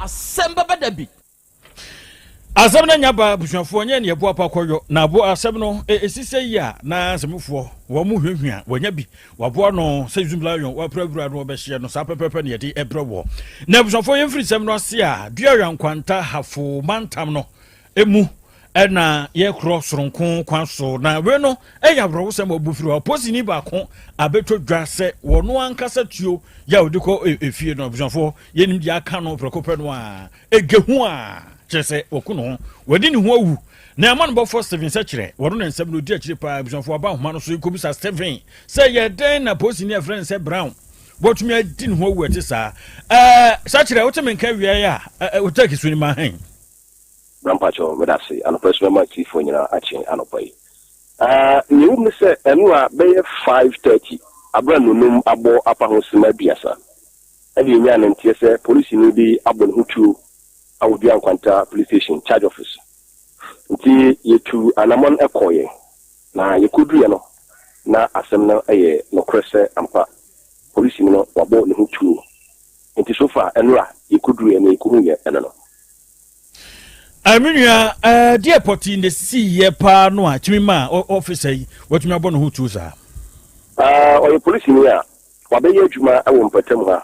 Asem Beba Dabi. Asem na nyaba busuafo nya ne yebo apakoyo na bo asem no esise ya na asemfo wo mu hwehwia wonya bi wabo no se zumbla yon wa pravura no be hye no sa pepepe ne yede ebrewo na busuafo yemfiri sem no ase a duawan kwanta hafo mantam no emu ena ye kro soronko kwaso na we no eya bro sem obufiri oposini ba ko abeto dwa se wono ankasa tuo ya odiko efie no busuafo yenim dia aka no prekope no a egehu a chese okuno wadi ni ho awu na man bo for Steven sekire wono na nsem no di akire pa busuafo aba homa no so ikobisa Steven say ye den na posini e friend say Brown but me adi ni ho awu etisa sekire wotemenka wiye ya Otec suni ma hen Rampacho, medasi, and a person might see for you actually, and pay. You may say, and you are bay 5:30. A brand new abo upper house biasa. And you yan and TSA police will be abon hutu. I would be on Quanta police station charge office. Until you two and among a coy. Now you could be na Asem a no cresse and pa. Police no abo the hutu. Until so far, and you could do any kuya and no. Aminia dear potty in the sea ye pa no a chimima officer what me abon hutu za or police in here wabe juma I won't pretend her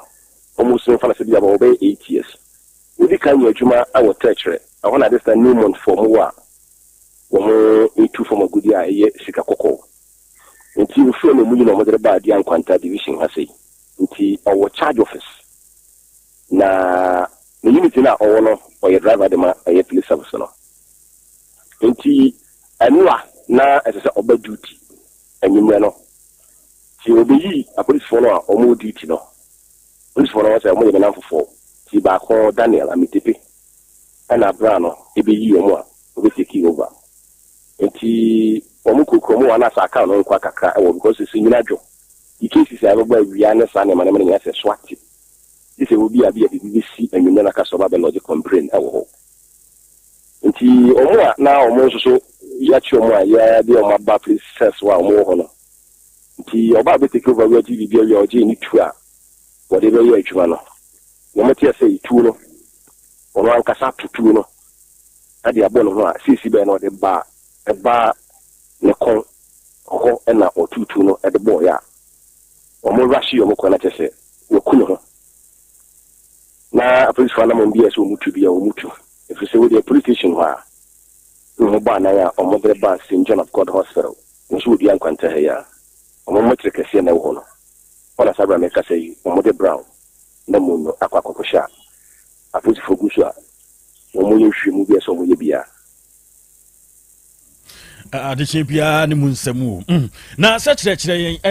almost no fantasy about obey 8 years we can your juma I will touch it I want to understand new month for more into from a good year sika koko until you feel no million mother bad young quanta division has say until our charge office na the unit na ono or your driver dem a police service no enti anua na as say oba duty anyimre no ti obeyi a police for no o mo duty no police for no say mo ye na fofo ti ba ko Daniel amitepe ana bra no ebeyi o mo a obe take over enti o mo kokro mo na sa aka no nkwa kakra e wo because se nyina dwo the case say agba wi ana sa na ma na nya say swat. This will be a BBC and you never cast over the logic complain. Until Omoa now almost so Yachoma, yeah, the Oma Baptist says, well, more honor. Until Oba take over your GV or Jane Tua, whatever you are. No matter say Tuno or one Casap Tuno at the Abona, CC Ben or the bar, a bar, Necon, or Enna or Tuno at the boy. Or more Rashi or Mokonate say, Yokuno. Na police for na mbia so mutu bia o mutu if you say we the police station wa no ba na ya o mo de ba St. John of God Hospital no so di ankwanta he ya o mo metre kese na wo no ona sabra me ka say o mo de Brown na mo no akwakokosha a police for gusu a o mo ye hwe mu bia so mo ye bia adehye bia ne mu nsemu na sekire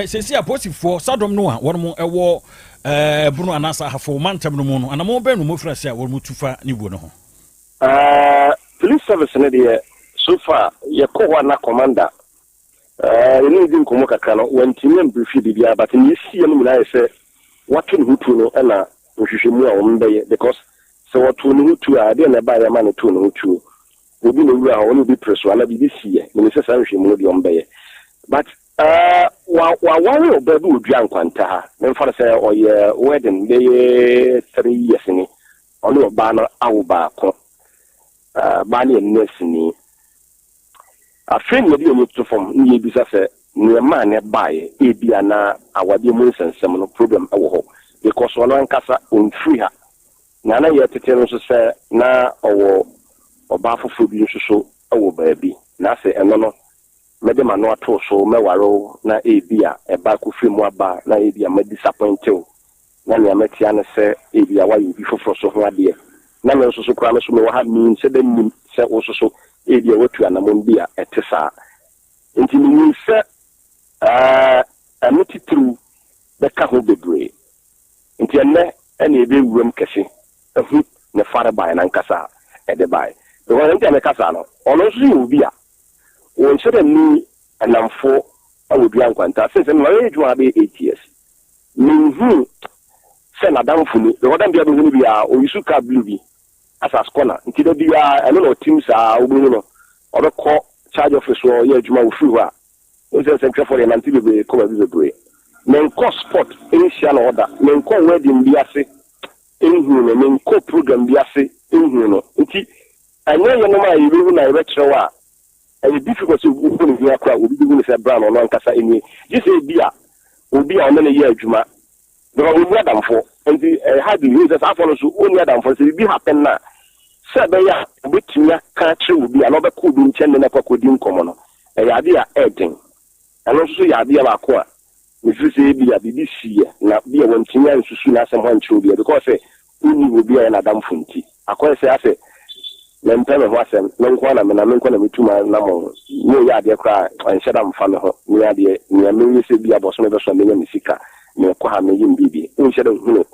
sesi aposifo sadom no a won mo ewo Bruno anasa hafo mantam no mu no anamo be no mo frase a won mu tufa ni bu no ho police service ne de so far ye ko na commander ni din ko mo kakra no wantimi mbrifi bibia but ni sie no na say watu no hutu no na ohwehwemu a won be because so watu no hutu a de na ba ya ma no tu no hutu obi no wu a won bi preso ala bi sie ni se san hwehemu no de on be but wa worry about do dwan kwanta ha me fa say oye wedding dey 3 years ni ono ba no awu ba ko ba ni nurse ni a friend ye bi o to form ni bi say ni ma ne bae e bia na awade mu nsensem no problem awo ho because ono nkasa on free ha na na ye tete no so say na owo oba fofo bi so awo ba bi na say eno no mede mano ato so mewaro na ebia eba ku free mu aba na ebia me disappointed na me ametia ne se ebia wa yi foforo so ho ade na me so kra me so me wa ha mi se da nim se wo so ebia watu anamon bia etesa enti ni se amiti tru the ka ho bebre enti enne ene ebe wuram kese ehu ne fare bai na nkasa ede bai the one enti me kasa no ono so yi obia won should ni anamfo awodua nkwanta since no we do abi 8 years se na damfo ni the other bia be hunu bia o yusu ka blue bi asas corner nti da bia eno no teams a ogbunu no obekọ charge office o ye adwuma wo free wa o se se for the nanti be ko be be men ko sport initial order men ko wedding bia se enhu no nko program bi ase enhu no nti anya ye no ma yiru na ibechewa e difficult to go no here kwa obi bi say brown no nkasa eni you say bia obi a na ye adwuma because we adamfo nti how do you say afọ no so oni adamfo say bi happen na say be ya obetumi ka kire obi a no be ko bi nchen na kwa di nkomo no ya de a eden ano so ya de ba ko a we say bia bibi sie na bia wontinya nsusu na asem ho nche obi because say oni obi a na adamfo nti akwa say ase na mpeme ho asem na nkwa na me na me nkwa na metuma na mo no ya de kra anhyeda mfa me ho ni ade ni ame yese bia boso me be so me nya misika me ko ha me yim bibi unhyeda hunu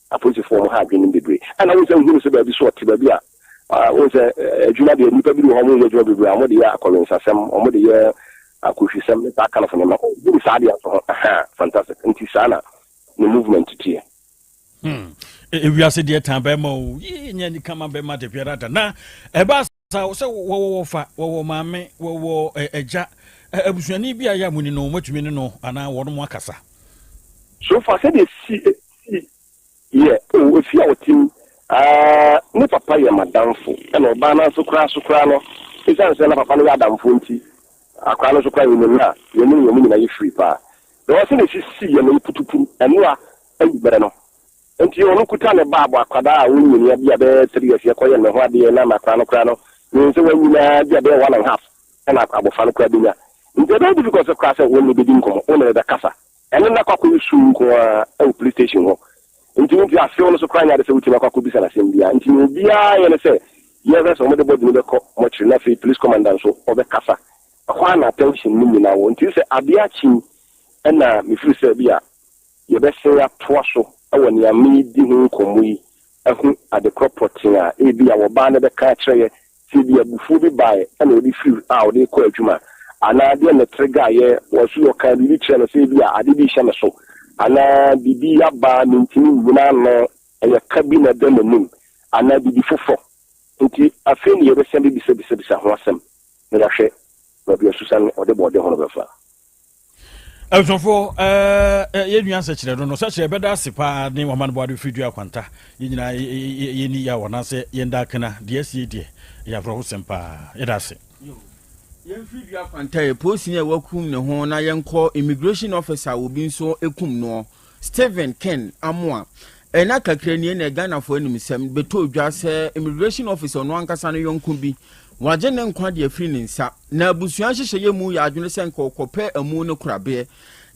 apozi form ha adwene bebre ana wo se hunu se ba bi so te ba bi a wo se adwuma de nipa bi ho mo ye adwuma bebre amode ya akọlensasem amode ya akohwisem me ta kana fo na ko bi sa de so fantastic nti sana no movement tie we are said yet bemo yen kama be mate pirata na eba sa se wo fa wo mame wo eja abusuani bia ya muni no matumi no ana wo no akasa so far say they see yeah o fi a team ne papa ya madamfo e no ba na so kra no isan se na papa no ya damfo nti akwa no so kra yenu na yenu na ye free pa do say they see ya no putupu eno a ayibere no enti onu kuta ne baabo akwada a wonyi ya bia be 3 years yakoye ne ho ade na makra no kra no nse wanyi na bia be 1.5 na abofa no kra binya nti be difficult to class woni be din komo ona be kasa ene na kwakọ isu nko a police station ho nti nti afio no so kra nya de se wuti na kwakọ bisa na sembia nti obi a ye ne se ye be so mo de bodi be ko mo chiri na fe police commandant so obe kasa kwa na tension ni na wo nti se abia chi na me firi se bia ye be se ya toaso awon ya mi di hu komu yi ehu ade cropoting a ebi a wo ba na be ka kire ti bi abufu bi bae na odi feel a odi ko adwuma ana de na trigger ye wo su yo ka bi kire no se bi a ade bi hye me so ana bibi aba ntimi wuna no ya kabi na de manum ana bibi fofo nti afeni ye be se bi bisa ho asem na ya hwe na bi susan ode bode ho no be fa Elfonfo ye nua se kire no se kire beda sipa ne mama no boado fidu akwanta yina ye ni ya wona se ye ndakena de asie de ya fro sempa ye da se ye fidu akwanta e posi ne wakum ne ho na ye nko immigration officer obi nso ekum no Steven Ken Amoa ena kakra ni na Ghana fo animsem beto odwa se immigration officer no ankasa no yonko bi waje ne nkwa de afiri ne nsa na abusuan hyehye mu ya adwene se nkokopɛ amu no Krobea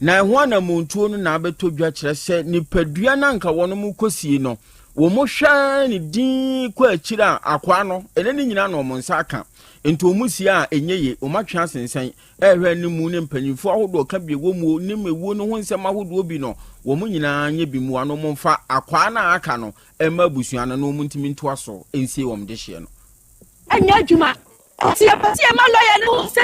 na ho na muntu no na abeto dwa kyerɛ se nipadua na nka wono mu kosie no wo mo hwa ne din kwa akira akwa no ene ne nyina no mo nsa aka ento musi a enyeye o matwa sensen ehwe ne mu ne mpanyimfo ahodo ka bi wo mu ne mewu no ho nsɛm ahodo bi no wo mo nyina nya bi mu ano mo mfa akwa na aka no ema abusuan no mu ntimi nto aso ensie wo mde hye no anya juma ti ma lawyer no se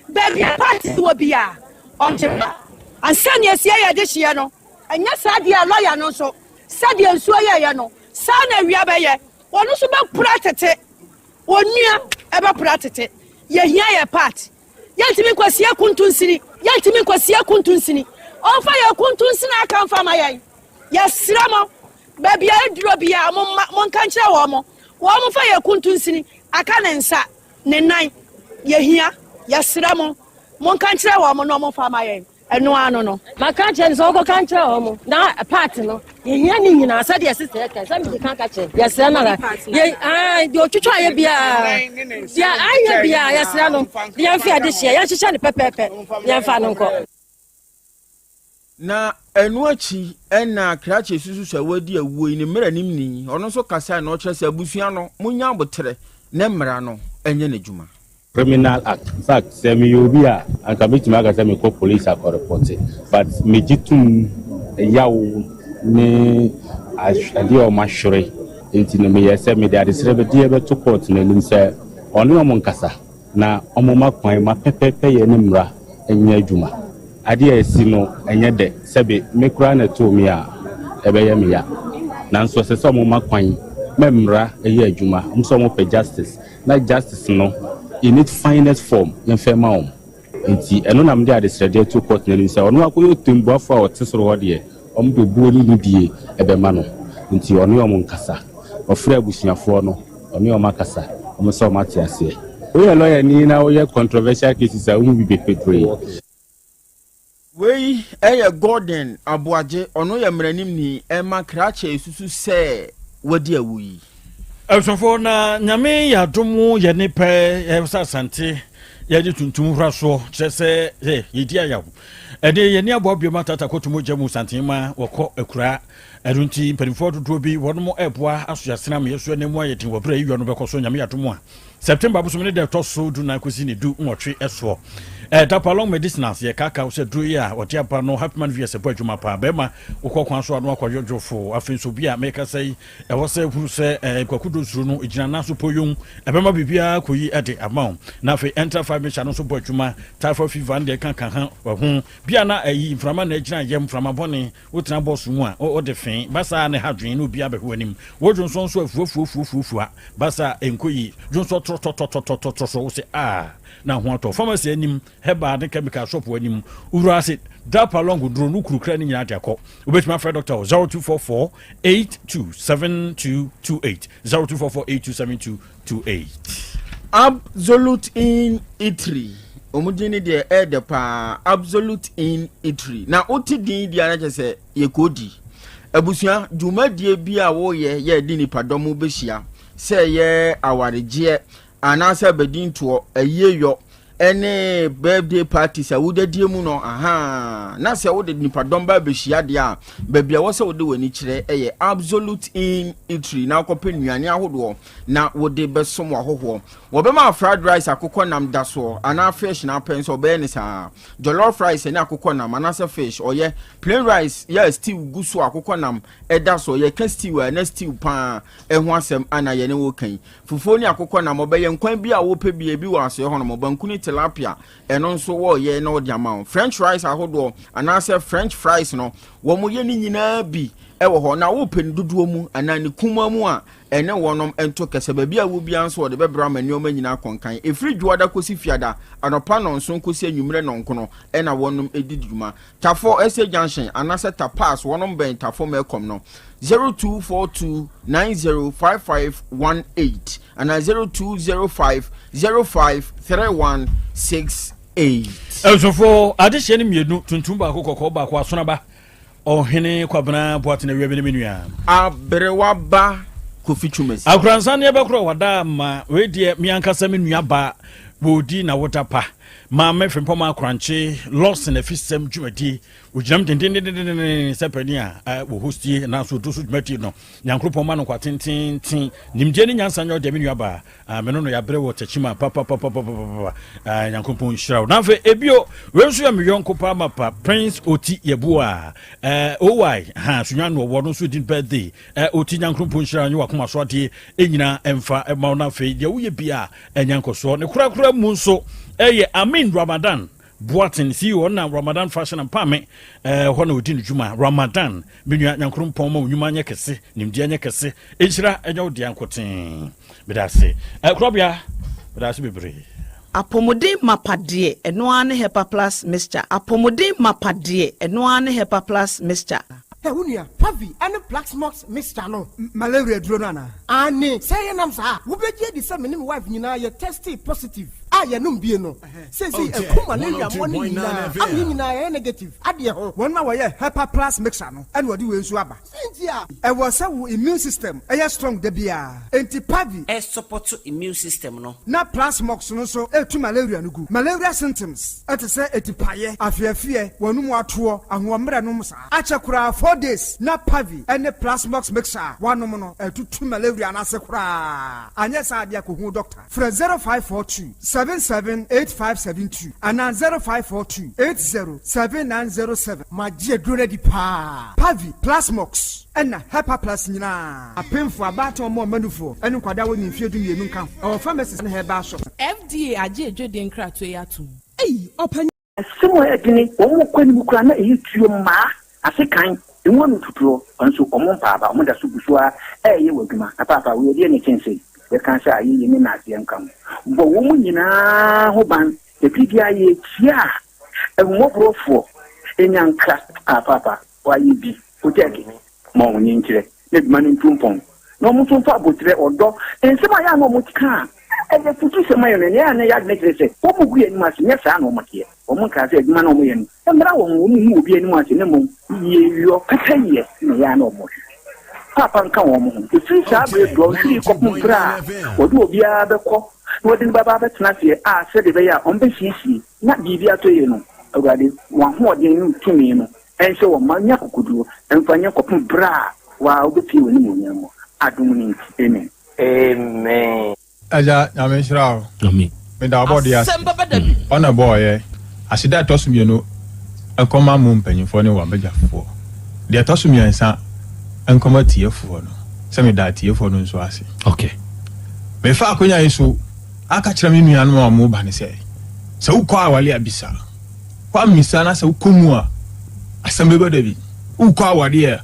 baby party wo bia onjema ansan ye sie ye de hye no anya sa dia lawyer no so sa dia nsuo ye no sa na wia be ye wonu so be pratete onua e be pratete ye hia ye part ye ntimi kwasie kuntunsini onfa ye kuntunsini aka mfa ma ye sramo baby e duro bia mo kan kire wo mo fa ye kuntunsini aka ne nsa ne nan ye hia ye sramo mo kan kire wo mo no mo fa ma ye eno ano no maka chen so ko kan kire wo mo na part no ye hia ni nyina sa de sister ka sa mi kan ka che ye sra na ye de otwetwa ye bia ya anya bia ye sra no ye mfa ade hye ye hyehyɛ ne pepepe ye mfa no nko na enu achi ena krache susu sɛ wadi awuo ni mera nim ni ɔno so kasa na ɔkyerɛ sɛ abusua no munya abotere ne mera no enye n'adwuma criminal act fact sɛ me obi a anka bitimi aka sɛ me call police akɔ report but me jitum yaw ne ade o mahwere enti no me yɛ sɛ me de adesere be de be to court na nim sɛ ɔno ɔmo nkasa na ɔmo makwan ma pepepe yɛ ne mera enye adwuma ade esi no enye de sebe me kura na to me a ebeye me ya nanso se so mo makwan memra eye adwuma mso mo pe justice na justice no in its finest form yemfema om enti eno na mde ade srede to court na nse ono akoyo tembuafo a otesoro ho de omdo buo ni die ebema no nti ono omo nkasa ofre abusuafo no ono omo akasa omo so omo atiase we lawyer ni na we controversial cases a we be petrol we Gordon Abuaje ono ye mranim ni ema krache isusu se wadi awuyi Asofo na nyame ya domu ye ne pe Yaw Asante ya di tuntum hraso kyese yedi ayawo ede ye ne abobio matata kotumo jamu santima wokọ akura erunti penifo dodo bi wono eboa asoasena me yeso nemu ayeti wobra yi no bekoso nyame ya domu a September busumene de toso du na kosi ne du nwotwe eso tapalong medicinals ye kaka wo se dru ya wote apa no happy man via se po adwuma pa be ma wokọ kwan so ado akwadwodwofo afenso bia meka sei wo se huru se kwakudo zuru no ejina na so poyum be ma bibia koyi ede amount na fe enter 5 mecha no so po adwuma typhoid fever de kan ha ho bia na ayi inframa na ejina yem frama bone wotina boss mu a o de fen basa ne hadwen no bia be ho anim wodwonso so afuafuafuafuafua basa enkoyi dwonso to so se na ho ato pharmacy anim heba de chemical shop anim urase dapa long dro no kurukra ni nyina de akọ obetuma fra doctor 0244 827228 0244 Absolute in Italy omudini de de pa Absolute in Italy na otidin dia na chese ye kodi abusua dwumadie bi a wo ye di nipadom behia se ye awaregie anasa bedin to ayeyo any birthday parties a would mu no na se wo de nipadom ba behia de a babia wo se wo de wani kire Absolute in Italy na kope nuane ahodo na wo de besom ahoho wo be ma fried rice akoko nam daso ana fish na penso be ni sa jollof rice na akoko nam anasa fish oye plain rice ya stew guso akoko nam edaso ye ka stew na stew pa eho asem ana ye ne wo kan fufuo ni akoko nam obe ye nkwan bi a wo pe bi wo aso ho no mo banku ni tilapia eno nso wo ye na wo de amount french rice ahodo anasa french fries no wo mo ye ni nyina bi ewo ho na wo pen duduo mu anani kuma mu a ene wonom ento kese ba bia wo bia nso de bebra manioma nyina konkan efri dwada kosi fiada anopa no nso kosi anwumre no nkono ena wonom ediduma tafo ese junction anasa tapas wonom ben tafo mekom no 0242905518 and 0205053168 Asofo adehye ne mienu tuntum ba kokoko ba kwa sonaba ohene kwabena boatena wiebe ne menua abrewa ba kofichumes akransan ye bekro wada ma we die miankasa menua ba bodi na wotapa ma mefempo ma kranche loss na fisem dwumadi ojinam dendendenden sepani a wo hostie na so to so dwumadi no nyankropo ma no kwatenten nimje ni nyansa nyo de menua ba meno no ya bere wo tachima papa nyankropo nshiraw na fe ebio wenso ya meyonko pa mapa prince oti yebua oy ha sunwa no wo no so din birthday oti nyankropo nshiraw nyo wakoma so ade enyina emfa ma na fe de wo ye bia enyankoso ne kura mu nso Amin Ramadan Boatin si na Ramadan fashion and pame hono odin djuma Ramadan menua nyankrum poma onwuma nya kese nimdia nya kese enhira enya odi ankoten bedase Krobea bedase bebre apomodin mapade eno ane hepa plus mixture apomodin mapade eno ane hepa plus mixture Unia, Pavi, and the Black Smokes, Mr. No, Malaria Dronana. Annie, say, and I'm sorry, who be the same wife, you know, you're tested positive. I am no. Says he, a malaria morning, I'm negative. Adia, 1 hour, Hepa Plus Mixer, and what do you swabber? Cynthia, I was our immune system, a strong debia, anti Pavi, a support immune system, no. Not Plus Smokes, no, so, to malaria, no good. Malaria symptoms, at a say, a tipaye, a fear, one more tour, and 1 minute, Achakura 4 days, not Pavi, and the Plus Smokes Mixer, 1 nominal, and 2 malaria, and Asakura. And yes, I dear doctor, for 0542 778572 and 0542 807907. My dear Grady Pa Pavi Plasmox and Hepa Plus Nina. A painful about or more manufo and Quadawan in Field in Camp. Our pharmacist and her bash. FDA aje dweden kratwe yatum. Hey, open somewhere dini omo kwani bukura na eyitu ma asekan enwonu tutuo onso omo papa omo da subusua ye waduma na papa we dey ne chense we kan say ayi ni na ase nkam bo wo mu nyina ho ban e bibia ye tia enwobrofo enyanka papa wa yi bi oteki mo onyinkire ne dman ntumpon no mo so fa botre odo ensema ya no mo tika e futu sema yo ne ya ne ya ne krese o mo gu enu ase nya sa no mo ke o mo ka se dman no mo ye no emra wo mu obi enu ase ne mo ye yo kaka ye ne ya no mo papa nka wo mo ti sa be do hwi ko mpra o do obi a be ko no de baba be tena se a se de be ya on be sisi na bibia to ye no agade wa ho de nu tumi no ense wo manya kokudu emfanya ko mpra wa obi we ni mo nyamo adum ni amen amen aja nyame shirawo amen me da body as on a boy asida tosumi no akoma mu mpanyimfo ne wa bejafo de tosumi ansa ankoma tiefo no se me da tiefo no nso ase okay me fa akonya yeso aka kira me nua no amu ba ne se ukwa awale abisa kwa misa na se ukomu a Asem Beba Dabi ukwa awale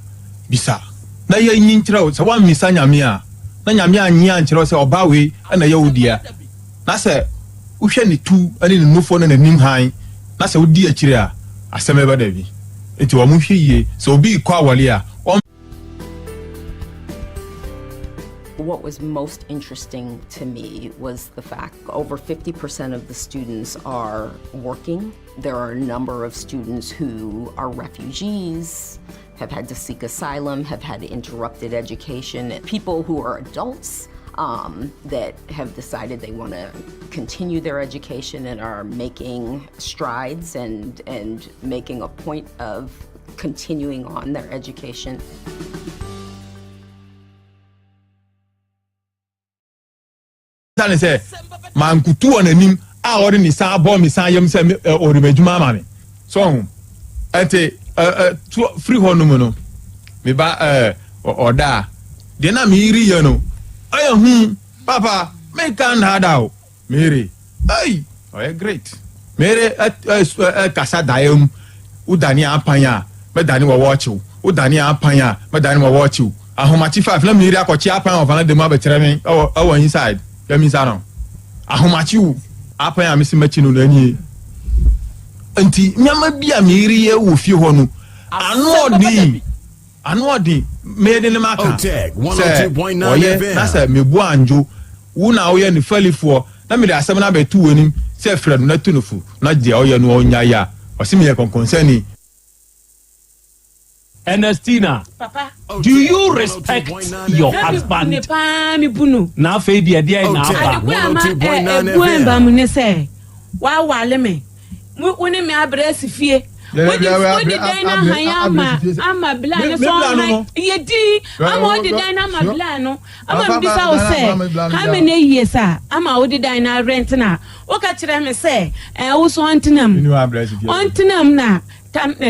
bisa na ye nyin kira se wa misa nyame a na nyame anyi ankyerɛ sɛ ɔba we na ye wodia na sɛ wohwɛ ne tu ani ne nufo na nanim han na sɛ wodi akire a Asem Beba Dabi enti wo mo hwɛ yie sɛ obi kwa awale a What was most interesting to me was the fact over 50% of the students are working. There are a number of students who are refugees, have had to seek asylum, have had interrupted education, people who are adults that have decided they want to continue their education and are making strides and making a point of continuing on their education. Tane se mankutu onanim a ori ni sa bo mi san yem se ori medjuma ma me so ete free honum no me ba oda de na mi ri ye no aye papa me kan hada o mere ai oh great mere kasa daem udani apanya me dani wo watch udani apanya me dani wo watch ahomachi 5 na mi ri akochi apanya of na de ma be kire me inside Yami Sano. Ahomachi apa ya misi machi no nani. Anti nyama bia miri ye wo fie ho no. Ano odi made ne maka. Otec 1029Fm. Na say mebu anjo. Wo na wo ye ne falifo. Na me de asem na betu wonim. Say Fred na tunufu. Na je o ye no onya ya. Osi me ye konkonsani. Ernestina, Papa, do you respect your husband? Na fe dia na aba. 102.9 wa wale me. Woni me abresi fie. Wodi dina haya ama bla no so yedi ama wodi dina ama bla no. Ama bisa o se, how many years ama wodi dina rent na. O ka kire me se, wo so antinam. Antinam na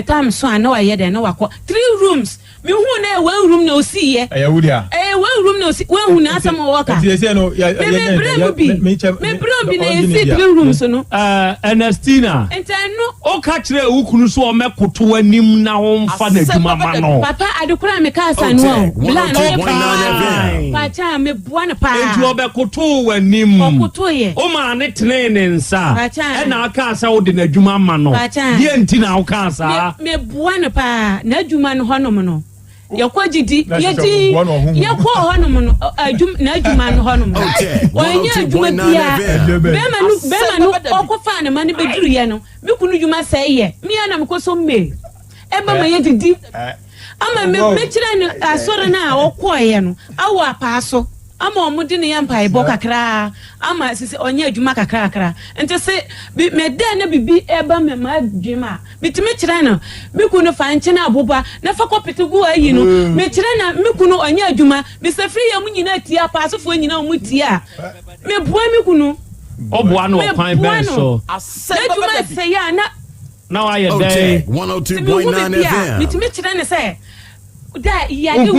time so I know I hear no wako 3 rooms me hu na 1 room no see ye wudia 1 room no see 1 hu na asam waka me bro bi na see 3 rooms no Ernestina entano o ka kire ukunu so o mekoto anim na wo mfa na dwuma ma no papa adekura me ka asa no bla no pacha me bua na pa entu obekoto anim okoto ye o ma ne tene ne nsa e na aka asa wo de na dwuma ma no ye nti na wo ka me bua na pa na dwuma no honom no yakwa gidi yeti yakwa honom no na adwuma no honom onye adwuma bia bema no okofa na mane beduru ye no me kunu dwuma sai ye me na me koso me eba ma ye didi ama me kire no asore na okoye no awo apaaso ama omudi ne yampa ebo kakra ama sisi onye adwuma kakra ente se me de na bibi eba me ma adwuma bitimi kire no biku no fa nche na aboba na fa kopetigu ayi no me kire na miku no onye adwuma me se free ya munyina tia paasofo nyina mu tia me bua miku no oboa no kwan ben so adwuma se ya na wa ye dey 102.9 bitimi kire ne se da ya de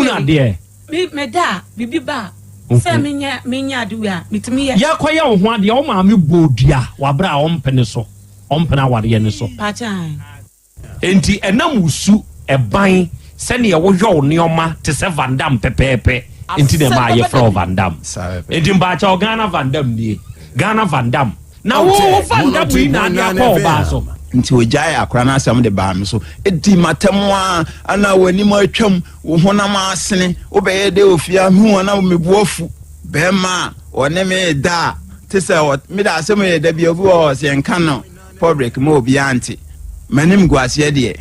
me da bibi ba se menya aduya mitimi ya kwaya wo ho ade o ma me bodua wabra o mpene so o mpena wade ye ne so pacha enti enam usu eban se ne ye wo hwo neoma te se vandam pepepe enti ne ma ye fro vandam enti mba cha Ghana vandam nie Ghana vandam na wo vandam ni na ya ko ba so nti ogyae akora na asɛm de baa me so edi matamwa ana wani ma atwam wo honam asene wo bɛyɛ de ofia hu na me buafu bɛma one me da te sɛ me da asɛm yɛ da bi obi wo se nka no public ma obi ante manim guase de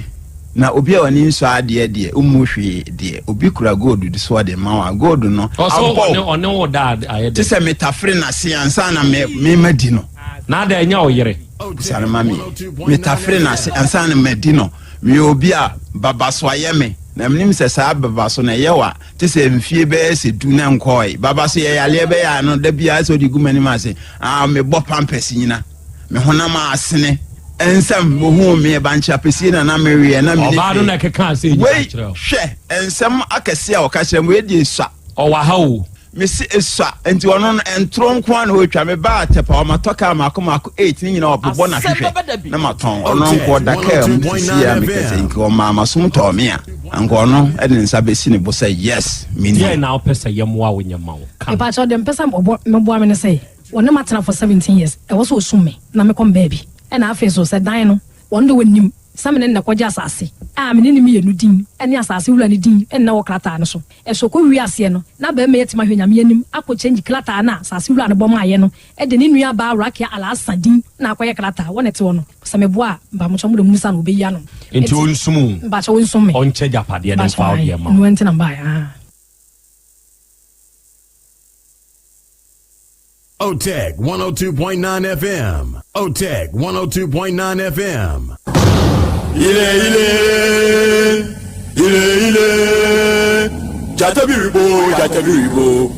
na obi a wani nso ade de umu hwe de obi kura gold de so de ma wa gold no one wo da ayɛ te sɛ metafre na se ansa na me madi no na da nya oyere sare mami metafre na se ansa na madi no me obi a baba so ayeme na mnim sɛ saa baba so na yewa te sɛ mfie bɛ se du na nkoi baba so ye yale bɛ ya no da bia so di gumani ma se me bɔ pampers nyina me honam asene ensam bohu me bancha pesi na na mewie na me ba do na keka se hwe ensam akase a okashe mo edi esua o wa ha o me si esua enti ono no entro nko an ho twa me ba tepa o matoka makoma 8 ni nyina obbo na hwehwe na maton ono nko daka mu si ya me kase nko o mama sum to me a nko ono e de nsa besi ne bo say yes me ni yeah na o pesa yemwa wo nyama wo e pa cho dem pesa me bo me say wona matena for 17 years e was so summe na me kom baby e na afi so se dan no won de wanim samene na kwaja asase a me ni me yenu din ene asase wula ni din ene na wo klata no so e so ko wi ase no na ba me yetima hwenya me anim akọ change klata na asase wula ne bom aye no e de ni nua ba rakia ala asadin na akoye klata wona te wono sameboa ba mo chomo de musa no be ya no enti onsumu ba cho onsumu on change apade na fa ode ma no enti na ba ya Otec 1029 FM. Otec 1029 FM. Ile. Jatabiribo.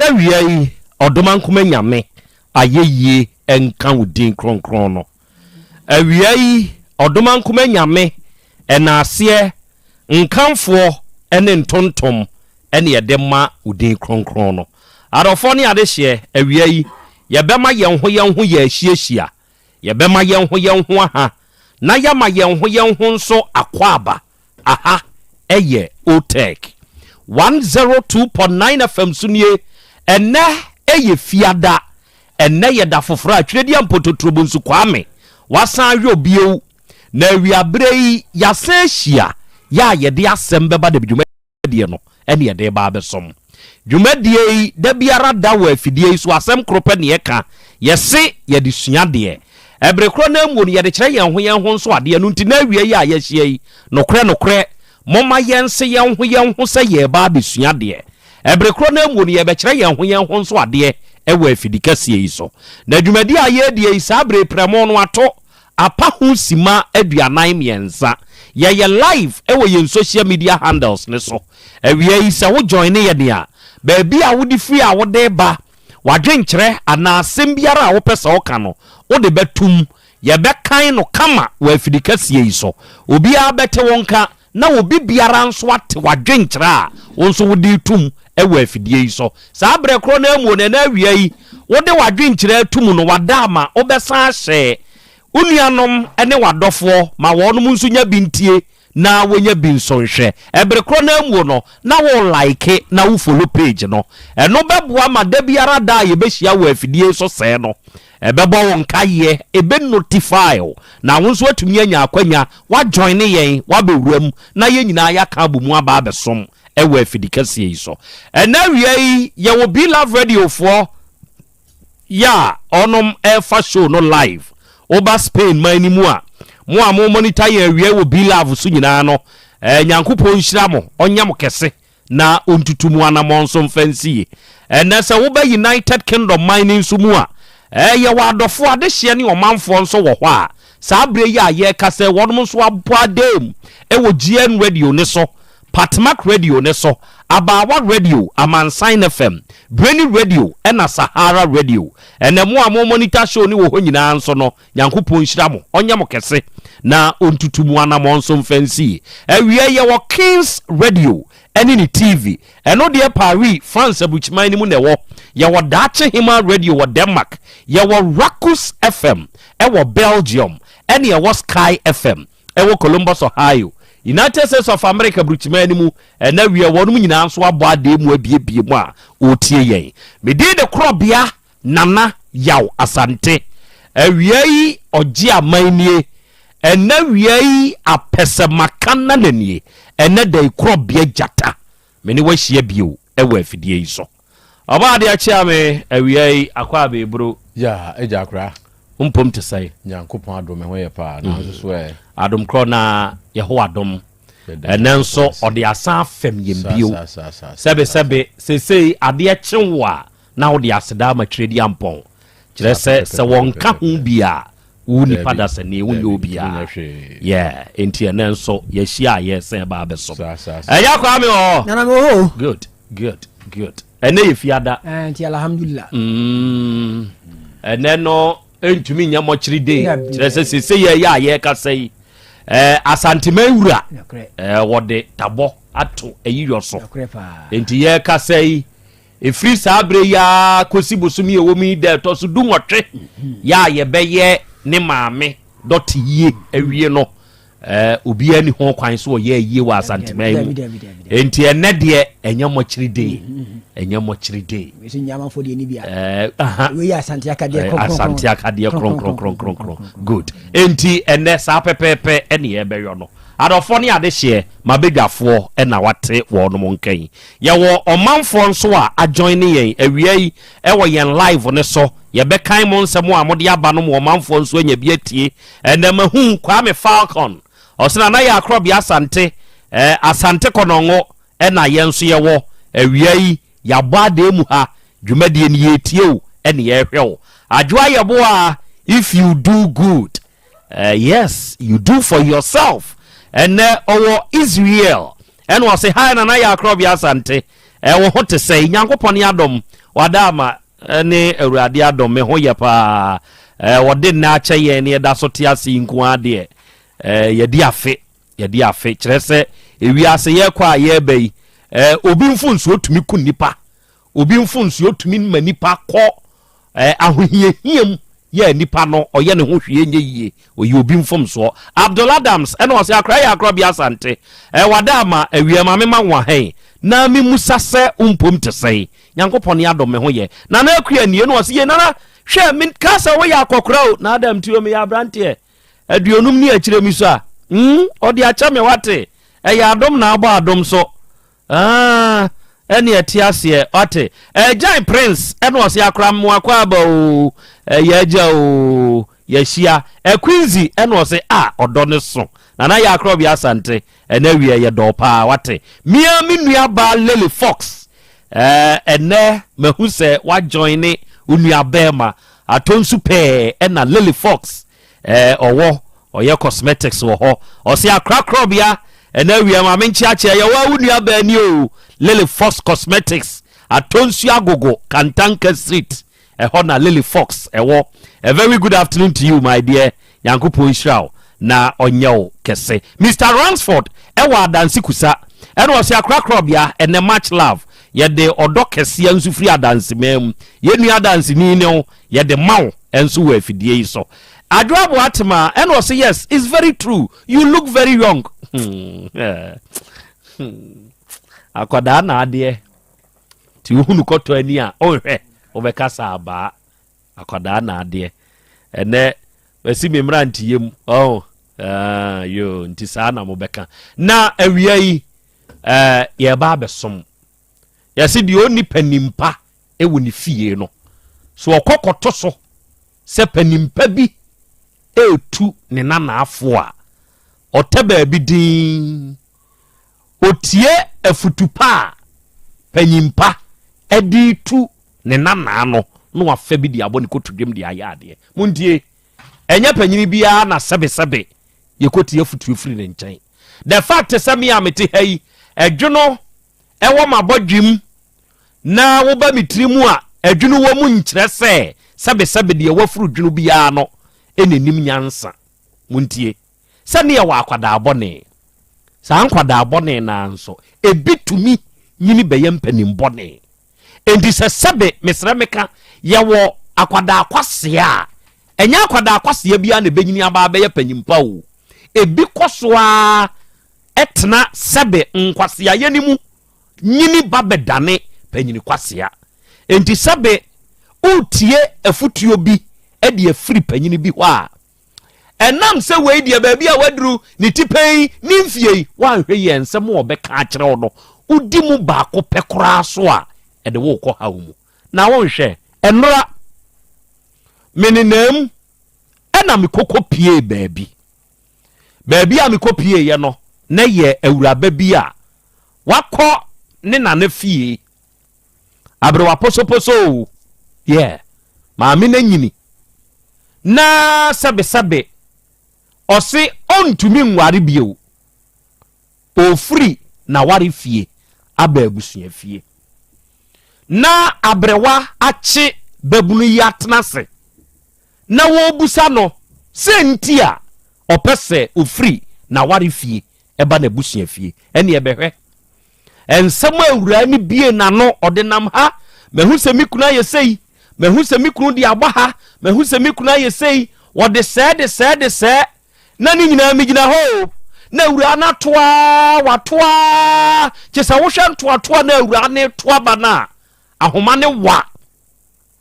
Dawi odoman kuma nyame ayeye enka udin kronkron no awia yi odoman kuma nyame enase nkanfo ene ntontom ene yede ma udin kronkron no adofo ne ade hye awia yi yebema yenho ye ahiehyia yebema yenho aha na yama yenho nso akwaba aha eye Otec 102.9 FM sunie ene eye fiada ene yeda foforo atwedi ampototrobo nsu kwame wasan hwe obiewu na wiabrei yasa hia ya yede Asem Beba Dabi dwumadie no ene yede ba besom dwumadie da biara da wa afidie so asem krope ne yeka yese yede suade ebrekro na mu ne yede kire yenho nso ade no nti na awie ya yehie yi nokre moma yense yenho se ye ba besuade ebrekro na mu ne ye be kire yenho nso ade ewa afidikasie yi so na dwumadie aye die isabre premo no ato apa ho sima aduanan miensa ye live ewo ye social media handles ne so awie yi se wo join ne ye dia baabi a wodi free a wode ba wadwenkyere ana asem biara a wo pesa wo ka no wode betum ye bekan no kama wa afidikasie yi so obi a bete wonka na obi biara nso ate wadwenkyere a wonso wodi tum ewa afidie yi so saa brekro na amu ne na awie yi wode wadwenkyere atum no wadama obesa hye unuanom ene wadofo ma wonum nso nya bintie na wonya binsonhwe ebrekro na amu no na wo like na wo follow page no eno beboa ma da biara da ye behia wo afidie so se no ebebo won kaye ebe notify na wonso atumi anya akwanya wa join yen wa bewuram na ye nyina ya ka bomu aba abesom ewa afidikasie yi so ena wiei ye wo be love radio for ya onom efa show no live oba Spain mani mu a mo monitor ye wie wo be love so nyina no nyankopon hyira mo onya mo kese na ontutumu anamon so mfansie ena se wo ba United Kingdom mining so mu a ye wadofo ade hye ne omanfo nso wo hɔ a sabre ya ye kase wonum so aboadem ewo GN radio ne so Patmak radio ne so Abawa radio Amansan FM Brainy radio ena Sahara radio ene mo monitor show ni wo hɔ nyina nso no nyankopon hyira mo onya mo kese na ontutumu anamon so mfansie awie ye wo Kings radio ene ni TV eno de Paris France abuchman ni mu ne wo ye wo Dache Hima radio wo Denmark ye wo Rakus FM e wo Belgium ene ye wo Sky FM e wo Columbus Ohio United States of America bruchman mu na wie wonum nyina nso abo ade mu abiebie mu a otie yen me de Krobea Nana Yaw Asante awie oji amanie ena wie apesemaka na nanie ena de Krobea jata me ne wahia bio ewa afidie yi so oba de achia me awie akwa be bro ya eja akra umpom te sai nyankopon adom ho ye pa na so adom kro na ye ho adom enenso ode asan fam yembio sebe sesei ade chenwa na ode aseda ma tredi ampon kire se wonka ho bia wo ni pada se ne wo nyo bia yeah enti enenso ye hia ye se ba beso eya kwa me o nana me ho good ene ye fiada enti alhamdulillah eneno entumi nya mochiri de kire se sesei ye ka sei Asante mewura wode tabo ato eyiyo so enti ye ka sei efri sabre ya kosi bosumi ewomi de to so du nwotwe ya ye beye ne maame dot yie awie no obi ani ho kwan so ye yie wa Asante mewu enti ene de enya mochiri de we sin nyama fo de ni bia we ya Asante akade kron good enti ene sa pepepe ene ye beyo no adofo ne ade hye mabedwafo ena wate wonom nkan ye wo omanfo nso a join yen awie ewo yen live ne so ye be kan mo nsemo a mode aba no mo omanfo nso anya bi atie ene mahu kwa me Falcon osina na ya Krobea Asante Asante konongo ena yenso ye wo awie ya bade mu ha dwumadie ni yetie o ene ye hwe adwoa ye bo a if you do good yes you do for yourself and owo Israel and was say hi na ya Krobea Asante wo ho te say nyankopon adom wadama ne awurade adom me ho ye pa wode na ache ye ne da so te ase nku ade ye di afe kire se ewi ase ye kwa ye bai obi mfunso otumi ku nipa obi mfunso otumi ma nipa ko ahohiehiem ye nipa no oye ne ho hwie nye yie oyi obi mfumso Abdul Adams ene o se akra ya Krobea Asante wadama awiema me ma wa hen na mi musase umpom te sei Nyankopon ya dom me ho ye na na akua nie no o se ye na hwe min kasa wo ya akokora o na Adam tuo me ya brante aduonum ni akire mi so a odi acha me wate ya adom na agba adom so eni etiase ote Giant Prince ene o se akra mo akwa ba o yeja o yeshia Quincy ene o se odo ne so na ya Krobea Asante ene wie ye do pa wate mia minua ba Lily Fox ene mehu se wa join unua bema atonsu pe ena Lily Fox owo oye cosmetics wo ho o se akra Krobea ene wie ma menchi ache ye wa unua ba ni o Lily Fox Cosmetics atonsu agogo Kantanka Street na Lily Fox ewo a very good afternoon to you my dear Yankupo Israel na onyo kese Mr. Ransford ewa adansi kusa ene o se akra Krobea ene much love ye de odo kese ansu free adansi mem ye nu adansi ni ne ye de maw ensu wa afidie yi so adwabo atema ene o se yes it's very true you look very young akwada na ade ti uhunu koto ani a ohwe obekasa aba akwada na ade ene wesi memra ntiyem yo nti saa na mobeka na awia yi ye ba besom yesi di oni panimpa ewo ni fie no so okokoto so se panimpa bi etu ne nana afo a oteba bi din otie afutupa panimpa edi tu ne nana no no afa bi di abɔ ne kotudwem di ayade muntie enya panyini bia na sebe yekotie afutu efiri ne nkyɛn the fact is me amete hai adwono ɛwɔ mabɔdwem na wo ba mitirimu a adwono wɔ mu nkyerɛ sɛ sebe de wafuru dwono bia no enenim nyansa muntie sɛ ne yɛ akwada abɔne sa ankwada abɔne na nso ebitumi nyini bɛyɛ mpanim bɔne enti sebe mesrɛ meka yɛwɔ akwada akwasea enya akwada akwasea bia ne benyini aba bɛyɛ panyimpa o ebi kɔsoa etena sebe nkwasea yanimu nyini babedane panyini kwasea enti sebe utie afutuo bi edi afiri panyini bi hɔ a enam se wei die ba bia waduru ne tipei ne mfie wanhwɛ yɛ nsɛm wɔ bɛka akyerɛ wo no udi mu baako pɛkora so a ede wo kɔ ha mu na wonhwɛ enora meninam ena mikoko pie baabi a mikopie ye no na ye awuraba bi a wakɔ ne nana fie abrewa posoposo maame na nyini na sebe ɔse ontumi nware bio ofri na ware fie aba abusua fie na abrewa ache babunu yi atenase na wo busa no senti a opese ofri na ware fie eba na busua fie ene ebehwe ensem awura ni bie na no odenam ha mehu se mikuna yesei mehu se mikunu di agba ha mehu se mikuna yesei wode se na ni nyina migina ho na awura na toa watoa chesa wo hwe ntoa na awura ne toa bana ahoma ne wa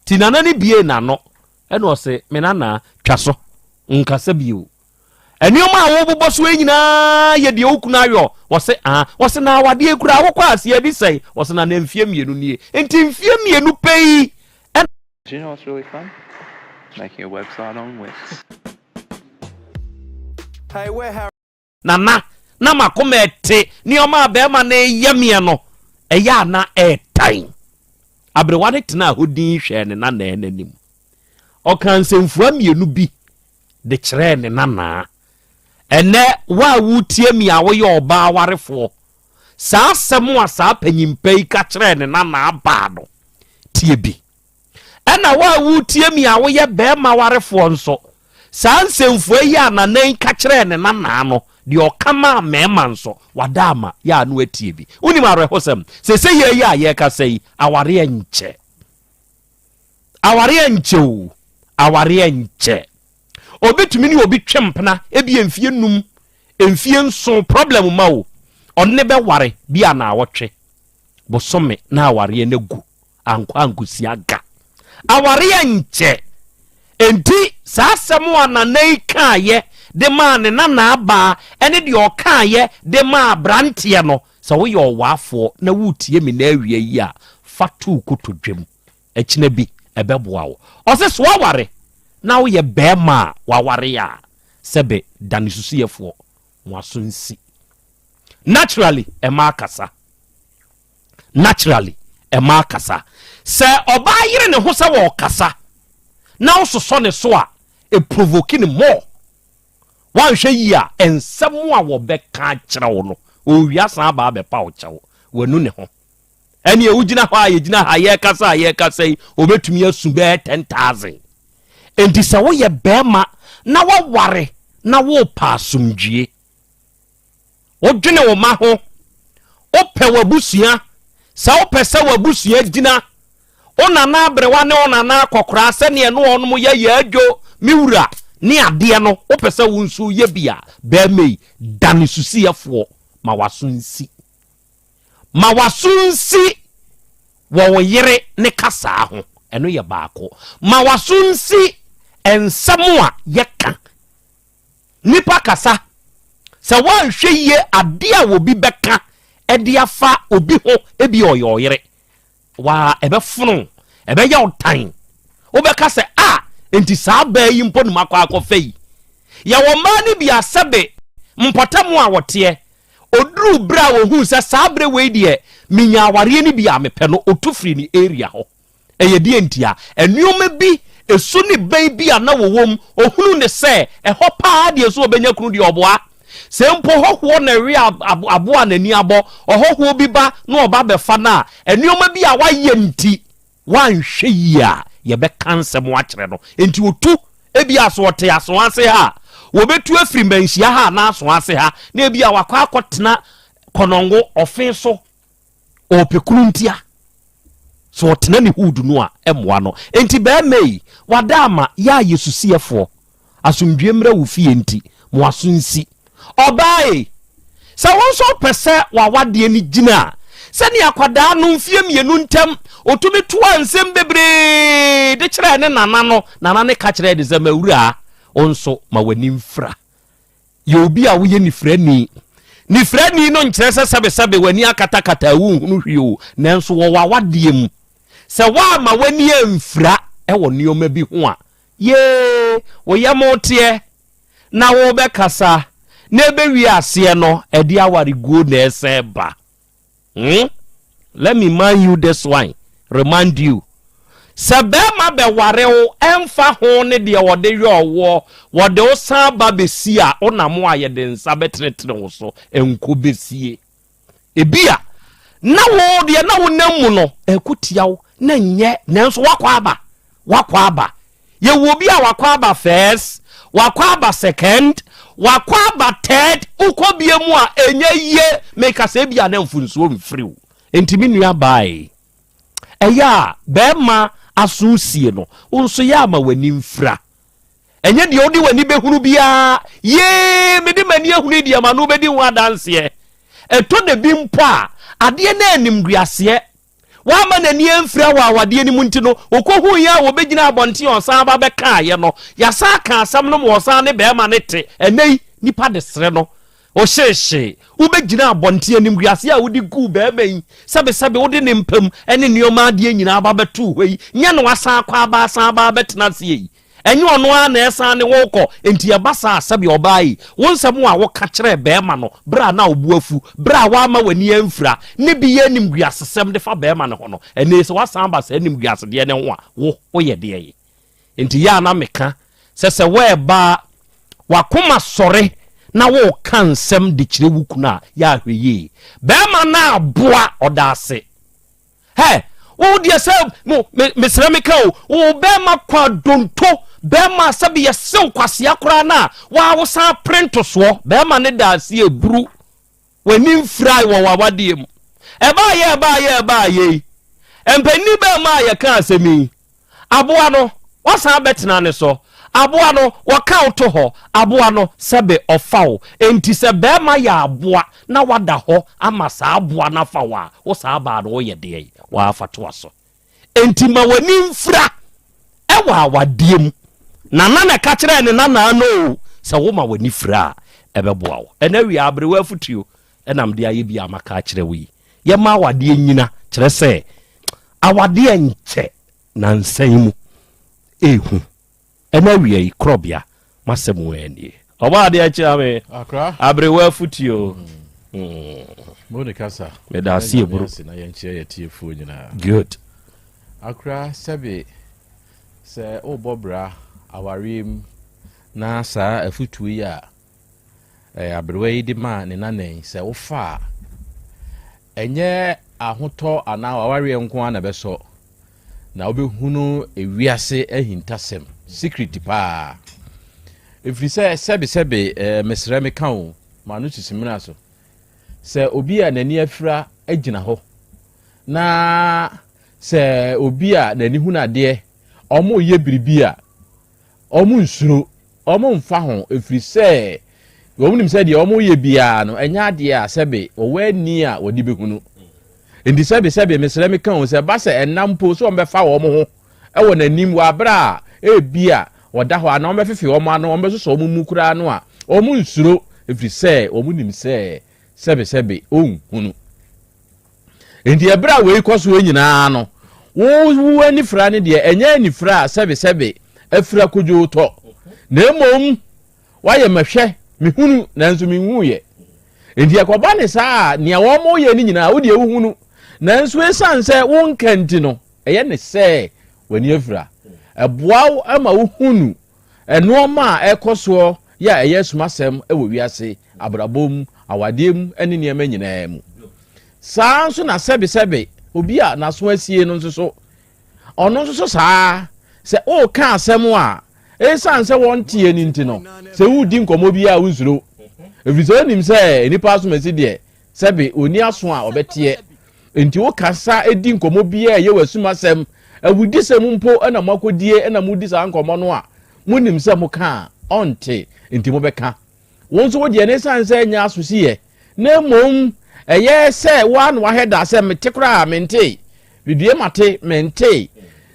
tinana ni bie na no ene o se menana twaso nkasa bio enioma wo boboso enyina ye de okuna ayo wo se na wade ekura wo kwa ase bi sei wo se na mfie mienu nie enti mfie mienu pei. Do you know what's really fun? Making a website on Wix. Hey, where Nana na makomete nioma bema na yemie no eya na time abrewane tena hodin hwe ne na nanim okansemfua mienu bi de kyerɛ ne nana ene wa wutie mi a wo ye oba warefo saa sɛm a saa panyimpai ka kyerɛ ne nana abado tie bi ena wa wutie mi a wo ye bema warefo nso saa nsemfua yi ananan ka kyerɛ ne nana no de okama mema nso wadama ya anu atie bi uni ma rehosem se ye ya ye ka sei aware enche obetumi ni obi twempna ebi emfie num emfie nso problem ma wo onne be ware bia na awotwe bosome na aware na gu ankusi aga aware enche enti saa semu ananai kaaye de ma ne na aba ene de okaaye de ma brantie no so wo yo wafo na wutie mi na awie yi a fatu kotodwem ekina bi ebeboa wo ose so ware na wo ye bema waware ya sebe danisusiefo waso nsi naturally ema kasa se oba yire ne ho se wo kasa na wo so ne so a e provoke ne more wan hwe yi a ensem a wo be ka kire wo no owia san ba be pa wo kyewo wanu ne ho eni e wugina ho a ye gina ha ye kasa yi obetumi asu be 10,000 enti se wo ye bema na wo ware na wo pa asumdwie wo dwene wo ma ho wo pe wabusua se wo pe se wabusua gina ona na abrewa ne ona na akokora se ne no onom ye adwo miwura ni ade no wo pe se wo nsu ye bia be mei dane susiefo ma wasunsi wo yire ne kasa ho eno ye baako ma wasunsi ensamua yeka nipa kasa se wan hwe ye ade a obi beka ede afa obi ho ebi oyoyere wa ebefunu ebe ya otan obeka se enti saa ba yi mpo no makwa akofei ya wo ma ni bia sebe mpotamu a wote oduru bra wo hu se saa bre we die minya aware ni bia mepe no otufri ni area ho eye die ntia enuoma bi esu ni ban bia na wowom ohunu ne se ehopa de so obenya kunu de oboa se mpo hoho na wi aboa nani abo ohoho bi ba na oba be fa na enuoma bi a waye nti wan hwe yi a ye be kanse mo akere no enti otu ebi aso ote aso ase ha wo betu afiri manhia ha na aso ase ha na ebi a wakwa akotena konongo ofin so opekuru ntia so otena ni hudu no a emwa no enti be mei wadama ya yesusiefo asumdwemra wo fie enti mo asunsi obae sa wonso pese wawade ni gina sani akwada no mfie mienu ntem otumi tuwa nsem bebre de kire ne nana ne ka kire de zamawura onso ma wani mfra ye obi a wo ye ni frani no nkire sebe wani akatakata wu hunu hwio nanso wo wawade mu se wa ma wani emfra e wo nioma bi ho a ye wo ye motie na wo be kasa na ebe wi ase no e dia ware go na ese ba let me remind you this one remind you sebema be wareo emfa ho ne de wode yowo wode o san ba besi a onamo ayede nsa betretre wo so enko besie ebia na wo de na wo namu no ekutiawo na nye nanso wakwa aba ye wo bi a wakwa aba first wakwa aba second wakwa aba third ukobie mu a enye ye make ase bia na mfunso mfriw entimi nua bai eya bema asusie no unso ya ma wani mfra enye de odi wani behunu bia ye mede mani ehunu de ma no bedi ho adanse eto de bi mpo a ade na animguase wa ma na ni mfra wa awade ni munti no okohu ya wo begina abonte onsan ba be ka ye no ya sa ka asam no mo san ne bema ne te enei nipa de sre no o sheshe ubegina abonte animguase a wodi gu bema yi sebe wodi ne mpam ene nioma ade nyina aba betu hoi nya no wasan kwa aba san aba betena se yi enye ono a na esa ne woko enti abasa sebe obai wonsam a wo ka kire bema no bra na obuafu bra wa ma wani amfra ne bi ye nimguasesem de fa bema ne ho no ene se wasan ba sa nimguase de ne ho a wo ye de yi enti ya na meka se we ba wakoma sore na wo kansem de kire wukuna ya hweye bema na aboa odase he wo de se mo mesremeka wo bema kwa donto bema sabi ye sew kwase akora na wa wo san print so bema ne da se eburu wani fry wo wawade mu eba ye empani bema ye ka asemi aboa no wasan betena ne so aboa no waka uto ho aboa no sebe ofawo enti se bema ya aboa na wada ho ama sa aboa na fawa wo sa ba no ye de wa afato aso enti ma wani mfra ewa awadiem na ka kire ne na no se wo ma wani fra ebeboa wo ena wi abrewa futuo enam de aye bia maka kire wi ye ma awade nyina kire se awade enche na nsan mu ehu ena wi Krobea masemu eni oba de achi ame akra abrewa futuo Monica sir me da see eburu na ye nche ye tiefo nyina good akra sebe se obobra awarim na sa afutuo ya abrewa yi di ma ne nanen se wo fa enye ahoto ana aware nko ana beso na obehunu ewiase ahintasem secret pa if sebe mesre me kan ma no tisimina so se obi a nani afira agina ho na se obi a nani huna de omo ye biribia omo nsuro omo mfa ho efiri se womunim se de omo ye bia no enya de a sebe owani a wodi behunu ndi sebe mesre me kan se ba se enampo so ombefa wo mo ho ewo nanim wa bra bia woda ho ana ombefifi wo mo ano ombesoso omo mukura no a omo nsuro efiri se omunim se sebe hunu ndi ebra we koso we nyina no wo ani fra ne de enya ani fra sebe afra kojo to na emom waye mahwe mehunu nanso menhuye ndi akoba ne saa ne wo mo ye ni nyina wo de hunu nanso esanse wo nkanti no eye ne se wani afra eboaw ama wo hunu eno ma ekoso ya eye sumasem ewo wiase abrabom awadem ene ne ma nyina mu saa nso na sebe obi a na so asie no nso so ono nso so saa se o ka asem a esanse won tie ni ntino se wudi nkomo bi a unzuro evizo nim se nipa so mesi de sebe oni aso a obetie enti wo kasa edi nkomo bi a ye wasumasem awudi se mumpo ana makodie ana mudi sa nkomo no a munim se mo ka onte enti mo beka wonso wo de ne sanse nya asosiye na mom eye se wan wa heda se metekra mente bidie mate mente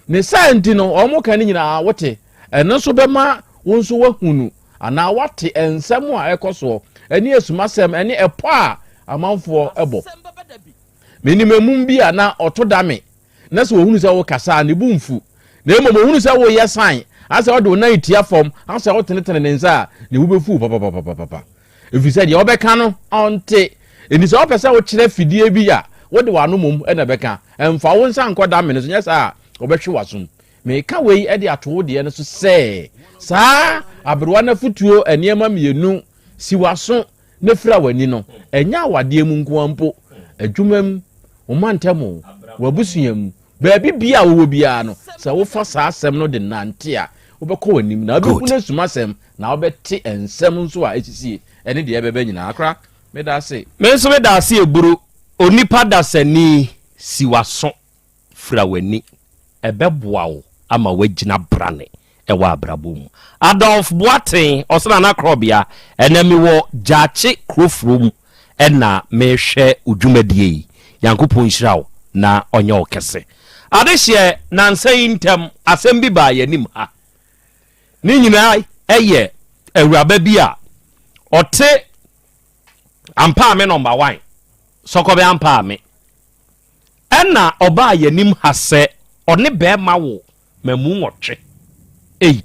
ne santi no omo kan nyina wote eno so bema wonso wahunu ana wate ensem a ekoso eni esumasem eni epo a amanfo ebo menimemum bi ana otodame na so ohunu se wo kasa ne bumfu na emo ohunu se wo yesan asa wo do na itia fom asa wo tenetene ne nsa ne wo befu papa if you said you obeka no onte eni so opese wo kire fidie bi ya wo de wano mom na beka emfa wo nsa nkoda me so nyesa obehwe wasum me ka wei e de ato de ne so se saa abrewa na futuo eniema mienu si waso ne fra wani no enya awade mu nkoampo adwumam wo mantemo wabusuam baabi bia wo bia no se wo fa saa asem no de nante a wo beko wanim na obeku na sumasem na obete ensem nso a echisie ene de ebebe nyina akra me da se menso me da se eburu onipa da sani siwaso fra wani ebeboa wo ama wagina brane ewa abrabom Adolf Boaten osana na Krobea enemi wo jache krofrom ena mehwe udwumadie yankopon hirawo na onye okese adehye nansan ntem Asem Beba yanim ha ni nyina eye awuraba bi a ote ampa me number 1 sokobe ampa me ena oba yanim ha se one be ma wo mamu nwotwe 8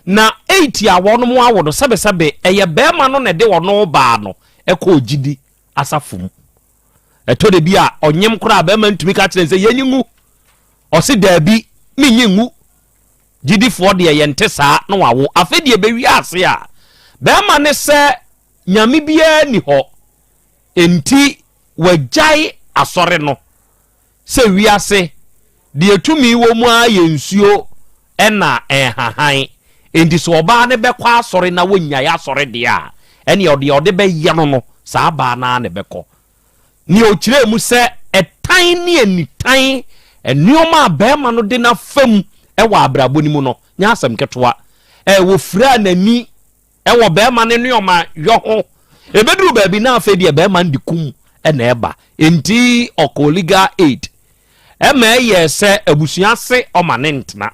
na 8 ya wono mu awodo sebe eye be ma no ne de wono ba no eko gidi asafum eto de bi a onyem kura be ma ntumi ka kire se yenyingu osi dabi minyingu gidi fo de ye nte saa no wawo afedie be wi ase a be ma ne se nyame bia ni ho enti wajai asore no se wi ase de etumi wo mu a ye nsuo ena hahan enti so oba ne bekwa asore na wonya ya asore de a ene ode be ye no saa ba na ne beko ni o kire mu se etan ne anitan enioma bema no de na fam wa abrabo ni mu no nya asem ketoa wo fira nani wo bema ne nioma yo ho ebeduru ba bi na afedi bema ndikum ena eba enti okoliga 8 ye se abusua se omanentna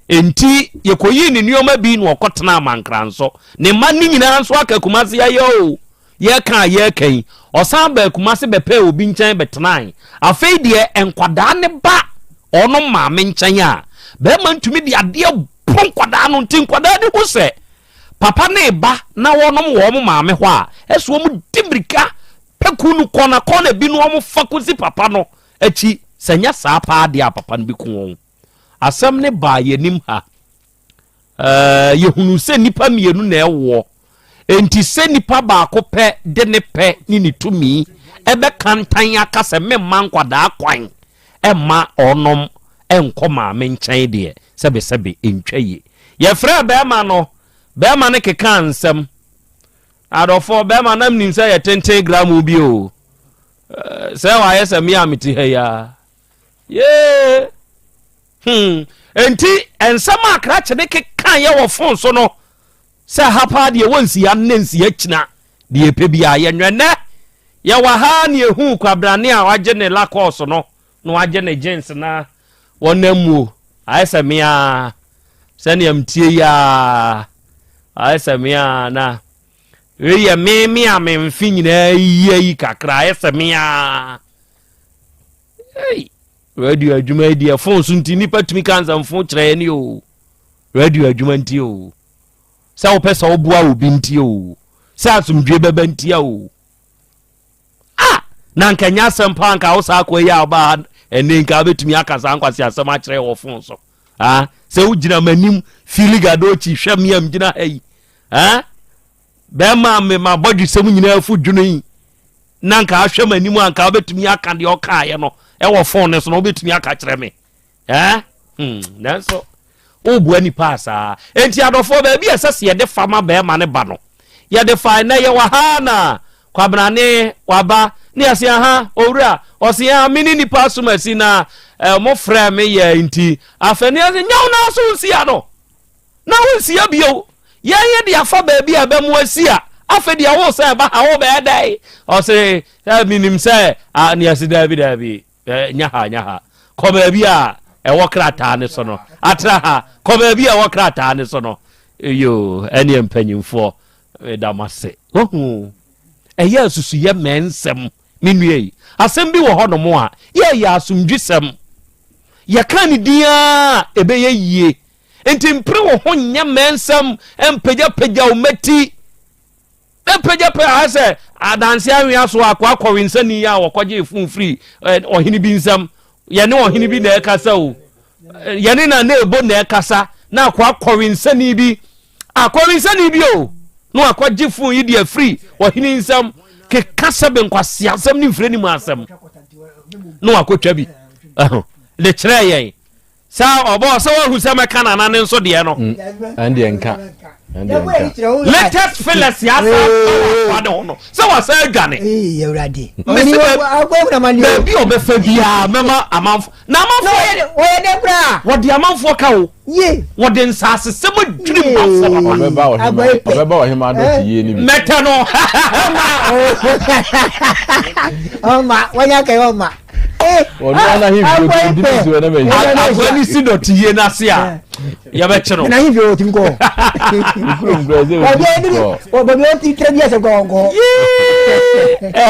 enti yekoyi ni nioma bi no okotena amankranso ne mani nyina nso akakumase ayo ye kan ye kan osan ba kumase bepe obi nchen betenan afedi enkwada ne ba ono ma me nchen a be ma ntumi di ade pon kwada no ntin kwada de ho se papa ne ba na wonom wo ma me ho a eso mu dibrika pekunu kona bi no mo fakusi papa no achi senya saa pa de a papa no bi ku asem ne ba yenim ha yehunu se nipa mienu na ewo enti se nipa ba ko pe de ne pe ni tumi ebe kantan aka se memma nkwada kwan emma onom enkoma me nchen de sebe entwaye ye fra be ma no be ma ne keka nsem adofo be ma nam nim se ye 10 gram bi o se wa ye se mi amiti he ya ye enti ensem akra chede keka ye wo fon so no se hapa de wonsi ya nensi ya kina de pebia ye nwene ye wa ha ne ehu kwabrane a waje ne lakos no waje ne jeans na wonamu aisamia sani amtie ya aisamia na we me amemfi nyina yi kakra aisamia radio adwuma di phone so ntini patumi kanza mfo kire ni o radio adwuma nti o sa wo pesa wo bua obi nti o sa asumdwe beba nti o na nkanya sempa nka wo sa akwa ya ba ene nka betumi akasa ankwase asema kire wo phone so se wo gina manim filiga chi hwamiam gina hey be ma me ma body sem nyina afu dwuno yi na nka ahwe manim anka betumi aka de okaye no wo phone so no betumi aka kire me na so o bua ni pasa enti adofo ba bi esese ye de fama be ma ne ba no ye de fa na ye wa ha na kwabrane waba ni asia ha owura osia mini ni pasuma si na mo fra me ye nti afani ase nyaw na so nsia no na wo nsia bio ye de afa ba bi aba mu asia afedi awo se ba ha wo be dai o se minim se ni ase dabi nya ha ko ba bi a wo krata ne so no atra ha ko ba bi a wo krata ne so no yo eni empanyimfo damase eya susu ye mensem minue asem bi wo hono mo a ye ya asumdwisem ye kan dia ebe ye yie enti mpre wo ho nya mensem empegya umati empegya ase adanse anwea so akwa kwensani ya wokwaje funfri ohini bi nsam ye ne ohini bi na ekasa o ye ne na ebo na ekasa na akwa kwensani bi o no akwaje fun yi dia free ohini nsam ke kasa be nkwase asem ni mfre ni mu asem no akotwa bi le kire yen sa obo so hu se meka na na nso de no ande enka latest fellas ya sa wado no so wa sa adwane yewrade bi obefa bia mema amanfo na amanfo oye de bra wodi amanfo ka wo ye wodi nsase se modwiri mafo obeba wa hima do tie ni meta no oma wanya kai oma ona hivyo kudibisi we na me agwani si do tie na se a ya be chero na hivyo tinko from Brazil o baby o ti trebia se gongo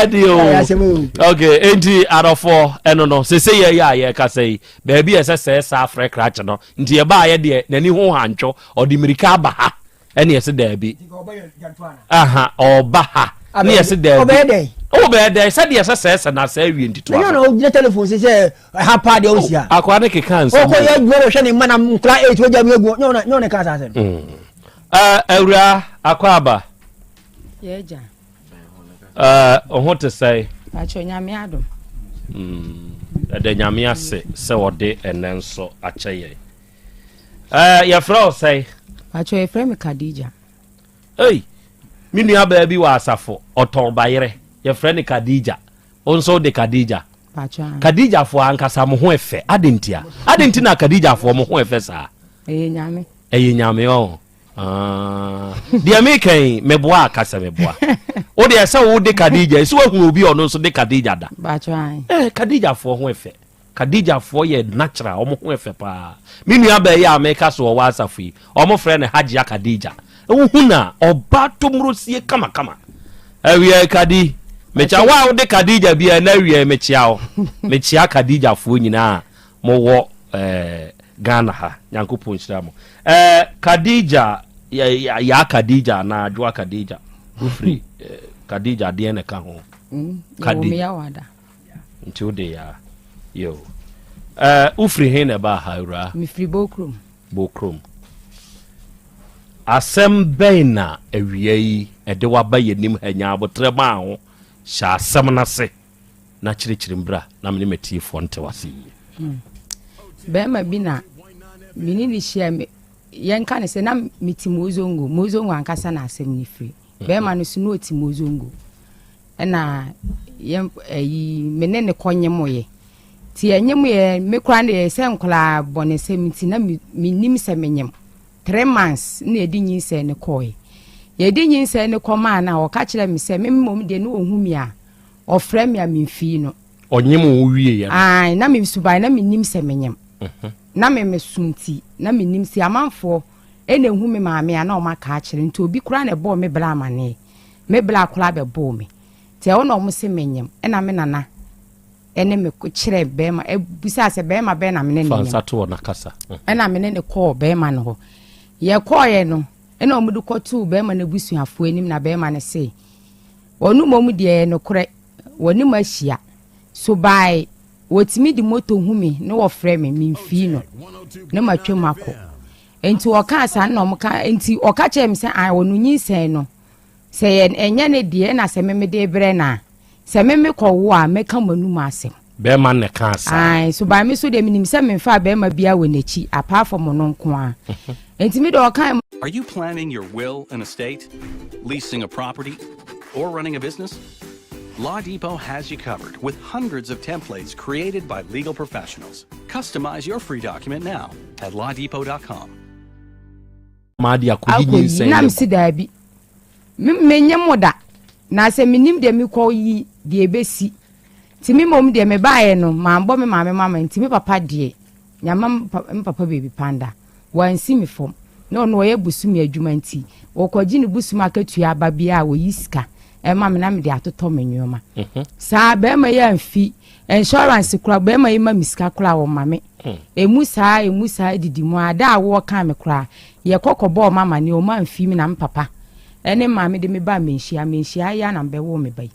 edio okay enti arofo eno no se ye ka sei ba bi ese sa afre krach no nti e ba ye de nani ho hancho odi mirika ba ha ene ese da bi aha oba ha ne ese da bi obede said yes na say wi ntito no no o telephone say hapa de osia akwa ne kekan so o ko ye gboro hwe ne mana nkla 8 oja mi egu no ne ka sa se awura akwaba ye ja o to say acho nyame adom de nyame ase se wode enenso akyeye Your friend say. Pacho your friend Khadija. Hey, me nua baby wa asafo oton bayere. Your friend Khadija. Also the Khadija. Pacho. Khadija fo ankasa mo ho efe. Adentia. Adentina Khadija fo mo ho efe sa. Nyame. Nyame o. Dia me kan meboa akasa meboa. O de ese wo de Khadija, ese wo hu obi ono so de Khadija da. Pacho. Khadija fo ho efe. Khadija fo ye natural, omo ho efe pa. Me nua ba ya America so wa asafo yi. Omo frɛ ne Hajia Khadija. Ehuna oba tomrosie kama kama. Awie Khadi. Mecha wa de Khadija bia na wie mechia o. Mechia Khadija fo nyina mo wo Ghana ha. Nyankopon hyira mo. Khadija ya Khadija na Joa Khadija. Ufri Khadija de na ka ho. Khadija wada. Nti de ya. Yo. Ufri he na ba haura. Mi free Bokrom. Bokrom. Asem Bena ewie ede wa ba yenim hanya abotre ma ho. Sha asem na se. Na chirichiri mbra na me meti fo nte wase. Bema bi na mini ni share me yenka ne se na meti mozongo ankasa na asem ni free. Bema no su no oti mozongo. Na yem menene konyemoye. Ti enyem ye me kra ne se nkola bone se mti na minim se menyem 3 months na edi nyin se ne koy ye edi nyin se ne koma na o ka kire me se me mom de no ohumi a o frɛ me a memfi no onyem wo wie ya ai na me subai na minim se menyem na me sumti na minim se amanfo ene hu me maame a na o maka kire nti obi kra ne bo me bla amane me bla kra be bo me ti e wo no mo se menyem na me nana ene me ko kire bema ebusa se bema be na me ne fansa to na kasa na me ne ko bema no ye koye no ene omudu kotu bema na busuafo anim na bema ne se wonu momu de no kore woni mahia so bai wotimi di moto humi ne wo frɛ me mfi no ne matwem akɔ enti wo ka asa na mo ka enti o ka kye me se ai wonu nyinsen no se ye enya ne de na se me de bre na se me kɔ wo a me ka manu ma asem bema ne ka asa ai so bai me so de minim se me fa bema bia wo nachi apart from no nko a enti me de o ka. Are you planning your will and estate, leasing a property, or running a business? Law Depot has you covered with hundreds of templates created by legal professionals. Customize your free document now at lawdepot.com. Madia kudi say nam si dabi menye moda na se minim de mi ko yi de ebesi ti mi mom de me baaye no ma mbo me mama nti mi papa de nyama papa baby panda wan si mi fom no ye busumi adwuma nti okogi ni busumi akatua babia wo yiska ma me na me de atoto menwoma sa be ma ya mfi insurance kura be ma yima miska kura wo mame emu saa didi mu ada wo ka me kura ye kokobo mama ni o ma mfi mi na papa ene mame de me ba menhia ya na be wo me bai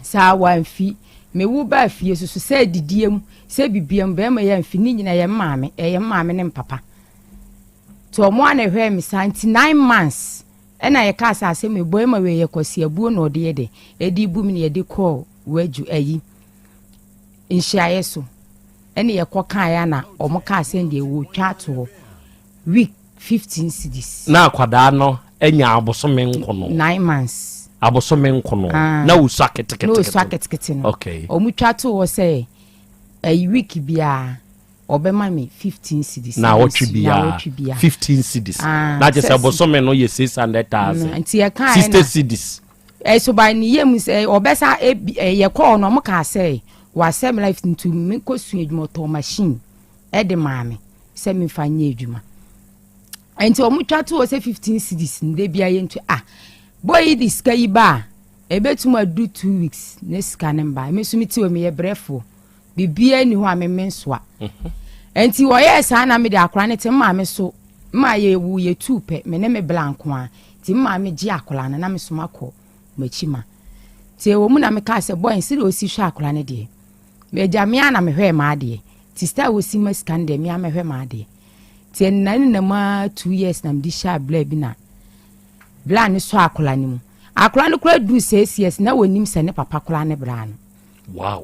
sa wa mfi me wu ba fie susu se didiem se bibiem be ma ya mfi ni nyina ye mame ne papa to mo ana hwe mi santi 9 months ena ye ka sa se me boy ma we ye kwasi abuo no de ye de edi bu mi ne ye de call waju ayi nhia so ene ye koka ya na omo ka se de wo twa to week 15 cedis na kwada no enya abosome nkono 9 months abosome nkono na usu aketekete no okay omu twa to wo se ayi week bia obema me 15 cedis na wotwe bia 15 cedis na je se abosome no ye 600,000 anti ye kan 60 cedis so by ni yem say obesa ye call no mo ka say wa sem life into me ko su edwuma to machine e de maame se me fa nya edwuma anti omu twa to say 15 cedis nde bia ye ntu boy this kai ba ebetuma do 2 weeks ne scan ba me so mi ti o me ye brefo bibia ni ho amemenswa enti wo ye sa na me de akora ne te maame so ma ye wu ye tupe me ne me blanco a ti maame gi akora na me so makọ machima ti wo mu na me ka se boy nsi o si hwa akora ne de me jamia na me hwe ma de ti sta wo si ma scan de me a me hwe ma de ti na ma 2 years na me di sha bla bi na bla ne so akora ne mu akora ne kura du 6 years na wonim se ne papa kora ne bra no wow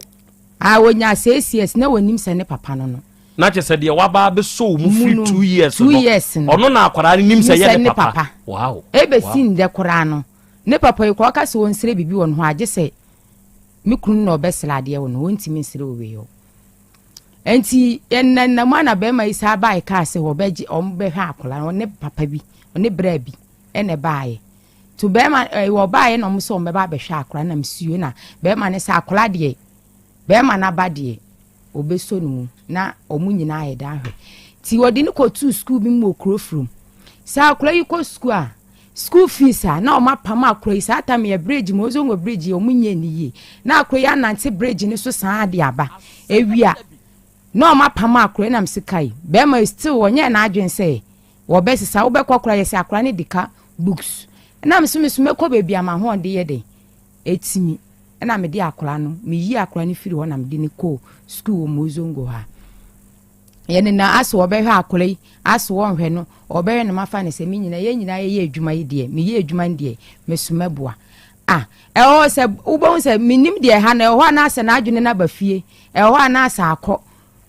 wonya 6 years na wonim se ne papa no na che se de waba be so mu free 2 years no 2 years no ono na akwara ni nim se ye ne papa wow ebe sin de kora no ne papa yi ko ka se won sere bibi won ho age se me kunu na obesela de won wonti me sere owe yo enti enna mana be mai sa bai ka se wo beji ombe hwa akola no ne papa bi ne bra bi ene bai to be ma wo bai no mso ombe ba be hwa akola na msuo na be ma ne sa akola de be ma na ba de obeso no na omu nyina aye da hwe ti wodi ne ko to school bi mo krofrum sa akola yi ko school fees na o ma pam akola yi sa ta me bridge mo zo ngo bridge omu nye ni yi na akola ya nante bridge ne so san ade aba ewia no ma pam akola na msikai be ma still wonye na adwen say wo be sisa wo be kokora yesi akola ne dika books na msume ko be bia ma ho de ye de etimi na me de akola no me yi akola ne firi ho na me de ne ko school mo zo ngo ha yene na aso wo be hwa akola yi aso wo hwe no obe ne mafa ne se mi nyina ye adwuma yi de me ye adwuma de me sumeboa o se ubon se minim de ha na ho na ase na adwene na ba fie ho na asa akọ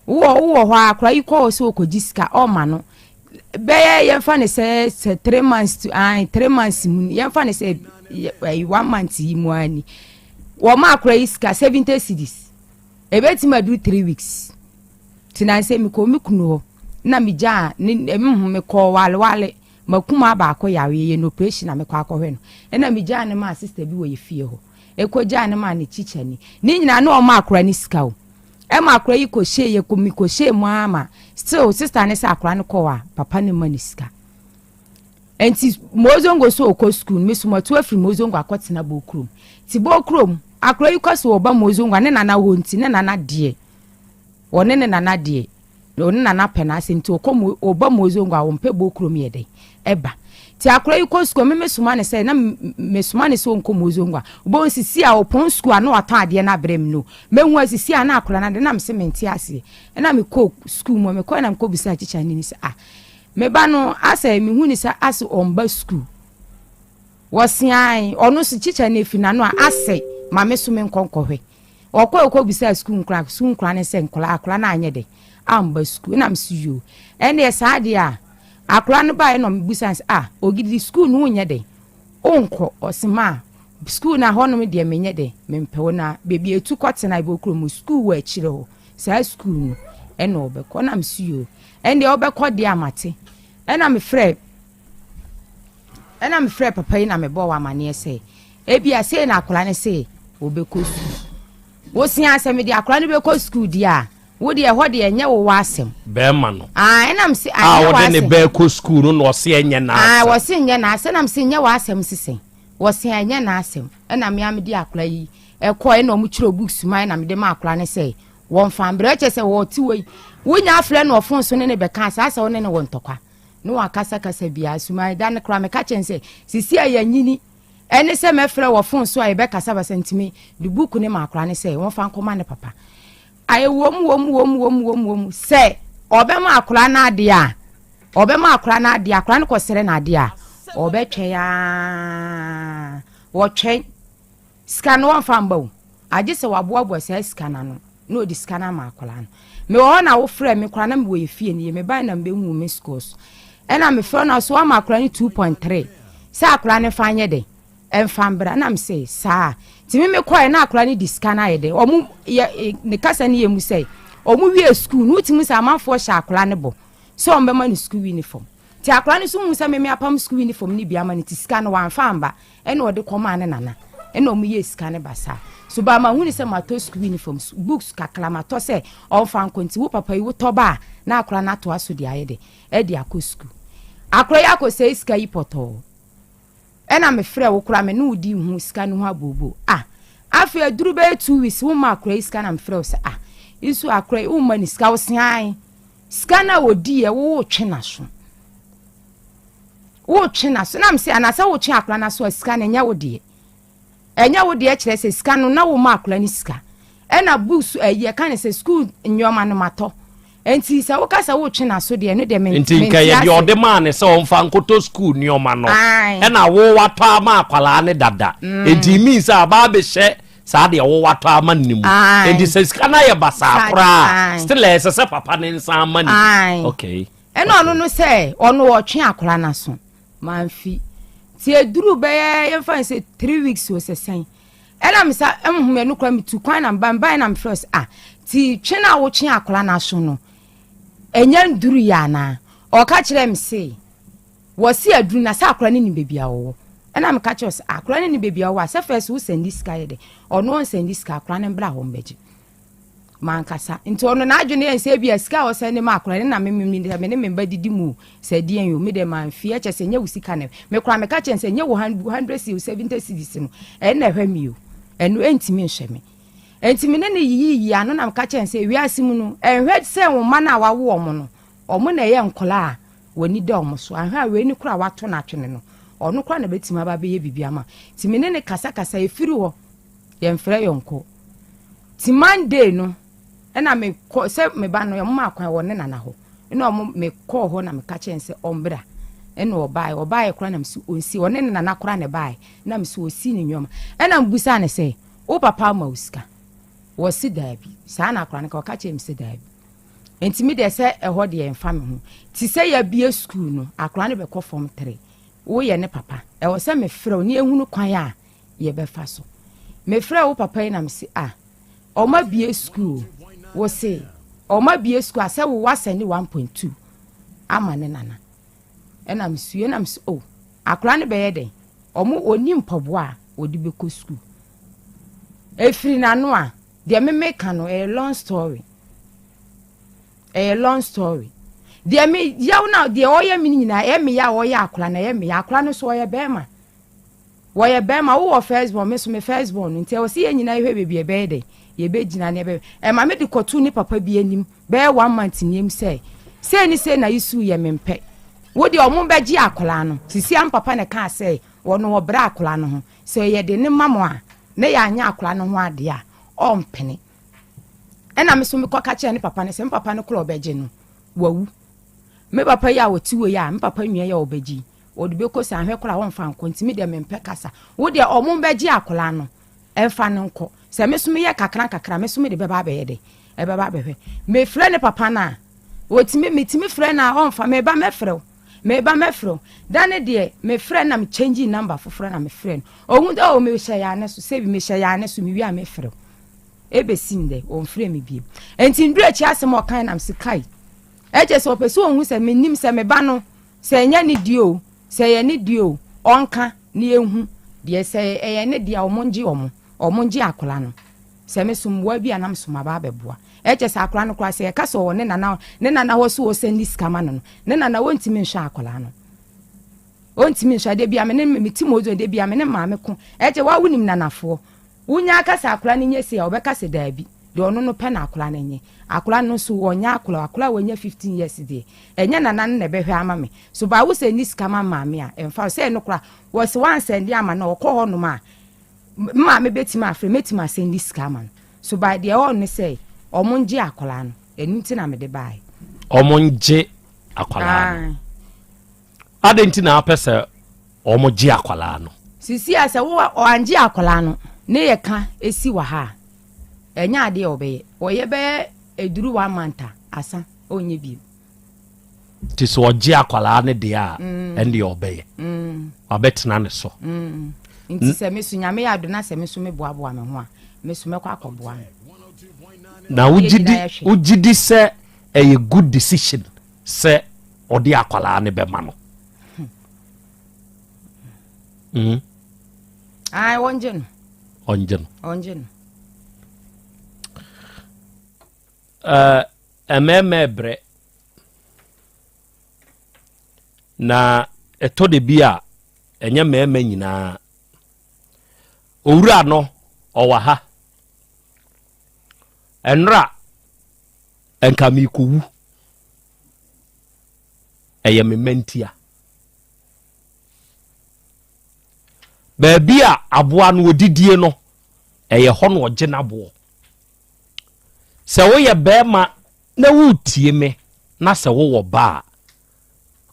wo ho akra yi ko so okojiska o ma no be ye fa ne se 3 months to 3 months mu ye fa ne se 1 month yi mu ani wo ma akra iska 70 cedis ebeti ma do 3 weeks tina se mi ko mi kunu na mi ja me ko wale makuma ba akọ yawe ye no operation na me kwa akọ no na mi ja ne ma sister bi wo ye fie ho ekọ ja ne ma ne chicha ni nyina na o ma akra ni sika o e ma akra yi ko she ye ko mi ko she mu ama still sister ne sa akra ne ko wa papa ne ma ni sika enti mozongo so okọ school me suma to afri mozongo akọtena bo krom ti bo krom akra yi ko so oba mozongo ne nana ho nti ne nana de wone ne nana de one nana pena senti okọ oba mozongo a wompe bo krom ye de eba ti akra yi ko school me suma ne say na me suma ne so onko mozongo bo nsisi a opon school na wata ade na brem no menwu asisi a na akra na de na msementi ase na me ko school mo me ko na me ko bisa chicha ni se me ba no asa me hu ni sa ase omba school wosian onu se chicha na efina no ase ma me so me nkonkohwe okọ bisa school nkra ne se nkla na anye de amba school na msiyo ene sa de akra no ba no bisa ogidi school no nye de onko osima school na ho no me de menye de mempewo na bebi etu kwatena ibokro mu school wa chire ho sa school no ene obekọ na msiyo ene obekọ de amate ena me frɛ papa yi na me bo wa mane ese ebia sei na akora ne sei obekọ school wo sia asem de akora ne bekọ school dia wo de ho de enye wo asem be ma no ena me se wo de ne bekọ school no se enye na asem wo se enye na asem na me se enye wo asem sese wo se enye na asem ena me am de akora yi ekọ ena mu chiro books man na me de ma akora ne sei won fan breche se wo ti we wonya afre no ofon so ne be kan sa wo ne won tokwa no akasa kasa bia suma dan kra me ka chense sisi ayanyini ene se me frɛ wo fon so ay be kasa ba sentimi de book ne ma akra ne se won fa nkoma ne papa ay wom se obe ma akra na ade a akra ne ko sere na ade a obe twen ya wo twen scan won fa mbaw age se waboabo se scan na no di scan na ma akra no me wo na wo frɛ me kra na me wo yefie ne me ban na me hu me scores ena me frɛ na so ma akra ni 2.3 sa akra ne fa nye de enfambra na me say sa ti me kɔ na akra ni di scan na ye de omu ne kasa ne yemu say omu wie school no ti mu sa amanfo hye akra ne bo so on be ma ni school uniform ti akra ni so mu sa me apam school uniform ni bia ma ni ti scan no wan famba ena ode kɔma ne nana ena omu ye scan ne basa so ba ma hu ni se ma to school uniforms books kakla ma to se on fan konti wo papa yi wo to ba na akra na to aso di aye de e di akọ school akra ya ko se iska ipoto ena me frɛ wo kra me no di hu iska no ha bobo afi aduru be 2 weeks wo ma akra iska na me frɛ wo se isu akra wo ma ni iska wo sian iska na odi e wo twe na so na me se anasa wo twe akra na so iska na nya wo die enya wo de kire se sika no na wo ma akora ni sika ena books ye kan se school nyoma no mato enti se wo kasa wo twe na so de no de men enti nka ye de ode ma ne se on fa nkoto school nyoma no ena wo wato ama akwala ne dada enti means aba be hye saa de wo wato amani mu enti se sika na ye basa kra still se papa ne nsa amani okay eno no no se ono wo twe akora na so manfi ti eduru be ye fa se 3 weeks o se sen ena me sa emhu no kra me tu kwan na ban na me first ti twe na wo twe akora na so no enya nduru ya na o ka kire me se wo si aduru na sa akora ni bebia wo ena me ka kire se akora ni bebia wo se first wo send this guy de ono send this guy akora na bra ho mbeji mankasa nti ono na adwene en se bia sika wo send ma akora na me memba didi mu se die yo me de man fie che se nya wusika ne me kora me ka che se nya wo 100 70 cedis no na hwa mi yo eno entimi nhweme entimi ne yiyi ano na me ka che se wi asimu no enhwe se wo ma na wa wo omo no omo na ye nkola a woni de omo so ahwa we ni kora wato na atwene no ono kora na betima ba be ye bibia ma timi ne kasa efiri ho ye mfre yonko ti Monday no ena me se me ba no ye mma akwan wo ne nana ho ena omo me call ho na me ka chense ombra ena obae kora na msi onsi one ne nana kora ne bae na msi osi ne nyoma ena mbusa ne se o papa ma usika wo si dabi sa na kora ne ka chen msi dabi enti me de se eho de emfa me ho ti se ya bia school no akora ne be ko form 3 wo ye ne papa e wo se me frɛ oni ehunu kwan a ye be fa so me frɛ wo papa na msi oma bia school wo se oma bia school ase wo waseni 1.2 ama ne nana ena msue na msi akora ne be ye den omo oni mpaboa a odi be ko school efiri na no a de me make no a long story de me yaw na de oya mi nyina e me ya oya akora na ye me ya akora no so oya bema wo first born me so me first born nti e wo se ye nyina hwe bebie be de ye be gina ne be e ma me de kotu ni papa bi anim be 1 month nim say ni say na yisu ye mempe wo de omo be gi akora no sisi am papa ne ka say wo no wo bra akora no ho say ye de ne mamo a ne ya anya akora no ho ade a o mpene e na me so me kwaka che ne papa ne se papa ne kro be gi no wawu me papa ya wo tiwo ya me papa nwie ya obegi odube ko sa hwe kora won fa nko ntimi de mempe kasa wo de omo be gi akora no e fa ne nko se me so me ye kakra me so me de be ba be ye de e be ba be hwe me frɛ ne papa na wo timi me timi frɛ na on fa me ba me frɛ dane de me frɛ na me change number foforo na me frɛ ohun de o me hye ya ne so se bi me hye ya ne so me wi a me frɛ e be sinde on frɛ me bi enti ndru achi asem o kan na me sikai eje se opeso ohun se me nim se me ba no se nya ni dio se ye ni dio onka ni ehun de se eye ne dia omonji akola no se me sumwa bi anam suma ba beboa eje se akola no kwa se e ka so ne nana ho so sendi skama no ne nana wontimi nhwa akola no wontimi nhwa de bia me ne mitimozo de bia me ne maame ko eje wa wunim nanafo wunya aka se akola ne nyese ya obeka se daabi de ono no pe na akola ne nye akola no so wonya akola wonya 15 years de enye nana ne behwe ama me so ba wo se ni skama maame a emfa se no kora wo se wan sendi ama na okọ ho no ma me betima afre metima sendi skama so by the all ne say omonje akola no enunti na me de bai omonje akola no adenti na apese omonje akola no sisi ase wo anje akola no ne ye ka esi wa ha enya ade obeye oye be eduru 1 month asa onye bi ti so oje akola ne de a ende obeye abetena ne so nti se me sunyame ya do na se me so me boaboa me ho a me so me kwa akoboa na ugidi se a good decision se odi akwala ne be ma no ai onjen ememebre na eto de bia enye meme nyina owura no owa ha enra enkami kuwu eye mementia baabia aboa no odidie no eye ho no oje na bo se wo ye bema na wutie me na se wo ba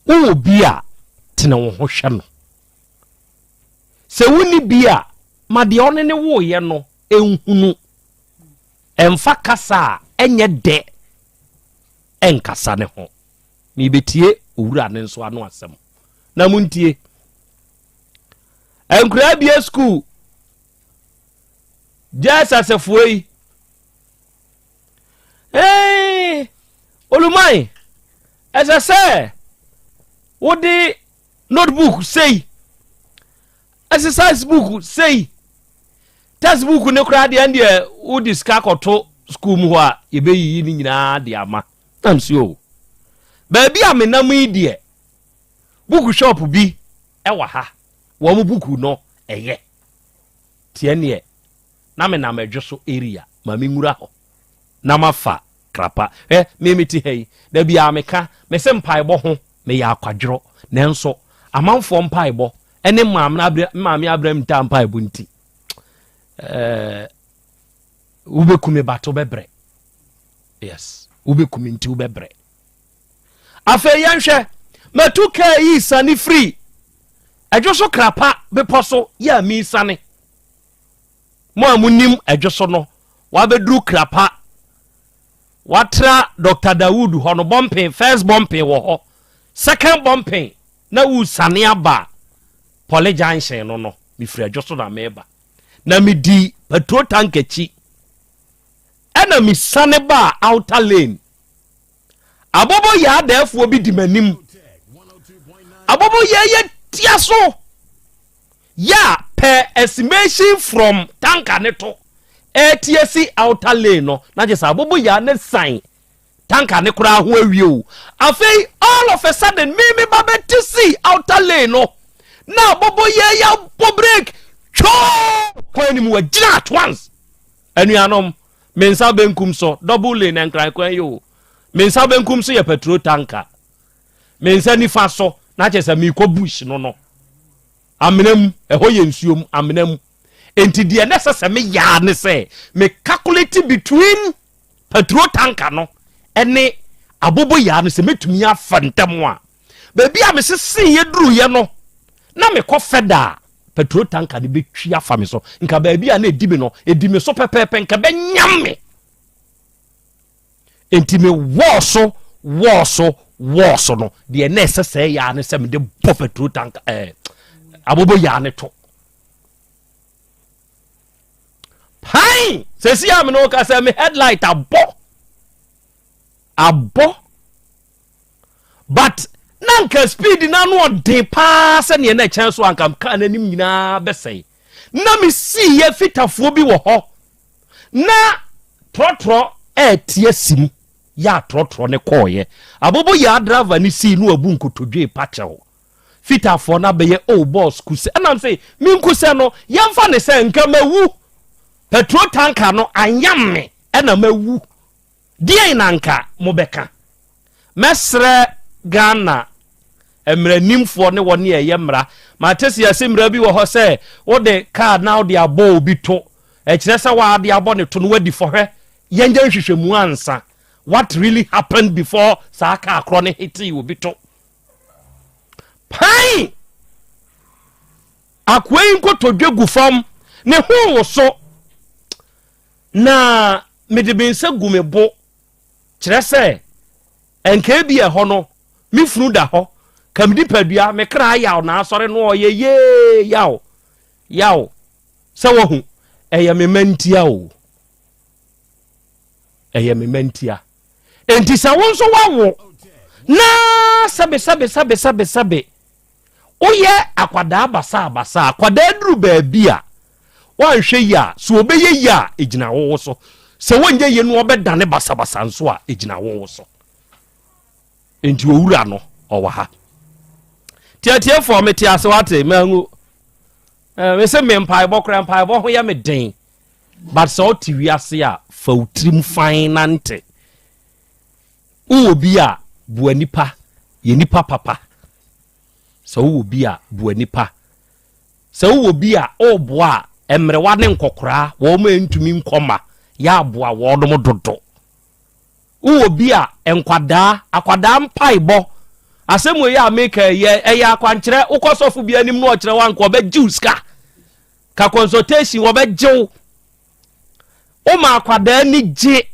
wo bia tena wo ho hwe no se woni bia ma de one ne wo ye no enhunu emfa kasa enye de enkasa ne ho mi betie owura ne nso ano asem na muntie enkura bia school jasa sefuei olumai esa se wodi notebook say exercise book say textbook ne kura de ande wodi ska koto school mu ho a yebeyi ni nyina de ama am so baabi amenam yi de book shop bi ewa ha wo mu book no eye tie ne na me na medwoso area ma me ngura ho na mafa krapa memeti hei da bia meka me se mpaebo ho me ya akwadworo nanso amanfo mpaebo ene maame Abraham ta mpaebo nti ubekume bato bebre yes ubekume nti ubebre afa yanhwe matuka yi sani free adwoso krapa beposo ya mi sane mo amunim adwoso no wabedru krapa watra Dr. Dawood hono bumping first bumping wo ho second bumping na wu sane aba polyjansen no mi free adwoso na meba na mi di petrol tank echi ena mi sane ba outer lane abobo ya defo obi di manim abobo ye tiaso ya per estimation from tanker neto ATC outer lane no na je sa abobo ya ne sign tanker ne kura ho awie afei all of a sudden me babeti see outer lane no na abobo ye ya po break cho kwani mu agina at once anuanom mensa benkum so double lane en kran kwan yo mensa benkum so ye petrol tanker mensa ni fa so na che sa mi ko bush no amenam eho ye nsuom amenam enti de necessary me ya ne say me calculate between petrol tanker no ene abobo ya ne se metumi afantem a ba bia me sese ye duru ye no na me ko feda petrol tanker ne betwi afa me so nka ba bia na edi me no edi me so pepepe nka be nyam me enti me woso no de necessary ya ne se me de bo petrol tanker abobo ya ne to hai se si am no ka se me headlight abo but nanka speed na no de pa se ne na chan so anka ka na nim nyina besai na me si ye fitafo bi wo ho na trotro tie sim ya trotro ne koye abobo ya driver ni si no abu nkotodwe pachew fitafo na beye boss kuse anam say mi nkuse no yemfa ne se nka mawu petrol tanker no anyam me na mawu die nanka mobeka mesre Ghana emra nimfo ne woni eyemra matesi asemra bi wo ho se wo de car now de abo obi to kire se wa de abo ne to no wadi fo hwe yenja hwehwemu ansa what really happened before sa car kro ne hit you obi to pai akwai nkotodwe gufam ne ho wo so na medebense gumebo kire se enka bi e ho no mi funu da ho kamdi padua me kra yaw na asore no ye yaw se wo hu eye me mantia o eye me mantia enti sa won so wawo na sabe oye akwada basa akwada duru baabi a wan hwe ya so obeye ya ejina wo so se wonje ye no obedane basa nso a ejina wo so enti owura no owa ha tiatie for me tiase wate mangu we se me mpaebo kra mpaebo ho ya me den but so tiwiase a fa utrim finante uobi a buanipa ye nipa papa so uobi a buanipa so uobi a oboa emrewa ne nkokora wo ma ntumi nkoma ya aboa wo dom dodo uobi a enkwada akwada mpaebo asemu ya make ye eya kwankire ukosofu bia nim no okire wanko be juice ka consultation wo be jew o ma akwada ni gye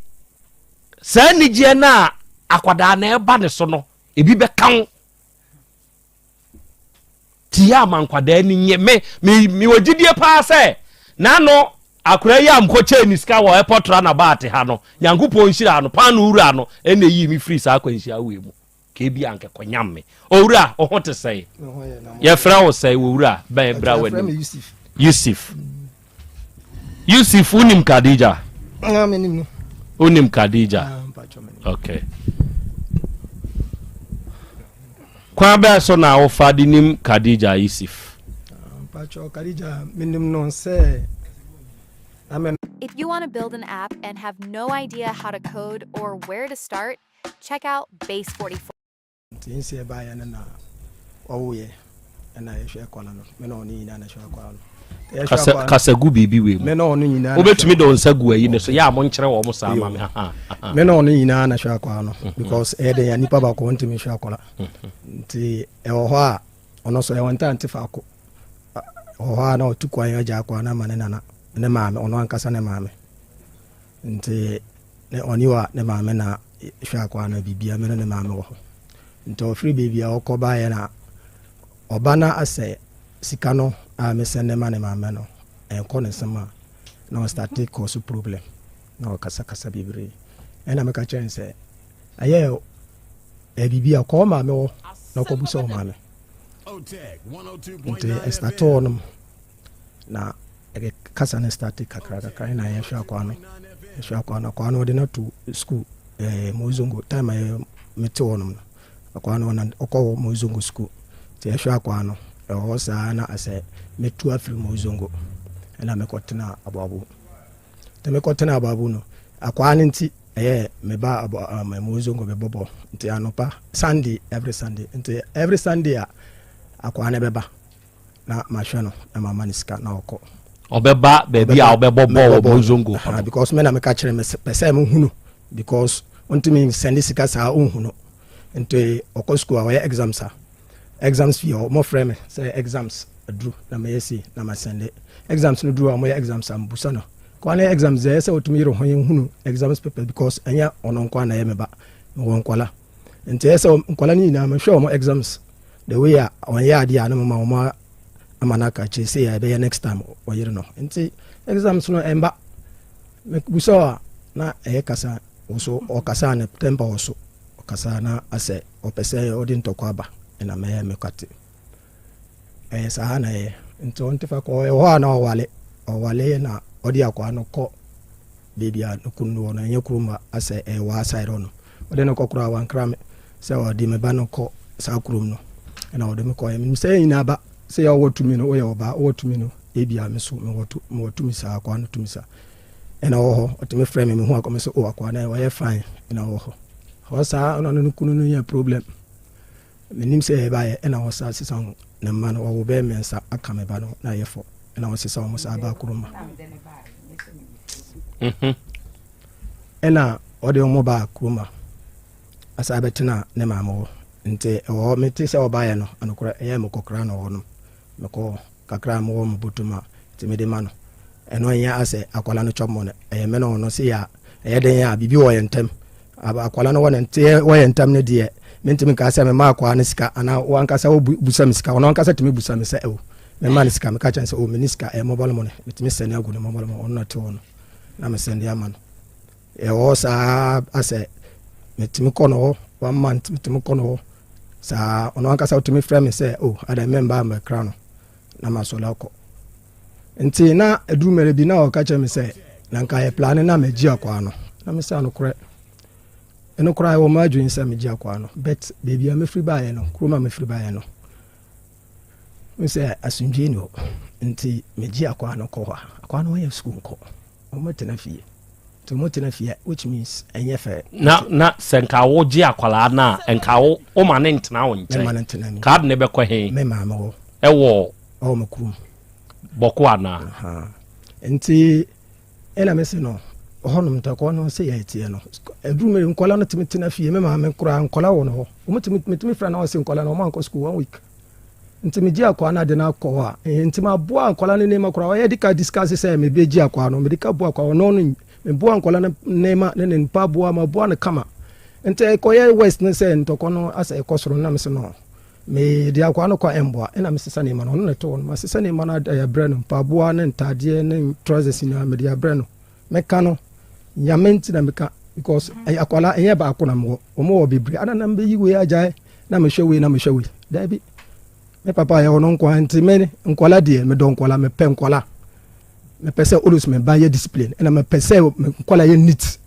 sa ni gye na akwada na eba ne so no ebi be kan tia ma akwada ni nye me wogidie pa se na no akura ya mko cheni ska wo airport na baate ha no nyankopon nhira no pa no ura no ene yi mi free sa akwanhia we mu ke bi anke konyamme owura o hote sei ye fra wo sei owura ba bra wani Yusuf unim Khadija unim Khadija okay kwa ba so na wo fa dinim Khadija Yusuf pacho Khadija minim no say If you want to build an app and have no idea how to code or where to start, check out Base 44. Tinsi ba ya na owo na ehwe kwala no me no ni na ehwe kwala kasa gu bibi we me no no nyina obetumi do nsagu ayi ne so ya mo nkyere wo mo sa ma me me no no nyina na ehwe kwala no because ede ya nipa ba ko ntimi ehwe kwala nti ewo a ono so e wonta antifa ko ho na otukwa ya ja kwa na mane na ne maame ono ankasa ne maame nti ne oniwa ne maame na hwa kwa na bibia me ne maame wo nti ofiri bibia okoba ya na obana ase sika no a me sene ma ne maame no enko ne sema na start cause problem na kasa bibiri ena me ka chense aye bibia ko maame wo na ko buso maame Otec 1029 nti start on na kasa na start kakra na ya hwa kwa no de na to school mozongo time mete wonum kwa no na okọ mozongo school te hwa kwa no o sa na ase metu afri mozongo na mekotena ababu te mekotena ababu no akwa nti meba mozongo be bobo nti anopa Sunday every Sunday akwa na beba na mahwe no na mama ni sika na okọ obeba baby a obebo bo mozongo because me na me ka kire me pese me hunu because ontimi send sika sa ohunu ente okọ school a exams fi o mo frame say exams adru na me yesi na ma send exams no dru a mo exams am busa no kwa na exams ze say otumi ro hoye hunu exams paper because anya ono kwa na ye meba wo nkwala ente yesa nkwala ni na me hwe mo exams the way a on ya dia na mama amanaka che say ya be next time o yire no nti exams no emba me busa na kasa oso o kasa na temper oso o kasa na ase o pese o din to kwaba na me kwate sa na nti on tifa ko ho na o wale na odi akwa no ko baby a kunu no nyekuruma ase wa side no o de no kokura wan krame se o di me ba no ko sa kurum no na o de me ko em se ina ba se ya wotumi no o ya oba wotumi no ebia me so me wotumi sa akwa no tumi sa ena wo otimi frame me hu akwa me so o akwa na we fine ena wo ho sa ono no kunu no ya problem me nim se ba ye ena wo sa sisan na man wo be mensa aka me ba no na ye fo ena wo sisan mo sa ba kuruma ena o de mo ba kuruma asa betina ne mamo nte o meti se o ba ye no anokora ye mo kokra no no me ko kakra mo mo butuma timede mano eno nya ase akwala no chomo ne me no no se ya den ya bibi wo yentem akwala no wona nte wo yentem ne de mentimi ka se me ma akwa ne sika ana wanka sa wo busa me sika wanka sa timi busa me se me ma ne sika me ka chan se o miniska mobile money metimi se ne agu ne mobile money on na te wono na me send ya man wo sa ase metimi kono 1 month metimi kono sa ono wanka sa timi frame se ada member me crown na masola ko nti na edumere bi na o ka cheme se na nka ye plan na meji akwa no na me se anokore enokora wo ma adwin se meji akwa no bet baby am free buy no kroma me free buy no me se asunje no nti meji akwa no ko akwa no ye school ko o matena fie to motena fie which means enye fe na senka wo ji akwala na enka wo o ma ne ntena wo nche card ne be ko he me ma ma wo ewo o makrum boko ana nti ela mesi no honum ta ko no se ya etie no edumere nkola no timitena fie me ma me kura nkola wo no o mitimi fra na o se nkola no ma nko school 1 week nti me ji akwa na de na akọ a nti ma bo nkola no ne ma kura o ye dika discuss se me be ji akwa no me dika bo akwa no no me boa nkola na nema ne npa boa ma boa ne kama ente koye west ne se ntoko no asa ekosoro na me se no me dia kwa no kwa emboa ena me sesa ne ma no ne to no ma sesa ne ma na ya bre no mpa boa ne ntade ne trousers ni me dia bre no me ka no nyamenti na me ka because akwala enye ba akona mo omo obibre ana na mbe yiwe ajae na me hwe na me hwe da bi me papa ya ono nkwa nti me nkwala de me don nkwala me pe nkwala me pese always me ba ye discipline ena me pese nkwala ye neat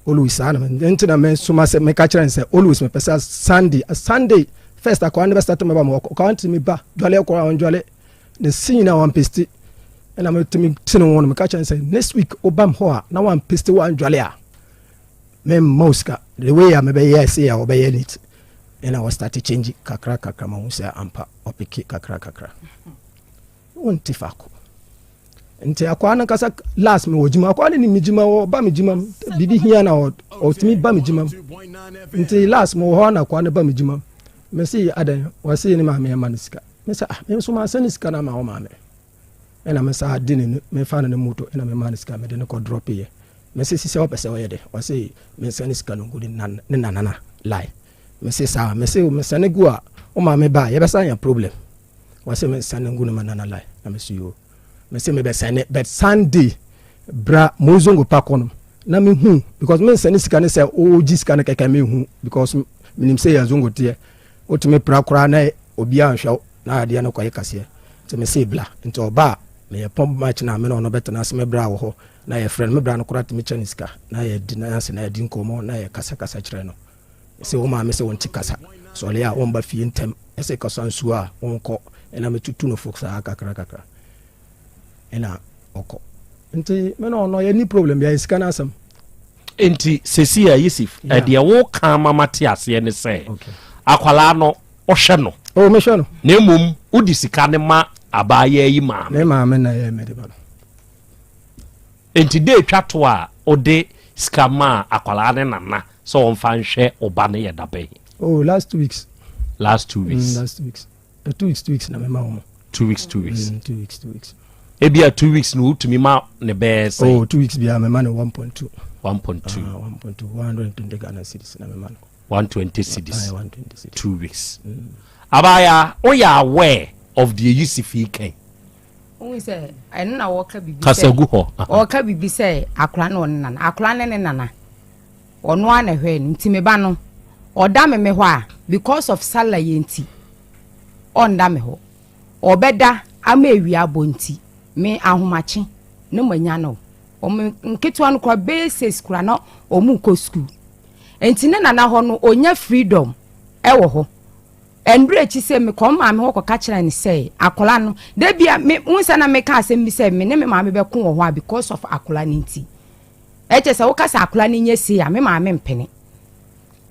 always ana me nti na me suma se me ka kire nse always me pese Sunday first akwa ne start me ba mo ka nti me ba dwale ko on dwale the scene na one pesti ena me timi tinu won me ka kire nse next week obam ho a na one pesti one dwale a me moska the way me be yes ya obey it and I was start to change kakra ma unsa ampa opiki kakra wonti fako nti akwa na kasa last me wojima akwa ni mijima wo ba mijima bibi hia na otimi ba mijima nti last mo ho na akwa na ba mijima me see adan wase ni ma me maniska me say me so ma saniska na ma ho ma me ena me sa adini me fa na moto ena me maniska me de no ko drop here me say sisi opese wo yede wase me saniska no gudi nana lie me say sa me say me sanegu a o ma me ba ye be san ya problem wase me sanegu no manana lie na me see yo me say me be sane but Sunday bra mozongo pakono na me hu because me sanisika ne say o jisika ne keka me hu because minim say ya zongo tie o tumi prakora na obi anhwa na ade na kwaye kase to me say bla nto ba me ye pom match na me no beto na se me bra wo ho na ye friend me bra no kora tumi chanisika na ye di na se na ye di nkomo na ye kasa kire no se o ma me se won tikasa so le a won ba fie ntem ese kasa nsu a won ko ena me tutu no fox a kakra ena oko nti me no ye ni problem ya isika na asem enti sesi ya Yusuf de wo kan mama ti ase ne se akwala no o hwe no o me hwe no na emum udi sika ne ma abaaye yi ma me ma me na ye me de ba no enti de twato a ode sika ma akwala ne nana so on fan hwe oba ne ye dabe last 2 weeks last 2 weeks 2 weeks na me ma wo 2 weeks 2 weeks ebia 2 weeks no to me ma ne be say 2 weeks bia me ma ne 1.2 120 Ghana cedis na me ma 120 cedis 2 weeks abaya o ya aware of the Yusuf Ken we say I no na woka bibi kasagu ho woka bibi say akra na onana akra ne nana ono ana hwe nti me ba no oda me ho a because of salary enti onda me ho obeda ama ewi abonti me ahomache ne manya no nketo an kwa basis kura no omu ko school enti ne nana ho no onya freedom ewo hoendre chi se me kom ma me ho ka kira ni say akola no de bia me unsa na me ka asem bi say me ne me ma me be ko ho because of akola ni nti eche se wo ka sa akola ni nya si ya me ma me mpene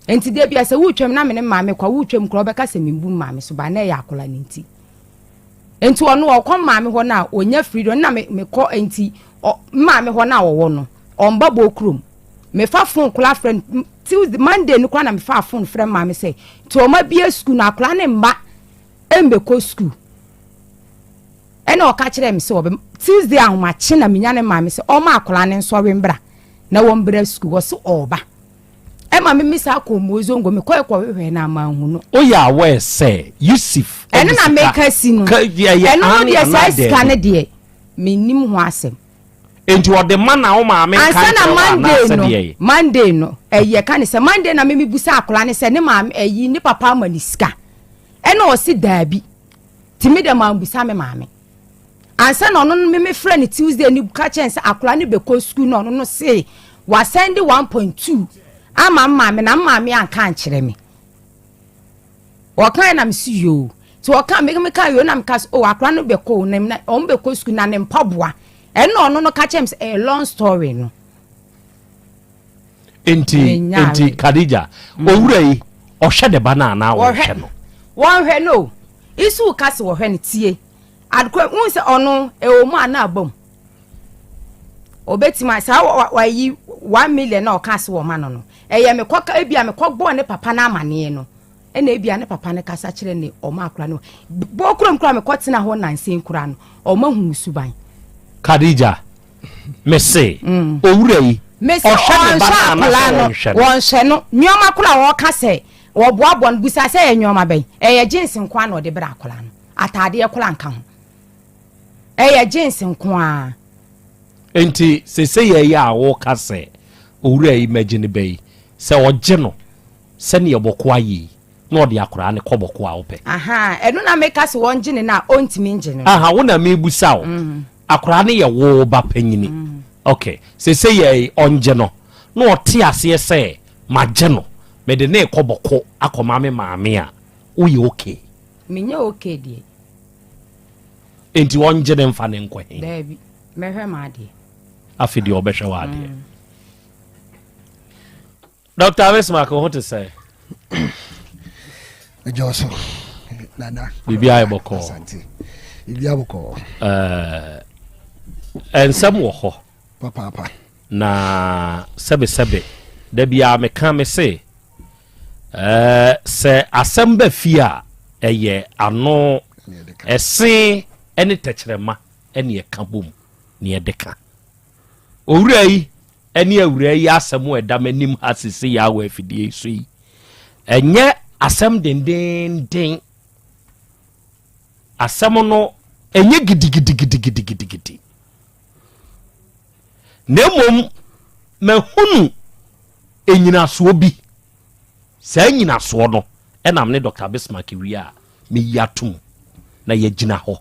enti de bia se wo twem na me ne ma me kwa wo twem kro be ka se me mbu ma me so ba na ya akola ni nti enti ono wo kom ma me ho na onya freedom na me ko enti ma me ho na wo no omba bo krom me fa phone kula friend Tuesday Monday no kwa na me fa phone friend ma me say to ma bia school na kula ne mba embe ko school ena o ka kire me say obe Tuesday ahoma che na menya ne ma me say o ma akula ne nso we mbra na wo mbra school wo so oba e ma me misa ko mozo ngo me ko hwe na ma hu no o ya we say Yusuf ena na make asi no ena no dia say scan de me nim ho asem enti wode mana wo ma me kan na Monday no eye kan se Monday na me busa akola ne se ne ma eyi ne papa ma ni ska e na o si dabi timi de ma busa me ma me ansa na no me friend Tuesday ni ka chance akola ne be ko school no no say wa send 1.2 ama ma me na ma me an kan kire me o kan na me si yo so o kan me kan yo na me ka o akola no be ko na o be ko school na ne mpaboa eno no catch him a long story no enti Khadija owura yi o hwe de banana wo hwe no won hwe no isu kase wo hwe ne tie adko unse ono e o mu ana abom obetima sa wa yi 1 million na o kase wo ma no eye me koka ebia me kogbo ne papa na amane no ena ebia ne papa ne kasa kire ne o ma akura no bo kura me kotena ho nansen kura no o ma hu suban Khadija me say owura yi Messi on no nyoma kula wo ka se wo boabo no busa se nyoma ben jeans nkwa na ode bra kola no atade kola nka ho jeans nkwa enti se ye ya wo ka se owura imagine bay se oje no se ne yeboko ayi na ode akora ne koboko a ope enu na make se won gine na ontimi engine wo na me busa wo akora ne ye wo ba panyini okay se ye onje no na ote ase se maje no me de ne koboko akoma me maame a wo ye okay menye okay die enti onje ne mfa ne nkwa he dabi mehwe ma de afidi obehwe wa de Dr. Abesma ko what to say Joso nana bibia eboko Asante bibia boko ensam wo ho papa na sebe da bia me kan me se se asem ba fia eye ano ese ene tekyerema ene ye ka bom ne edeka owura yi ene awura yi asem eda manim asese ya wa afidie so yi enye asem den asem no enye gidigidi nemom mahunu enyina so bi sa enyina so no enam ne Dr. Bismarck wia me yatum na yegina ho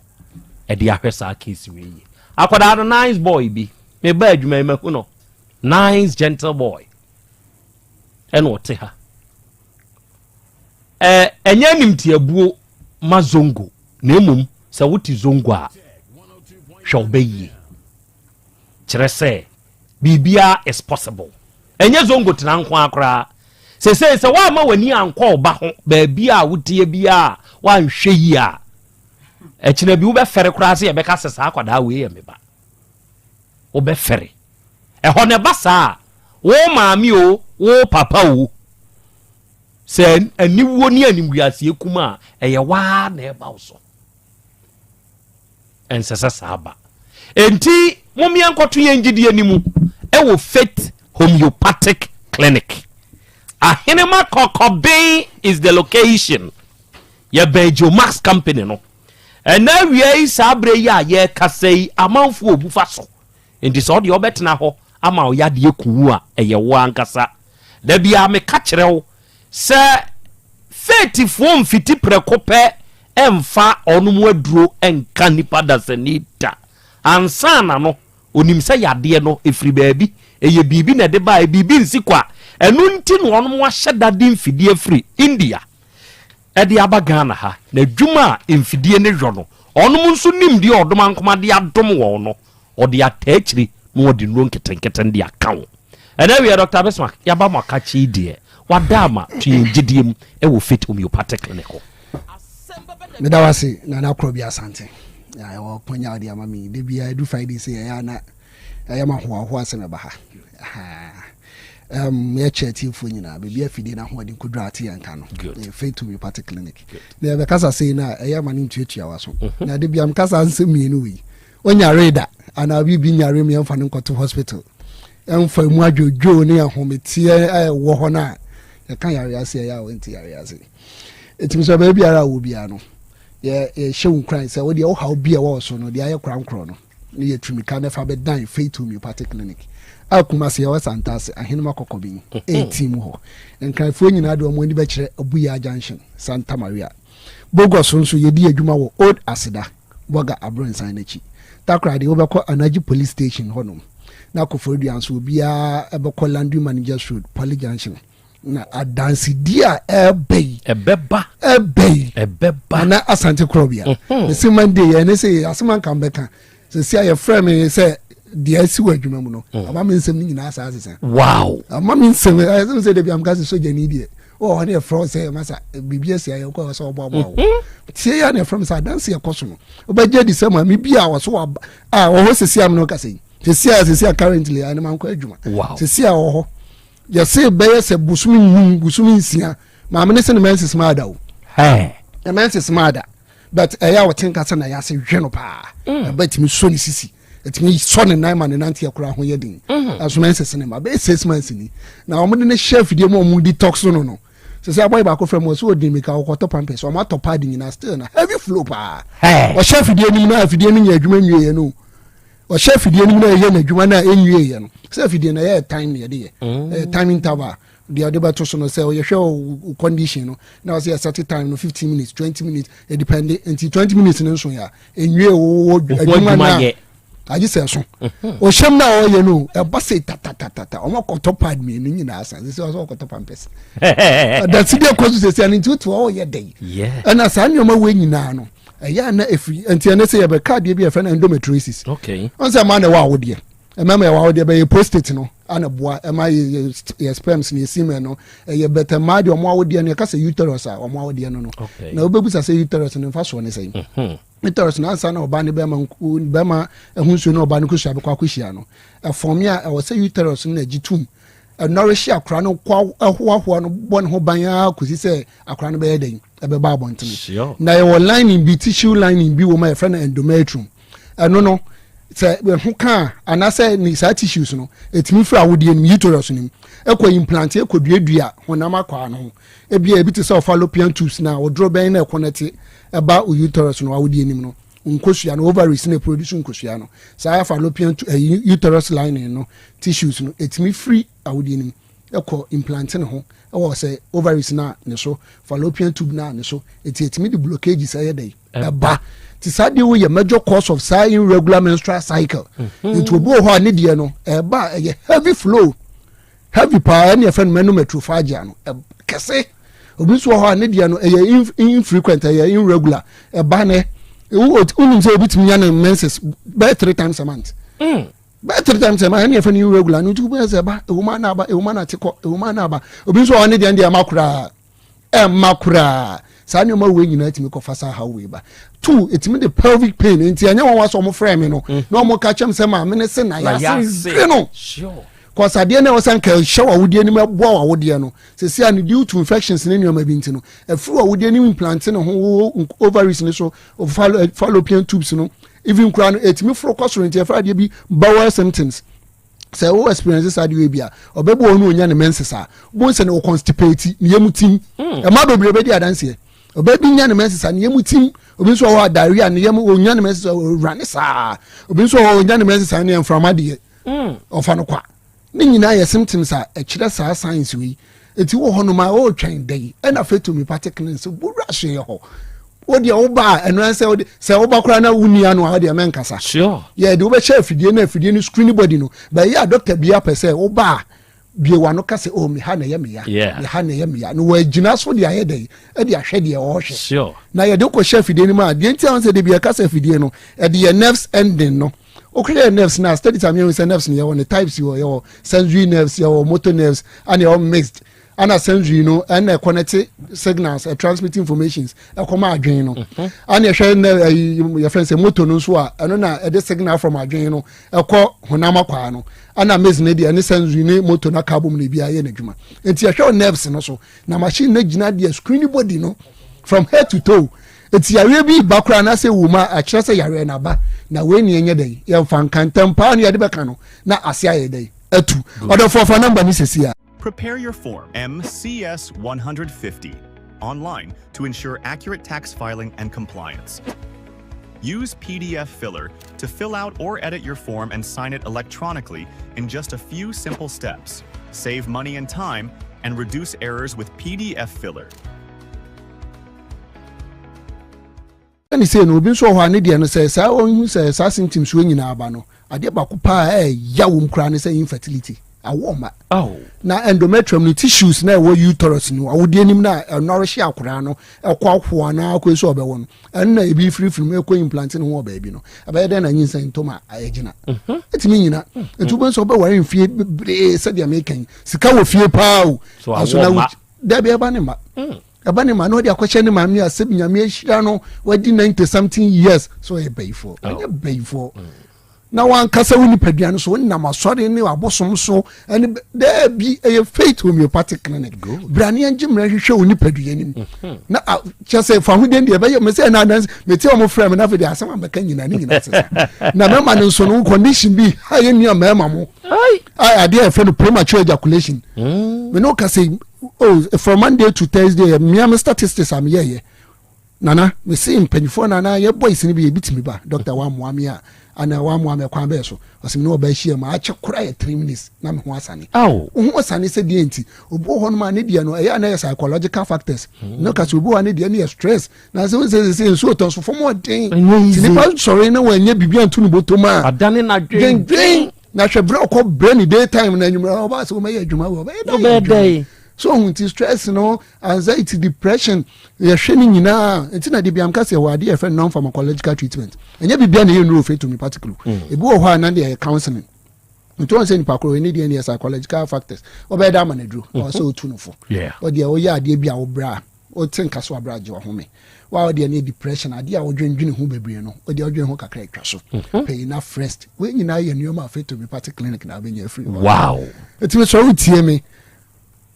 e de ahwesa case we yi akwada no nice boy bi me ba adwuma mahunu nice gentle boy en wote ha enye nimti abuo mazongo nemom sa wuti zongo a hwobeyi kyerese bibia is possible enye zongo tena nko akra se wa ma wani anko ba ho ba bia wotie bia wa nhwe yi a ekina bi wo be fere kra se ye be ka sesa akwada we ye me ba wo be fere ho ne basa wo maami o wo papa o se aniwo ni animguase ekuma eye wa na e ba wo so ensesa saba enti momi ankoto yengidi animu ewo Faith Homeopathic Clinic Ahenema Kokobe is the location ye Bejo Max company no and now we are sabre ya ye kasei amanfo obufa so enti so de obetena ho ama o yade ekuwu a eye wo ankasa da bia me ka kirew se Faith fo mfiti prekope emfa onum aduro enka nipa dasanita ansana no onim se yade no efri baabi eye bibi na de ba bibi nsikwa enu nti no onum wa hyedade mfidie free India ede abagana ha na dwuma mfidie ne hwo no onum nso nim de odom ankoma de adom wo no ode atachiri no ode no nketenketen de akawo ena we Dr. Bismarck yaba makachi die wadama tuyengidiem ewo Faith Homeopathic Clinic medawase na Krobea Asante ya wo ponya de amami de bia do Friday say ya na ya ma ho Asem Beba ya cheti fo nyina bibia fidi na ho de kodra ate yanka no Faith Homeopathic Clinic na be kasa say na ya ma ni ntuatua waso na de bia mkasa nsemienu wi onya reda ana bibi nyare me mfa nkoto hospital emfa mu adwojo ne ahometie wo ho na ya kan yare ase ya wenti yare ase etimi so ba biara wo bia no ye shewu kran say wo de wo hawo bia wo so no de aye krankro no ne ye tumi ka nefa be dan Faith Homeopathic Clinic akuma se Yaw Asante ahenema kokobi 18 ho nkanfo nyina de omo ni be kire Abuya Junction Santa Maria Bogos nso ye di adwuma wo Old Asida Boga Abronsan nachi takra de obekọ Anaji Police Station honom na kofodu anso bia ebekọ Land Managers Road Police Junction na adansi dia ebeba na Asante Krobea the same Monday ye say asman kan beka se ya frame me say dia si wadwuma mu no amam nsem ni nyina asa asesa wow amam nsem say de bi am ka so jani die oh na fro say masa bibia si ayo ko so obo tie ya na from say dance ekoso no obaje di sema mi bia wo so a wo sesi am no ka say sesi currently ani man ko adwuma sesi a wo ya say be se busumi nsia ma me ne se man sesi ma da o the man sesi ma da but ya wo tin ka say na ya say hwe no pa but mi so ni sisi it means son and 9 man and anti akura ho yedin as men say cinema be 6 months ni na omo de chef de mo detox no so say boy ba ko from so odi me ka ko to pampers o ma to pad nyina still na heavy flow pa o chef de ni na afide ni nya adwuma nwie no o chef de ni na ye na adwuma na enwie ye no chef de na ye time ye de time interval the other battle so no say you show condition no now say a certain time no 15 minutes 20 minutes it depend until 20 minutes no so ya enwie o adwuma na I just say so o shem na o ye no e ba say ta o ma ko to pad me ni nyina asa say so ko to pampers that see dey cause say an into to o ye dey and as an yoma we nyina no ya na efi anti na say e be card e be e friend endometriosis okay on say man na wa wo dey e ma wa dey be prostate no ana boa e ma ye sperms ni semen no ye better ma dey o ma wo dey no ka say uterus a o ma wo dey no na obebusa say uterus no fa so ne say uterus na ansa na oba ne be ma ehunso na oba ne kusu abekwa kuhia no form ya o say uterus na gitum nourish akra no kwa ahoahoa no bon ho ban ya kusi say akra no be den e be ba abontene na ye lining bi tissue lining bi wo ma friend endometrium no say we ho kan anase ni sa tissues no etimi fra awodie ni uterus ni ekwa implant ekwa duadua honam akwa no e bia e bi te say fallopian tubes na odro ben na ekonete eba uterus no awodie nim no nkosua no ovaries na produce nkosua no sa fallopian uterus lining no tissues no etimi free awodie nim ekwa implant ne ho e wo say ovaries na ne so fallopian tube na ne so etimi the blockage say dey eba ti sade wo ye major cause of irregular menstrual cycle it will go ho ne de no eba ye heavy flow heavy power ne friend menometrophagia no kese obi so ho ne de no ye infrequent ye irregular eba ne unum say obitimi ya na menses by 3 times a month by 3 times a month ne friend irregular no tu be say eba e woman na aba e woman na tiko e woman na aba obi so ho ne de makura sani oma we nyina etimi ko fasa ha we ba 2 etimi the pelvic pain enti anya won waso mo frame no na omo ka chem se ma me ne se na ya se no sure cause ade na wasan ka shower wodie ni mebo wa wodie no se se an due to infections ne nyoma bi enti no afru wa wodie ni implant no ho ovaries ne so fallopian tubes no even kura no etimi fro kwasoro enti afra de bi bowel symptoms say o experiences ade we bia obebo onu onya ne menses a bo se ne o constipate ne yamutim e ma bebre be di adanse obebi nya ne menses ne yamutim obi so ho diarrhea ne yam onya ne menses rane sa obi so ho onya ne menses ne inflammation ofa no kwa ne nyina ye symptoms a e kire sa science we eti wo ho no ma o twen dai e na fetu mi particularly so bura hwe ho odi o ba eno se o ba kura na wunia no odi menkasa sure yeah de o be chef fidie no screen body no but ya doctor bia pese o ba bie wa no kase o me ha na ye me ya me ha na ye me ya no wa gina so de aye dai e de ahwe de o hwe sure na ye de ko chef fidie no ma de ntia se de bia kase fidie no e de ye nerves ending no o clear nerves na study time you say nerves ni ye one types you sensory nerves you motor nerves and you mixed ana sensory no and connect signals transmit informations e come adwen no ana hwe your friend say motor no so a eno na e signal from adwen no e ko honam akwa no ana mezi ne de ne sensory ne motor na carbon ne bia ye na dwuma enti hwe nerves no so na machine na gina de screen body no from head to toe enti yare bi bakura na say wuma a kire say yare na ba na we ni enye dai ye fan kantam pa na ye de beka no na asia ye dai atu order for number ni sesia. Prepare your form MCS 150 online to ensure accurate tax filing and compliance. Use PDF Filler to fill out or edit your form and sign it electronically in just a few simple steps. Save money and time and reduce errors with PDF Filler. Ani say no obi so ho ane de no say sa onhu say sa symptoms we nyina aba no ade ba ko pa ya wom kra ne say infertility awoma na endometrium ni tissues na wo uterus ni awodie nim na nourish akura no ekwa na akweso obewo no enna ebi free me ko implant no ho ba bi no abaye den na nyinsa ntoma ayegina etimi nyina etubo so be ware mfie bre se dia mekan sika wo fie pa o aso na da be ba ne ma abane ma no de akwache ne ma mi asebi nyame ahira no wadi 90 something years so e bayfo anya bayfo na wan kasa woni padua no so woni na masɔre ne abosom so ɛne there be a faith homeopathic clinic brane angimra hwehwɛ woni padua nim na kyese fa ho den de be me say na me tie o frame na fe de asɛm ambeka nyina ne nyina sesa na mema no so no condition bi ha ye nua mema mo ai ade e fe no premature ejaculation me no ka say from Monday to Thursday me statistics am ye nana me see mpanyifo nana ye boys ni bi bitimi ba doctor wa moame a ana wa moame kwa be so osim no ba hia ma ache kura ye 3 minutes na me ho asane ho asane se die nti obo ho no ma ne die no e ya na psychological factors no ka so obo wa ne die ne stress na se so to so for den ti ni pa sorry na wa nya bibia ntu no botoma adane na dwen na hwe bra ko brain daytime na nyumra oba se o ma ye adwuma wo ba day so unti stress no anxiety depression ye hwene nyina entina de biam ka se wa de friend non pharmacological treatment enya bibia na ye no refer to me particular ebi wo ho na de counseling nti won se ni pakoro ni de ne psychological factors oba da manadru o so otu no fo o de o ya de bia wo bra o tinka so abra je wo home wa o de ne depression ade a wo dwendwene ho bebre no o de o dwen ho kakra atwa so pay na rest we nyina ye nuoma refer to me particular clinic na be nya free wow etime so wutie me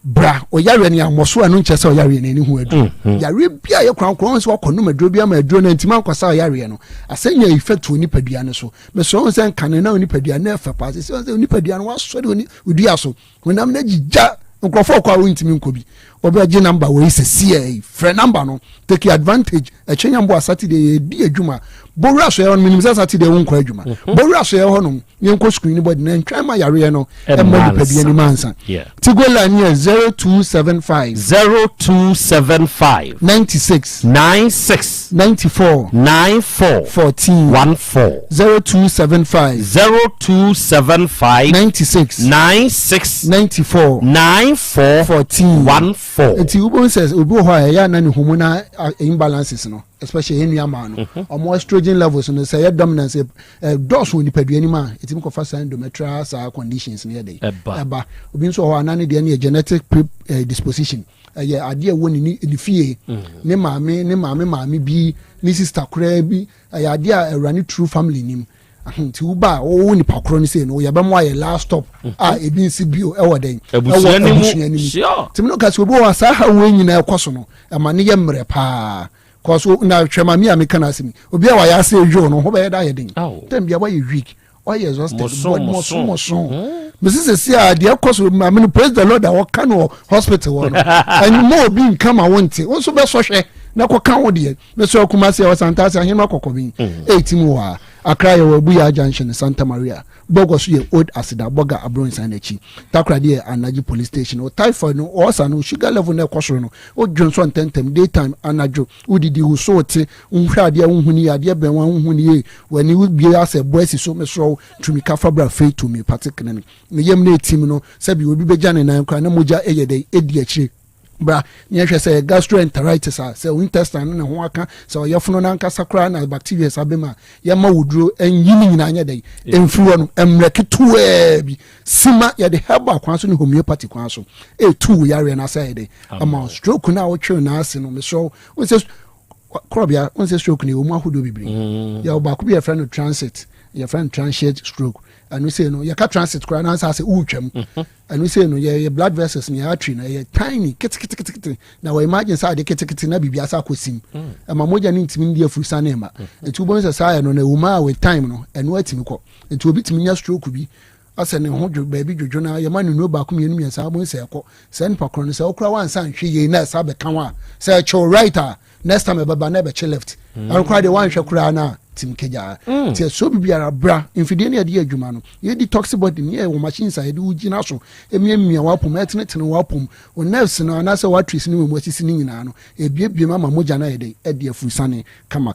bra o yare ni amoso anu nche se o yare ni hu adu yare bia ye kwankwan se wakonu maduro bia ma aduro na ntima nkwasa o yare no asenya effect oni padua ne so me so se nkane na oni padua na efa pa se oni padua no waso de oni udua so wonam na jija nkrofo kwa wo ntimi nkobi oba je number we se CA friend number no take advantage e chenya mbo Saturday di adwuma bowura so ye on minimum Saturday won kwa adwuma bowura so ye ho no yenko screen body na ntwa ma yare no e ma padua ni mansa tigola ni 0275 96 94 14 0275 96 94 14 eti ubon says ubo ho ya na ni hormonal imbalances no especially in yamano or estrogen levels no say dominance dose woni padua ni ma eti ko fa endometrial conditions near day eba obi nso ho anane de na genetic disposition ade a woni ni fie ne maame bi ni sister kura bi ade a run true family nim nti uba o ni pakro ni say no ya be mo aye last stop ebi nsi bio e woden ebusuani mu timi no kasi obo wa sa ha we nyina ekoso no e ma ne ye mre pa koso na hwema mi ameka na asimi obi a wa ya se edwo no ho be da ye den tem bia wa ye weak o ye exhausted moso Mrs. Sia de ekoso ma me praise the Lord that what can hospital one and more being come I want it also be so hwe na ko kan wo de me so kuma se Yaw Asante ahema kokobin 18 wa Accra ye Buya Junction Santa Maria Bogos ye Old Asida Boga Abron Sanachi Takra de Anaji Police Station o typhoid no o sa no sugar level na kwosoro no o Johnson tentem daytime anajo udidi wo so te unhwa de unhuni ade ben wan unhuni ye wani wo bia ase boys so me so tumi ka fabra faith to me particularly me yem na team no sabi obi beja ne nan kwa na moja eye de edi akire bra nya hwe say gastroenteritis say intestine na ho aka say oyefono na nka sakra na bacteria sabema ya ma wuduro enyini nyina anya dai emfuwo no emreketu bi sima ya de herbal kwan so ne homeopathic kwan so tu yare na say dai ama stroke na wo twe na ase no me so won say Krobea won say stroke ni o mu ahodo bibiri ya oba ko bi ya friend transit ya friend transient stroke and we say no ya ka transit kra na say utwam and we say no ya blood vessels ni artery na ya tiny kit na we imagine say de kit na bibia sa kosim ama moja ni ntimi ndi afurusa na ma nti bo say no na uma with time no and we atimi ko nti obi timi nya stroke bi asa ne ho baabi dwodwo na ya ma no ba ko mienu miensa bo say ko say npa kro no say okra wan san hwe ye na sa be kan wa say cho right next time e baba na be che left and kwa de wan hwe kra na tim keja ti so bibiara bra infidie na de adwuma no ye detox body ni e wo machine sa ye de ugina so emia wapom etene wapom o nerves na na se watris ni mo asisi ni nyina no e bie mama moja na ye de afusane kama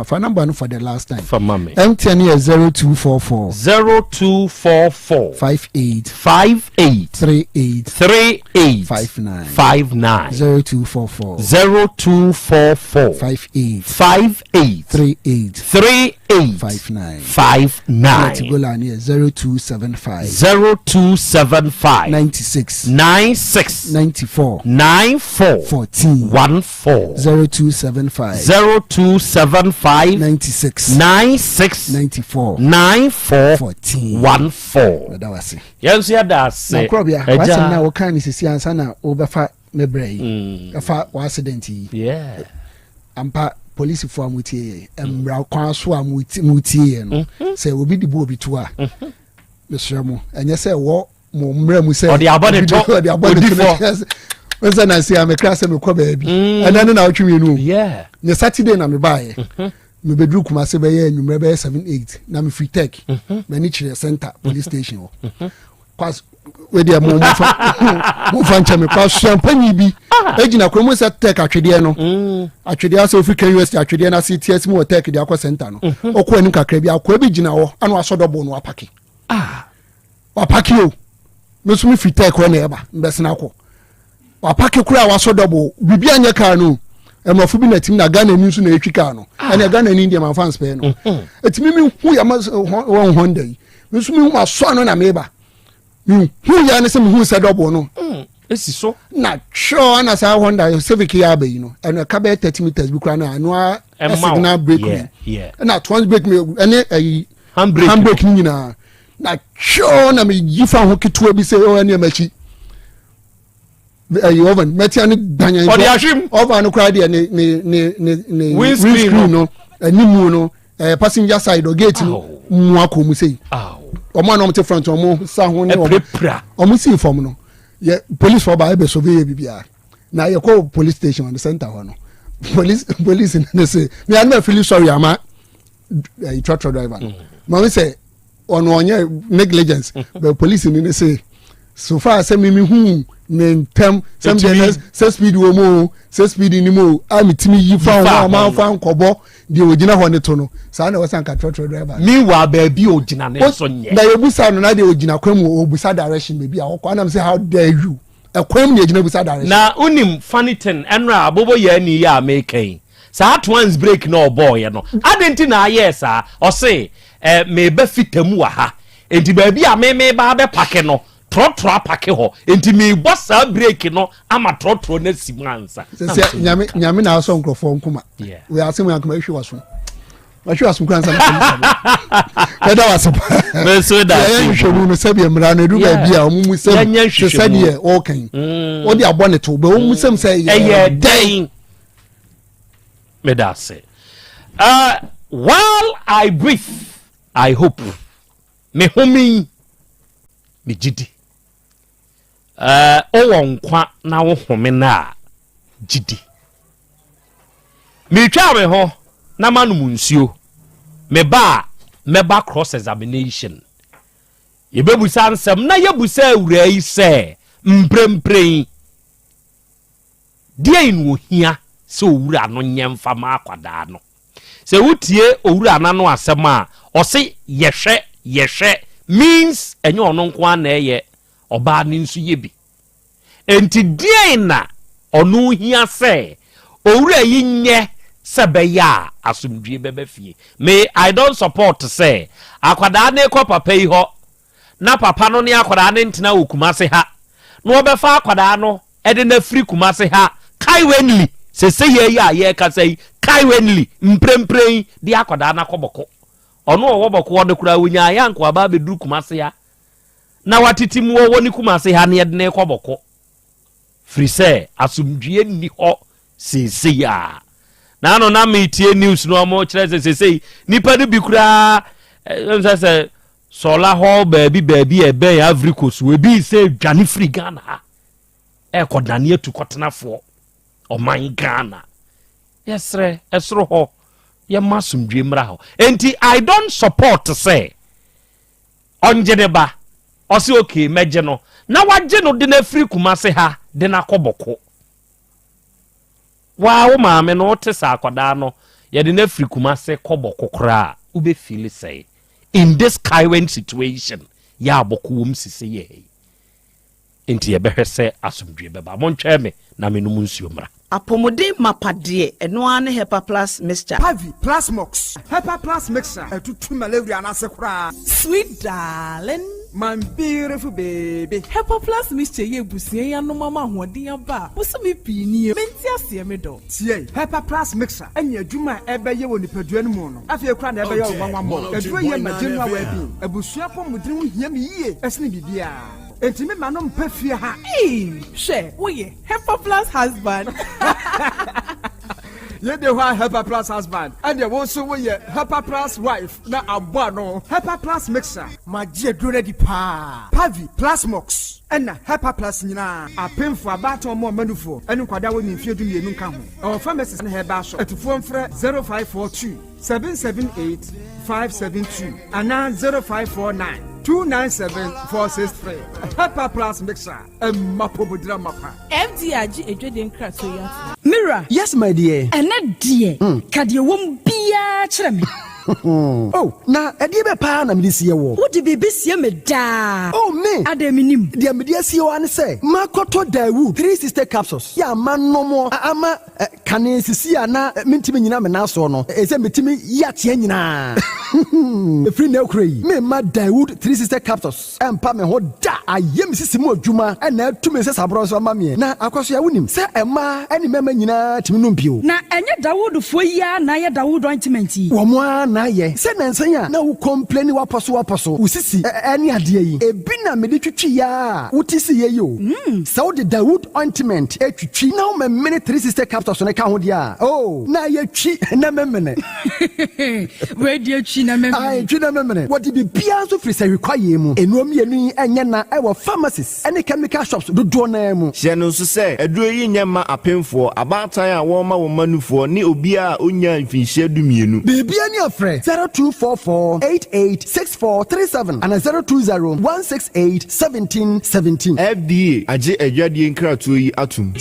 fa number no for the last time for mama MTN 0244 58 38 59 0244 58 38 3859. Gola near 0275 96 94 14 0275 96 94 14. That was it. Yes, yeah, that's it. Krobea, what's now? What kind is this? Ansana overfa mebrei. Afa accident. Yeah. Ampa police for mutie. Mbra kwan so mutie no. Say obi di bo obi to a. Mesramo. Enye say wo mo mra mu say. Odi abone to. Odi abone to. When I say I'm a class and ko baby. And then now you know. Yeah. The Saturday na me buy. Me bedru kuma se be ye nwumre be 7-8 na me free tech. Me ni chire center police station. Cause we dey mo fan me cause champagne bi. Ejina kromo se tech atwede no. Atwede ase African University atwede na CTS mo tech dey akwa center no. Okwa nim kakra bi akwa bi gina ho anu asodobo no apaki. Apaki o. Me so me free tech ho na eba. Mbesena akọ. Apaki kura wasodobo bibi anya ka no. Emafo bi na tim na Ghana ni nso na etwika no. Ene Ghana ni India man fans pe no. Etimi mi hu ya ma 100 yi. Mi so mi hu aso no na meba. Mi hu ya ne se mi hu se dobo no. Esi so na sure na sa Honda Civic ya be no. Ene ka be 30 meters bi kura na anu a signal brake. Yeah. Na twice brake me ene handbrake ni na. Na sure na mi yifa ho ketua bi se o ene machi. Oven metiani danya over no cry there ne windscreen no animu no passenger side or gate no mu akomu sei o ma no mte front o mu sa ho ne o mu see form no ye police for ba e be survey bibia na ye call police station on the center ho no police ne say me am feel sorry ama truck driver ma say on onye negligence but police ne say so far say me hu me tem some say speed wo mo say speed ni mo amitimi yi fa ma fa nkobo de ogina ho ne to no sa na wasan ka truck driver me wa ba bi ogina ne so nye na ye busa no na de ogina kwamu obusa direction be bi a ko am say how dare you ekwam ne ogina busa direction na unim fanitin enra abobo ya ni ya making sa at once break no boy no adenti na ayesa o say me ba fitamu wa ha enti ba bi a me ba be pake no trotro apake ho enti me bossa break no ama trotro na simansa se nyame na so nkrofo nkuma we asem yankuma hwe waso hwe waso kransa na da waso me so da hwe no sabi mra na du ba bia omumu sem se sadie o kan o di abone to be omumu sem say den me da say while I breathe I hope me homi me gidi owonkwa na wo home na gidi me twa me ho na manum nsuo me ba cross examination ye bebusa nsem na ye busa awura yi se mprempren die inu ohia se owura no nyemfa ma akwada no se wutie owura na no asem a o se yehwe means enyo ono nko na eye oba ni nsu ye bi enti die na ono hia se owura yi nye se be ya asumdue bebe fie me I don't support say akwada na ekọ papa yi ho na papa no ne akwada ne ntena okumase ha no obefa akwada no ede na free kumase ha kaiwenli se ye ya ye ka say kaiwenli mprempren di akwada na koboko ono owo boko de kura wonya ya nko aba be duru kumase ya na watitimu wo ni kumase ha ne ede na ekoboko free say asumdue ni ho se ya na no na metie news no mo kire se nipa de bi kura say solar hall baby ebe Africos we bi say dwane free Ghana ha e kodane atu kotenafo o man Ghana yesre esro ho ye masumdwe mra ho enti I don't support say onjene ba o se okay meje no na waje no de na free kumase ha de na koboko wa maame no tesa akwada no ye de na free kumase koboko kra ube feel say in this current situation ya abokuwom sise ye enti ye behwe se asomdwe beba montwe me na menum nsuo mra apomode mapade eno ane Hepa Plus mixture. Pavi Plus Mox. Hepa Plus mixture. Etutu malaria na sekura. Sweet darling. My beautiful baby. Hepa Plus mixture ye busie ya no mama hoden aba. Musumi pini. Menti ase me do. Tie. Hepa Plus mixture. Enya adwuma ebeye wo nipadua no mu no. Afie kura na ebeye wo wanwambo. Adwuma ye majenwa wa bi. Abusua pomudin wo hia me yie. Esne bibia. Entime manom pafie ha. She, wo ye Hepa Plus husband. Ye de wa Hepa Plus husband. And ye wo so wo ye Hepa Plus wife na abo no. Hepa Plus mixer. Ma je duro di pa. Pavi Plus Mox. Ena Hepa Plus nyina. Apemfo abato mo manufo. Enu kwada wo ni mfie du mienu nka ho. Our pharmacist na heba shop. Etufo mfre 0542 778 572 ana 0549 297-463. Hepa Plus mixer. Mapobodra mapa. FDRG ejode nkra so ya. Mira. Yes, my dear. Ene die. Kade wom bia kire me. Oh, na edi be pa na me sie wo. Wo de bebe sie me da. Oh me. Ademinim. De me die sie wo an say. Makoto Dawood 3 sister capsules. Ya manomo ama kane sisi ana mentimi nyina me na so no. Ese metimi ya tie nyina. Free na okrai. Me ma Dawood 3 sister capsules. Empa me ho da. Ayem sisi mu adwuma na atumi se sabro so ma me. Na akoso ya wonim. Se ema eni mema nyina timi no mpio. Na enye Dawood fo ya na ye Dawood ointment yi. Wo mo na ye se nansanya na wo complain waposo usisi eni ade yi ebi na me de twitwi ya wutisi ye yo so the Dawood ointment etwitwi na wo memene 3 sister capsules ne ka ho dia oh na ye twi na memene we de twi na memene ai twi na memene what be bia so free say require mu enuom yenu enye na e wo pharmacies ene chemical shops do na mu hye no so say aduro yi nyema apemfo abatan a wo ma wo manufo ni obi a onya mfinhye dumienu bebia ni afre 0244886437 and 0201681717 FDA age adwadie nkratoyi atum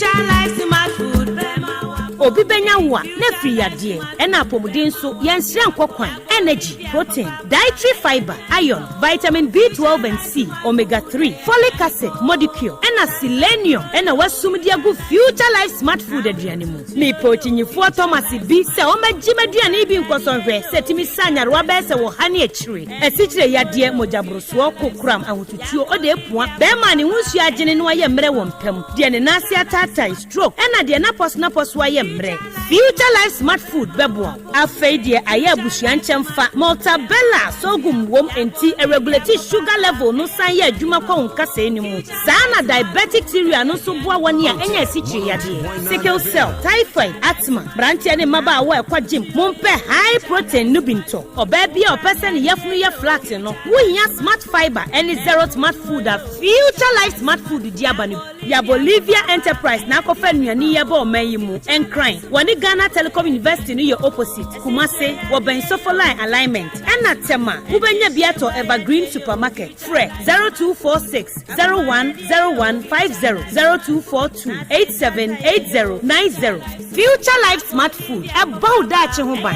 obi benya wa na free yade ena apomuden so yenhire nkokwan energy protein dietary fiber iron vitamin B12 and C omega 3 folic acid molecule ena selenium ena wasum dia go future life smart food aduane mu me potinyifo Thomas bi se o magimaduane bi nkosonhwe setimi sanyarwa be se wo hane akire esichire yade mojabroso kokram ahotutuo ode epua be ma ne hunsu agene no aye mre wo mpam de ne nase atata stroke ena de na pos aye future life smart food bebo afeidie aya busuan chemfa multabella sogum wom enti irregularity sugar level no san ya adwuma kwa nkasa enimu sana diabetic theory no so boa woni a enya sichiri yade sickle cell typhoid asthma branche ne maba awa ekwa gym mompe high protein nubinto oba bia opese ne yafunu ya flat no wonya smart fiber any zero smart food a future life smart food diabani ya Bolivia enterprise na kofa nuani ya ba o mayimu crime. Wani Ghana Telecom University ni your opposite. Kumase, waben sofoline alignment. Ena tema, ubenya biato Evergreen Supermarket. Fre 0246 010150 0242 878090. Future Life Smart Food. About that chehuban.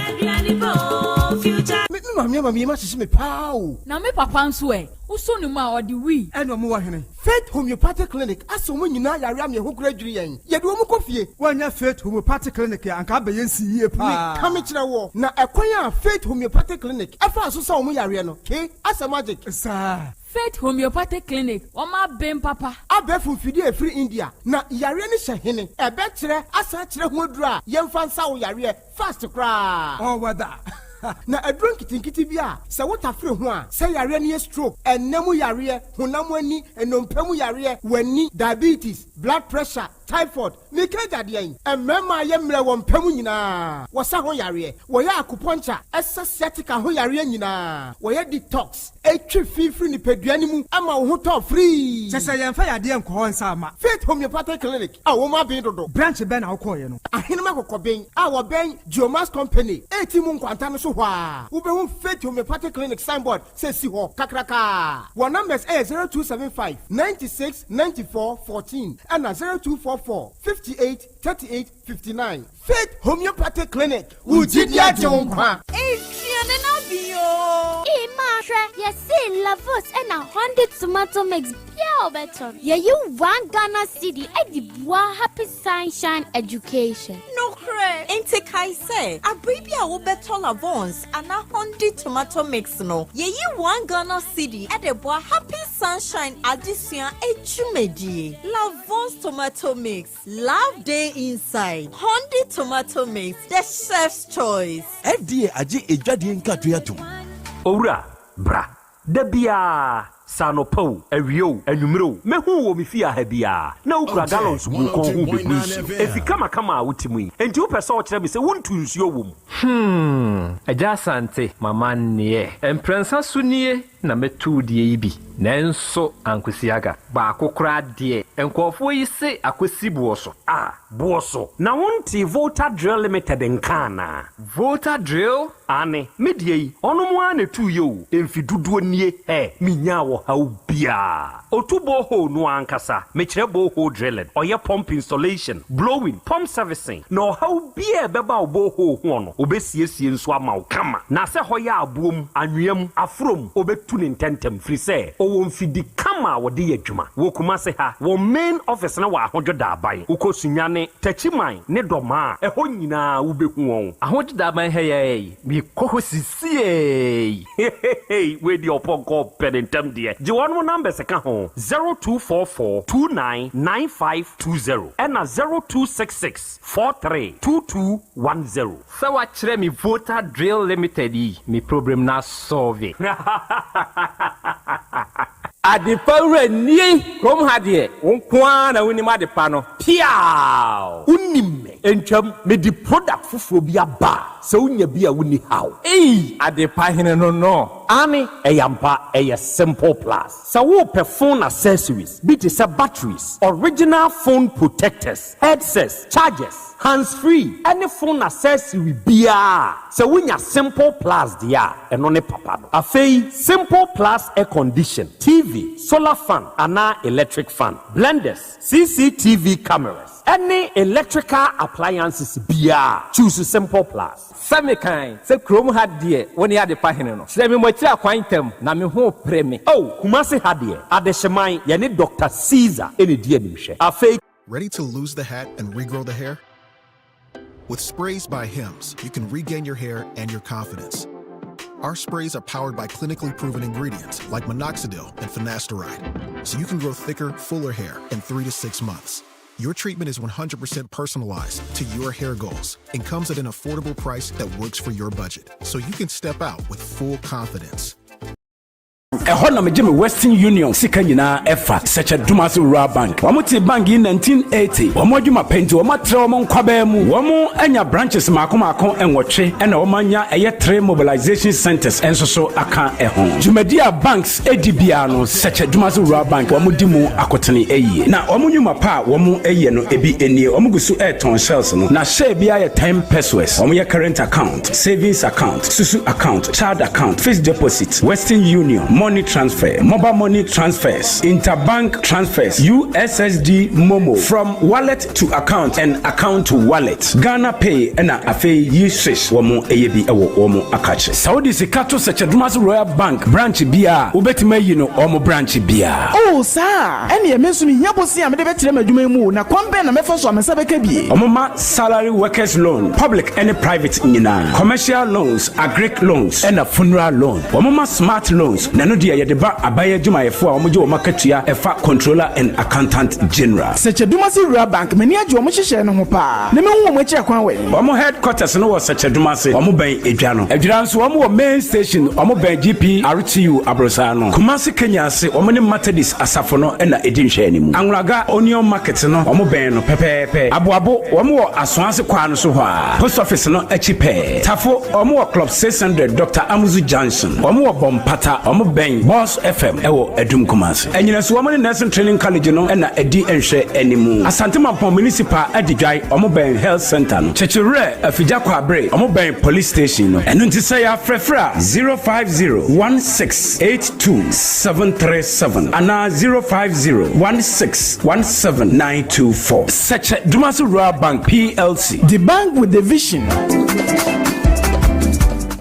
Mami ma sisi me pao. Na me papa nso e. Uso ni ma odi wi. Eno mo wa hene. Faith Homeopathic Clinic aso mo nyina yare am ye ho kura dwiri yen. Ye de wo mo kofie. Wanya Faith Homeopathic Clinic ya anka ba yen si yie pa. Me kame kire wo. Na ekwan ya Faith Homeopathic Clinic afa aso sa wo yare no. Ke asa magic. Sa Faith Homeopathic Clinic. Oma ben papa. Abefu fidi e free India. Na yare ni hye ebe kire asa kire ho adura. Yemfa nsa wo yare fast kra. Oh wada. Na adron kitinkiti bia se wotafre ho a se yare ne stroke enemu yare honam ani enompemu yare wani diabetes blood pressure typhoid mikaja de yen emema ye mre wo mpemu nyina wo sa ho yare wo ya akuponcha esasiatica ho yare nyina wo ye detox etwi fifri ni peduani mu ama wo ho to free se yemfa yade enko ho nsa ama Faith Homeopathic Clinic a wo ma ben dodo branch ben na wo koye no ahenema kokoben a wo ben Geomas Company etimu nkwanta no so hwa wo be wo Faith Homeopathic Clinic signboard se si ho kakraka wo numbers 0275 96 94 14 and 0244 58 38 59 Faith Homeopathic Clinic Ujidia Jonkwa Efiane na bio e ma hwe ye se Lavos and a 100 tomato mix. Yeah, better. Yeah, you 1 Ghana city at the Bois Happy Sunshine Education. No cray. Ain't take I say. A baby I will better Lavons and a 100 tomato mix no. Yeah, you 1 Ghana city at the Bois Happy Sunshine Addition Echumedi. Lavons tomato mix. Love day inside. 100 tomato mix. The chef's choice. FDA aji ejadi nkatuyatu. Owura, bra. Debia. Sanopo, Evio, and Numero, Mehu, Mifia Hebia, no gallons will call who be if you come out with me, and 2 persons let me say 1 to your womb. Yaw Asante, my man near, and Princess Sunie, number 2 DAB, Nanso, Uncle Siaga, Bako crad dear, and Quaffo you say, Aquisi Bosso. Ah, Bosso. Now, won't voter drill limited in Kana. Voter drill? Anne, midye, on 1 or 2 you, if you do near, eh, Minyawo, how bia. Otubo ho no ankasa, mechebo ho drilling, or your pump installation, blowing, pump servicing, no how bia beba bo ho hono, obesiesi nswa ma kama. Na se hoya abuom, anwem, afrom, obetunin tentem free say, o wonfidi kama wodi adwuma. Wo kuma se ha, wo main office na wa ahojo da aban. Ukosunyane, techiman, ne doma, eho nyina wo behu won. Ahojo da aban hey, mi koho sisie. Hey, we di oponko pedentem die. Ji wonu number se ka ho 0244299520 and 0266432210. So what chere mi voter drill limited mi problem na solve. Adipawre ni kom hadie wonkwa na woni ma depa no piao unimme entwam me di product fufuo bi aba se unya bi a woni how adepa hene no ani eyampa simple plus so wo phone accessories be to say batteries, original phone protectors, headsets, chargers, hands-free, any phone accessory bia so unya simple plus dia eno ne papa no afei simple plus air condition, TV, solar fan, ana electric fan, blenders, CCTV cameras, any electrical appliances bia choose simple plus. Samikan se krom hadie woni ade pahene no se me mochira kwantem na me ho preme kumase hadie ade hyeman ye ne Dr. Caesar ene die nimhwe afei. Ready to lose the hat and regrow the hair? With sprays by Hims, you can regain your hair and your confidence. Our sprays are powered by clinically proven ingredients like minoxidil and finasteride, so you can grow thicker, fuller hair in 3 to 6 months. Your treatment is 100% personalized to your hair goals and comes at an affordable price that works for your budget, so you can step out with full confidence. Ehona mejeme Western Union sika nyina efa secha Dumasi Rural Bank. Wamuti bank in 1980. Wamodwuma penti wamatre wamo nkwaba mu. Wamo anya branches mako enwotwe ena wamanya eye 3 mobilization centers ensoso aka ehon. Jumedia banks edibia no secha Dumasi Rural Bank wamudimu akotene eye. Na wamunyuma pa wamu eye no ebi enie wamugusu airton shells no. Na share bia ye 10 pesos. Wamu ye current account, savings account, susu account, child account, fixed deposit, Western Union, money transfer, mobile money transfers, interbank transfers, USSD Momo, from wallet to account and account to wallet, Ghana Pay and Afe Yi Swiss Womo Eyebi Ewo Womo Akache. Saudi Sikato such a Dumasi Royal Bank branch bia ubetime yino Omo branch bia. Oh sir, any mesumi yabosi amede betre madwuma mu na kwambe na mefo so amesabeka bi. Omoma salary workers loan, public and private nyina, commercial loans, agric loans and a funeral loan. Omoma smart loans na no dia yedeba abaye dwumayefo a omoje wo makatua efa controller and accountant general. Seche Dumasi Rural Bank meni ajo mo hyehye no ho pa. Ne me hu mo kire kwan we. Omo headquarters no wo Seche Dumasi, omo ben edwa no. Edwa nso omo wo main station, omo ben GP RTU Abrosa no. Kumasi Kenya ase omo ne Methodist asafo no na edinhwe animu. Anwraga Onion Market no omo ben no pepepe. Aboabo omo wo Asonase kwa no so ho a. Post office no achipe. Tafo omo wo Club 600 Dr. Amuzu Johnson. Omo wo Bompata omo ben Boss FM ewo Edum Kumasi. Enyina so omo ne Nursing Training College no na edi enhwe animu. Asante Mampon Municipal adigwai omo ben Health Center no. Chechire afija kwa abre omo ben Police Station no. Enu nti say ya frefra 05016827737 ana 05016179924. Such Dumasi Rural Bank PLC, the bank with the vision.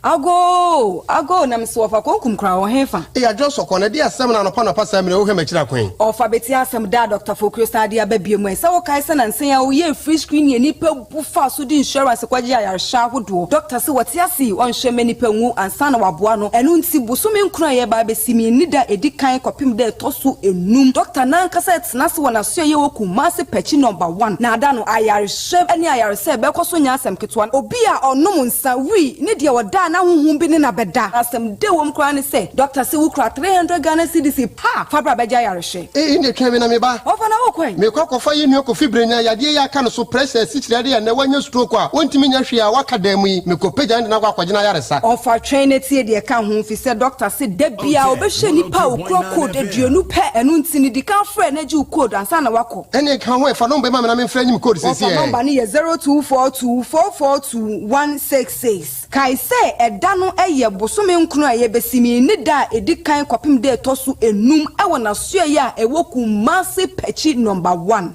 Ago na mso ofa konkum kra wo hefa. E ya just okona de asem na no pa me wo hema kira kwen. Ofa beti asem da Dr. Fokrio Sadia babie mu. Se wo kai se na nsen ya wo ye free screen ye nipa bufa so di insurance kwaje ya sha hodo. Doctor se wati ase on hwe me nipa nwu ansa na waboa no. Enu nti bosome nkura ye ba besimi nida edi kan kopim de tosu enum. Doctor na nkasa etna se wona so ye wo kumase pechi number 1. Na ada no ayare hwe ani ayare se be koso nya asem ketwa. Obi a onom nsa wi ne de woda na huhum bi ne na beda. Asem de wom kura ne se doctor se wo kura 300 Ghana cedis pa fabra beja yare hwe. Inde tweme na me ba. Ofa na wo kwen. Me kwa kofa ye nuko fibrenya yade ya ka no so pressure sikire ya na wanya stroke a wontimi nya hwe a waka da mu yi me ko pagya na kwa kwagina yaresa. Ofa train tie de ka ho fi se doctor se da bia obehwe nipa okro code aduonu pe enu ntini di kan frɛ na ji code ansa na wako. Ene ka ho e fa no be ma na me frɛ nyim code sesi e. Number ni 0242442166. Kai se ɛda no ɛyɛ bosome nkunu a ye besimi ne da edi kan kopim de tosu enum ɛwɔ na so ye a ɛwɔ Kumasi pechi number 1.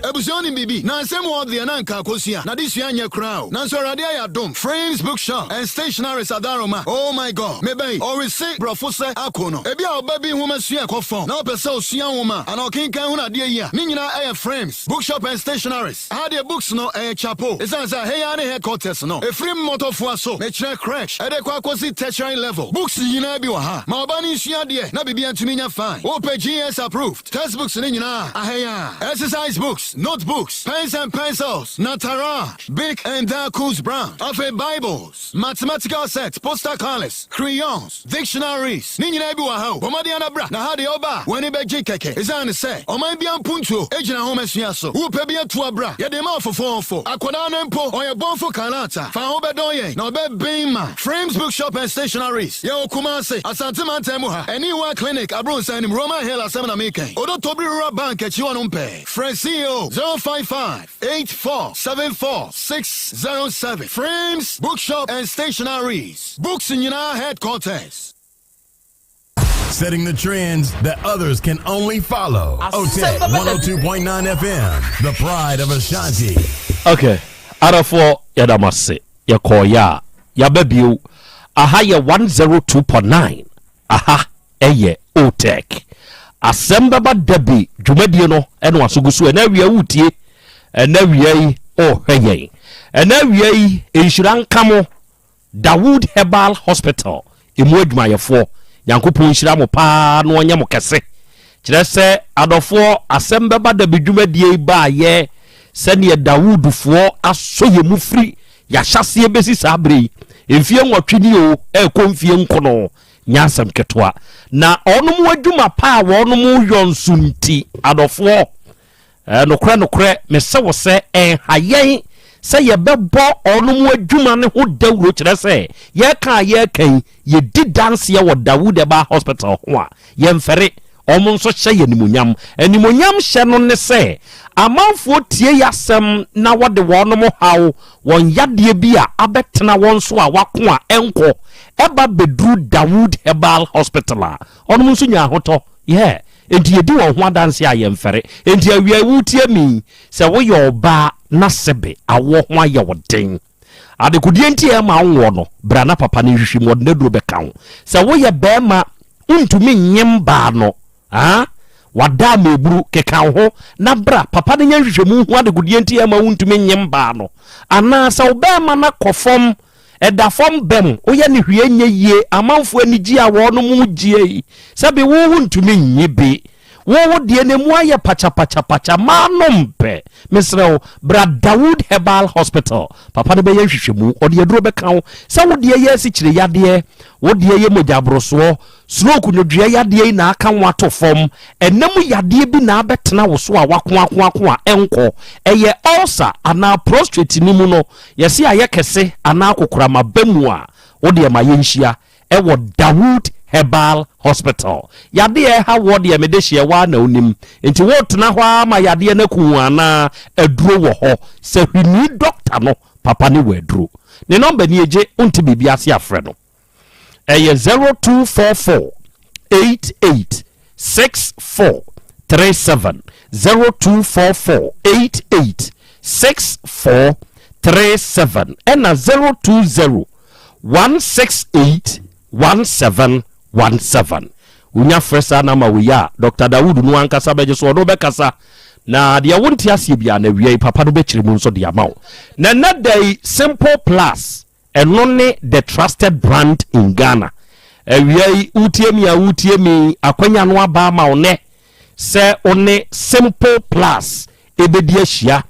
Ebusioni bibi na nsem wo de na nka kosia na disua anya crown na so rade ya dom frames bookshop and stationery sadaroma. Oh my god me bai or receipt brofose akono ebi a oba bi homa sua kofon na opese osua homa ana okinkan hu na de yi a ni nyina frames bookshop and stationeries how the books no chapo esansa hey ya ne headquarters no efrim motofo aso me kire crash e de kwa kosi tertiary level books nyina bi wa ha ma oba ni sua de na bibia ntumi nya fine OPGS approved textbooks ni nyina ahaya exercise books notebooks pens and pencils Natara Big and Darkus Brown Afe Bibles mathematical sets poster colors crayons dictionaries ni nyina bi wa ha omade anabra na ha de oba wani be keke izan say oman bia mpuntuo ejina ho masua so wo pe bia to abra ye de ma fofofo akoda na mpo oye bonfo kanata fa ho be don ye na obe bema frames bookshop and stationaries ye Kumasi Asante Mantemu ha anyone clinic abron sanim Roma Hill Asem na meken odo tobri rural bank echi wonu mpe Fresio 055-8474-607 frames bookshop and stationaries books in your headquarters. Setting the trends that others can only follow. Otec 1029 FM, the pride of Ashanti. Okay, Arafo Yadamase, Yakoya, Yabebu, Ahaya 102.9, Aha, Eye, Otec. Asem Beba Dabi, Jumedino, and Wasugusu, and every uti, and every hey, and every Inshuran Kamo, Dawood Herbal Hospital, Imwedmaya 4. Yankupu nshiramo pa no nyamo kese kire se adofo Asem Beba Dabi dwumadie ba ye se ne Dawudfo asoye mufri ya hyase besi sabre emfie nwotwini o ekomfie nkono nyasam ketwa na onum adwuma pa wonum yonsunti adofo nokre mese wo se hayen se ye bebo onum adwuma ne ho dawuro kire se ye kan ye di dance ye wo Dawood Herbal Hospital ho a ye mfere omo nso hye ye nimonyam hye no ne se amanfo tie yasem na wode wonum hawo won yade bi a abetena won so a wako a enko eba bedru Dawood Herbal Hospital a onum nso nya hoto ye enti yedi won ho dance a ye mfere enti awia wutie mi se wo ye oba na sebe awo ho aye woden adekudie nti e ma wo no bra na papa ne hwehwe mo de duro beka ho se wo ye be ma untumi nyem ba no wada meburu keka ho na bra papa ne hwehwe mu ho adekudie nti e ma untumi nyem ba no ana se wo be ma na kofom eda fom bem oye ne hwie nye yie amanfo anigi a wo no mu gie se be wo untumi nyibe wo de ne mu aye pacha manompe misrew bra Dawood Herbal Hospital papa ne be hwehwe mu ode aduro beka ho se wo de ye si kire yade wo de ye mogabroso stroke nyodua yade na aka wato fom enam yade bi na abetena wo so a wako a enko eye ulcer ana prostate ni mu no yesi aye kese ana kokora mabamu a wo de ma yenhia ewo Dawood Herbal Hospital yade ha wode ya medehie wa na onim enti wo tena hwa ma yade na kuana aduro wo ho se hwini doctor no papa ne we aduro ne number ni eje unti bibia se afre no 0244 886437 0244 886437 37 ɛna 020 168 1717 unya fresa na ma we ya Dr. Dawood no ankasa beje so no bekasa na de wonti asie bia na wiei papa no bekire mu nso de amaw na day Simple Plus eno ne the trusted brand in Ghana wiei utiemi akwanya no aba ma one se one Simple Plus ebedi ahia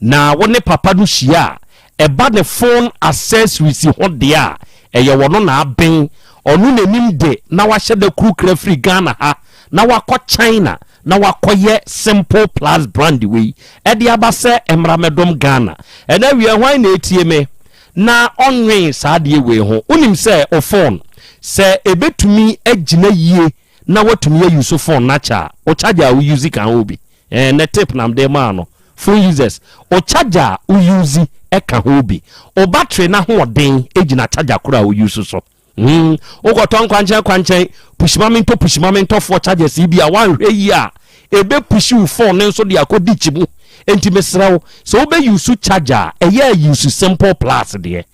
na wone papa no hia eba ne phone accessories ho de a eye wono na aben onu nanim de na wahye da kru free Ghana ha na wakọ China na wakoye Simple Plus brand we ede abase emramedom Ghana ena wie hwan na etieme na onwen saade we ho unim se o phone se ebetumi agina yie na watumi use phone na cha o charger we use kan obi na tip nam de ma no phone users o charger we use e ka obi o battery na ho den agina charger kura o use so ogoton kwanchan pushimamento for charges ibia wan hwe yi a ebe pushu phone nso de akodi chimu enti mesrawo so obe use charger eye use Simple Plus de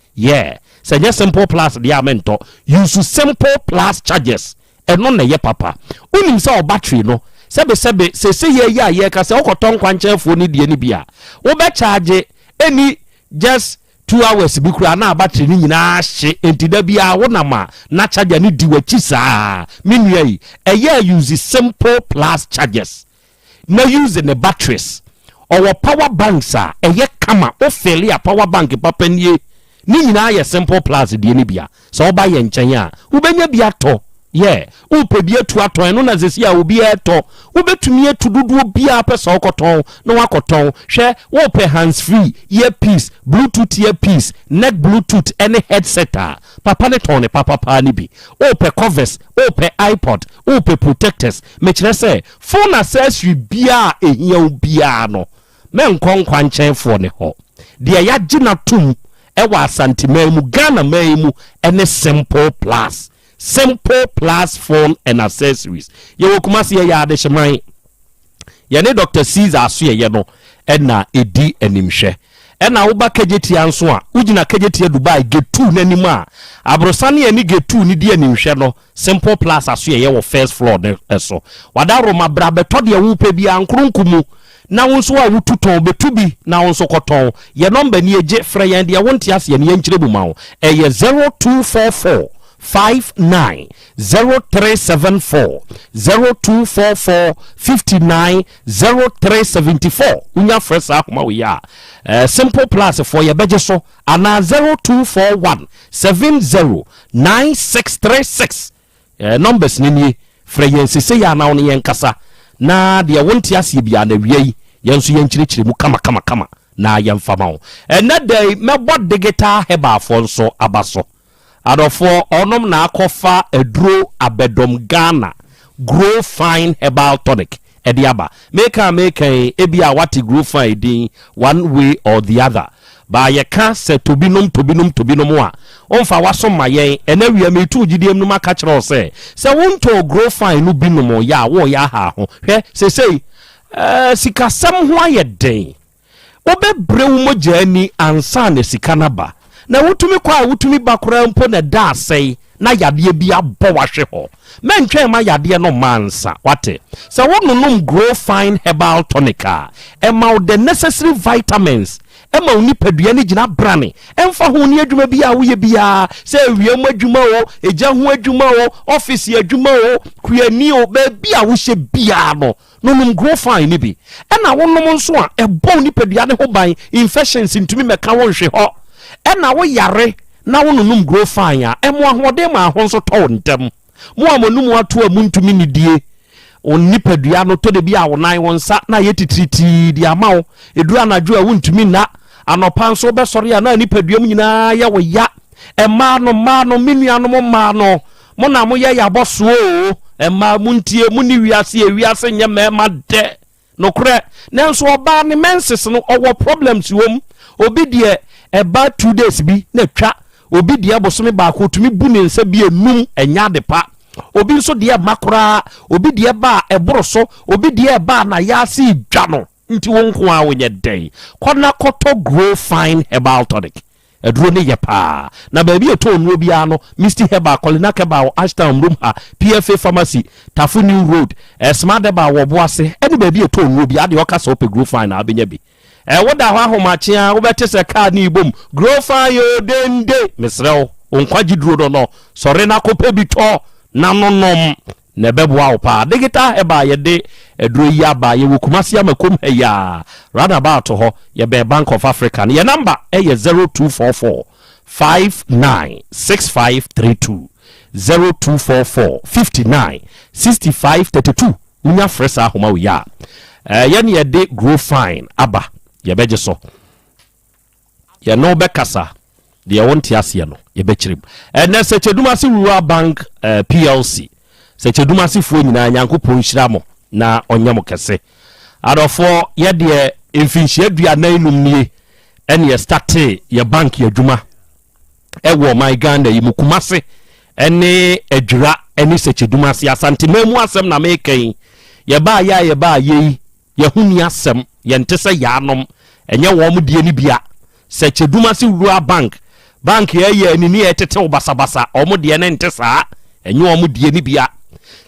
say Simple Plus de amento use Simple Plus charges eno na ye papa unim say o battery no sebe se ye ka say ogoton kwanchan fo ni de ni bia wo be charge any just 2 hours bi kura na battery ni nyina hye entida bia wonama na charger ni di wachi saa menua yi eye use Simple Plus chargers na use the batteries or power banks a eye kama o fail ya power bank papa nie ni nyina ye Simple Plus de ni bia so oba ye nchen a ubenya bia to upebi etu aton eno na zesi a obi eto ubetumi etu dudu bia pesa okoton na wakoton hwe wo pe hands free earpiece bluetooth earpiece neck bluetooth any headset papa ne ton ne papa ni bi o pe covers o pe iPod o pe protectors me kire se phone accessory bia ehia bia no me nkonkwa nchen fo ne ho de ya gina tum e wa Asante mu Ghana mu ene Simple Plus. Simple Plus phone and accessories. Ye wokumasi ye ya de hyeman. Ye ne Dr. Caesar so ye no na edi animhwe. Na wo ba kageti anso a ugina kageti Dubai getu nanim a abrosane ye ni getu ni di animhwe no Simple Plus aso ye wo first floor ne so. Wada Roma bra beto de wo pe bia nkronkumu na wonso a wututon betubi na wonso koton ye number ni eje freyan de wonti ase ye ne nkyire ma wo. Eye 0244 59 0374 0244 59 0374 unya fresa akoma we ya Simple Plus for your budget so ana 0241 70 9636 numbers ni freyensi se ya na woni yenkasa na de wonti ase bia na wiei yenso yenkyirikyiri mu kama na yemfama wo na day mebo digital heba for so abaso adofo onom na akofa eduro abedom Ghana grow fine herbal tonic ediaba make ebia wati grow fine din one way or the other ba ye ka se tobinom a onfa waso mayen enawia metu gidiem no maka kire se wonto grow fine no binom ya wo ya ha ho hwe se sikasam ho ayeden obebre wo mogani ansa na sika na ba na wutumi kwa wutumi bakura mpo na da asai na yade bi abọ wahwe ho mentwe ma yade no mansa wate so wonunum grow fine herbal tonica ema the necessary vitamins ema oni padua ni gina brane emfa ho ni adwuma bi a woye bia se wiem adwuma o eja ho adwuma o office adwuma o kuani o ba bia wo hye bia no nunum grow fine ni bi ena wonum nso a ebo ni padua ne ho ban infections ntumi meka wo hwe ho ena wo yare na wonunum grow fine a emo ahode ma ho nso to ntem mo amonum ato amuntumi ni die onipadua no to de bia wo nan wonsa na yetitriti di amawo edu anadwo a wontumi na anopa nso be sori na nipadua mu nyina ya wo ya ema no minuano no mo na mo ya boso o ema muntie mu ni wiase nya mema de no kre nanso oba ne menses no owo problems wom obi de eba 2 days bi na twa obi de abosome ba ko tumi bu ne nsa bi enum enya de pa obi nso de makora obi de ba eboro so obi de ba na ya si dwa no nti won ko a wonye den kona koto grow fine herbal tonic eduro ne ye pa na ba bi eto onwo bia no Mr Herbal Kolina Keba Ashtown room ha PFA pharmacy Tafu New Road smart deba wo boase ene ba bi eto onwo bia de okasa ope grow fine abenya bi woda ho ahomache a wo bete se card ni bom grow fine yo dende mesrew onkwaji duro no sore na kope bi to na nonom na beboa wo pa digital Herbal ye de eduro yi aba ye wokumasi amakom ya roundabout ho ye be Bank of Africa ye number ye 0244 596532 0244 596532 unya fresa homa we ya ye ne ye de grow fine aba ye beje so ye no be kasa de ye wonte ase no ye be chirim na se Chedumasi Rural Bank PLC se Chedumasi fo nyina Nyankopon hyira mo na onyam kese adofo ye de emfinhia aduanan num nie ene ye start ye bank ye adwuma ewo my Ghana yi mukumase ene adwura ene se Chedumasi Asante memu asem na meken ye ba ye ye huni asem ye ntese yanom enye wo mu die ni bia se Chedumasi Rural Bank ye enini etete obasabasa omo de ne ntesa enye wo mu die ni bia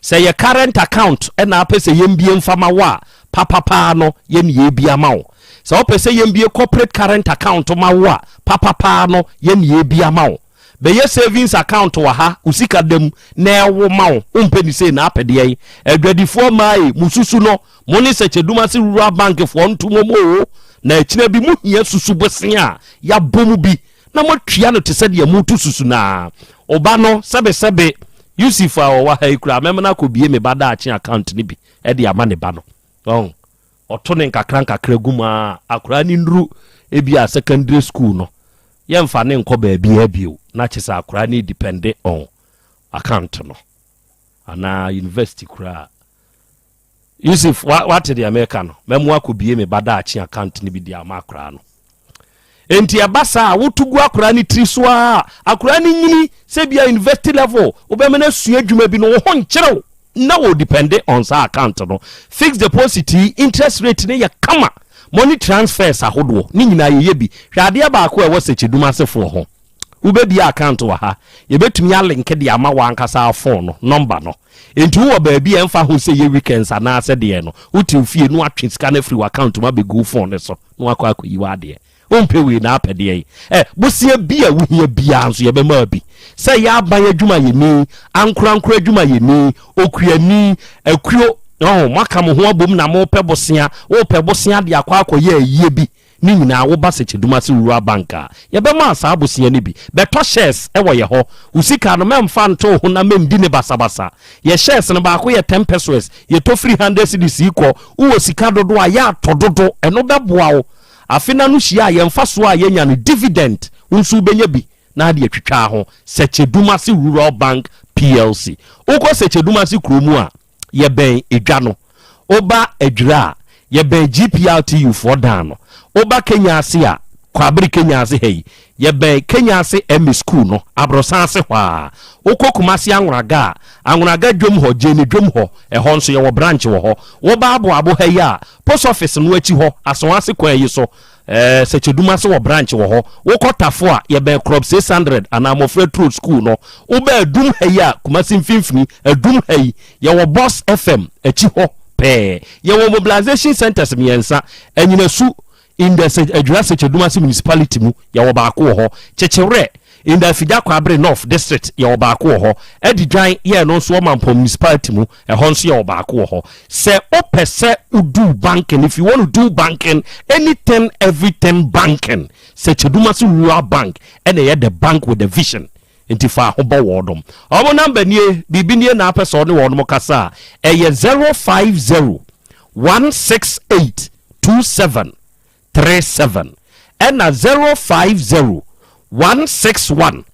say your current account and I pese yembie mfama wa papa no yen ye bia ma wo so pese yembie corporate current account ma wa papa no yen ye bia ma wo be ye savings account wa ha usika dem na ewo ma wo umpeni say na apede yi adwadifo mai mususu no moni se Chedumasi Rural Bank fo ntumomo na ekina bi mu hia susu bosen a ya bomu bi na mo twia no te se de mutu susu na oba no sebe Yusuf wa ha ikura memna ko bie me bada achi account ni bi e de ama ne ba no oto ne nkakra guma akura ni ndru ebia secondary school no ye mfa ne nko ba bia bio na chisa akura ni depend on account no ana university kura Yusuf what the American no memwa ko bie me bada achi account ni bi de ama akura no enti abasa wotugu akura ni triswa akura ni nyini se bia university level obemena sua adwuma bi no ho nkyerɛw na wo depend on sa account no fixed deposit interest rate ne ya kama money transfers ahodo ni nyina ye bi hwade ba ko e wo se Chedumasi fo ho ubebi account wa ha ye betumi link de ama wa nkasa phone no number no enti wo ba bi emfa ho se ye weekends ana se de no uti fie no atwe scan free account ma be go phone so no akwa yiwa de ompewe na apede bosia bia wuhia bia nso ye be ma bi se ya ban adwuma ye ni ankura adwuma ye ni okuani akuo maka mo ho abom na mo pebosia wo pebosia de akwa ye yie bi ni nyina wo ba se Chedumasi Rural Bank ye be ma sa abosia ni bi beto shares e wo ye ho usika no memfa nto ho na memdi ne basabasa ye shares no ba ko ye 10 pesos ye to 300 cedis iko wo sika dodo a ya tododo eno beboa wo afina no hia ye mfa so a ye nya no dividend unsu benya bi na de atwitwa ho se Chedumasi Rural Bank PLC uko se Chedumasi kromu a ye ben edwa no oba adwura ye ben GPRTU for dan no oba Kenya ase a kwabere Kenya ase hei ye ben Kenya ase M school no abrosan ase hwa uko Kumasi anwunaga dwom ho jeni dwom ho ho nso ye wo branch wo ho wo ba abo hei a post office no achi ho asonwase kwa yi so se Chedumasi wo branch wo ho wo kotafo a ye ben crop 600 ana mofre road school no wo ba dum hei a Kumasi mfimfini dum hei ye wo boss FM achi ho pe ye wo mobilization centers miensa anyina su in the Adjurase Chedumasi municipality mu ya wo ba ko ho chechewre in the Fijakwabre North district ya wo ba ko ho edidwan ye no so Mampo municipality mu ho nso ya wo ba ko ho se opese udu banking if you want to do banking anything everything banking se Chedumasi Rural Bank and they the bank with the vision inti fa ho bo wodom omo number nie bibi nie na apese one wodom kasa 050 168 27 37 and 050 161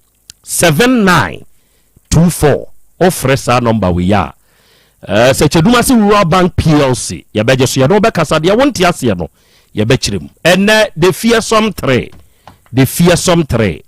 7924 ofresa number we ya se Chedumasi Rural Bank PLC ya beje so ya no be kasa de wonti ase no ya be kirem and the fearsome 3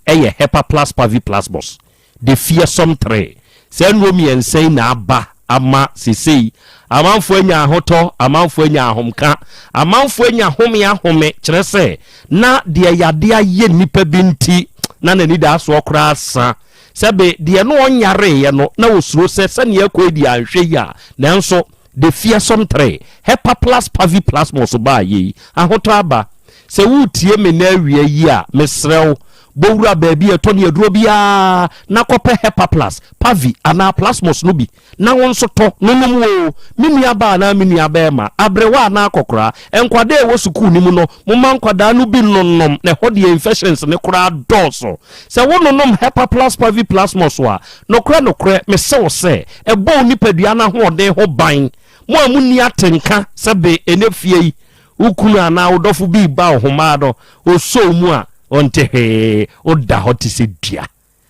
eye hepa plus pavi plus boss the fearsome 3 se no mi ensen na aba ama sesei amanfo anya ahoto amanfo anya ahomka amanfo anya ahome kyerɛ sɛ na de yade aye nipa binti na nani da so okra asa sɛbe de no onyare ye no na osuro sɛ ne yakɔ di anhwɛ ya nanso the fearsome three hepa plus pavi plus mo so ba yi ahoto aba sɛ wutie me na awie yi a mesrɛw bowura baabi eto ne aduro bia na kɔpɛ hepa plus pavi ana plasmos no bi na won so to nonom wo menua ba na menua ba ma abrewa na akokora enkwade wo sukuu ni mu no mo man kwada no bi nonnom na hode infections ne kora dɔso sɛ wononom hepa plus pavi plasmos wa no kora me sew sɛ ebo nipadua na hoɔden ho ban mo amuni atenka sɛ be enefie yi ukunu ana wodɔfo bi ba homa do oso mu a onte oda hoti se dia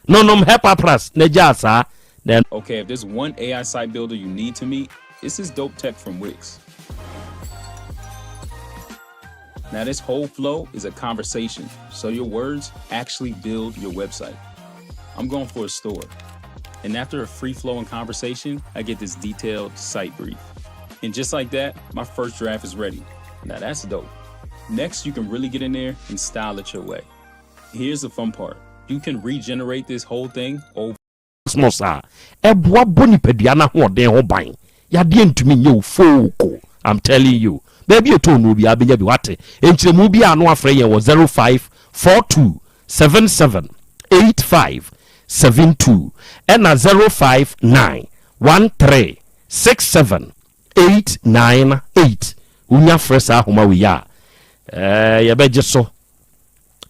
nonom hepa plus na jasa then okay, if there's one AI site builder you need to meet, this is Dope Tech from Wix. Now this whole flow is a conversation, so your words actually build your website. I'm going for a store, and after a free flowing conversation, I get this detailed site brief, and just like that, my first draft is ready. Now that's dope. Next, you can really get in there and style it your way. Here's the fun part. You can regenerate this whole thing over. Smosa. Ebwa boni pediana ho den ho ban. Ya de ntumi nye foko. I'm telling you. Baby eto no bi abenya bi wate. Enchiremu bi anu afre ye wo 0542778572 and 0591367898. Unya fresa homa we ya. Ya beje so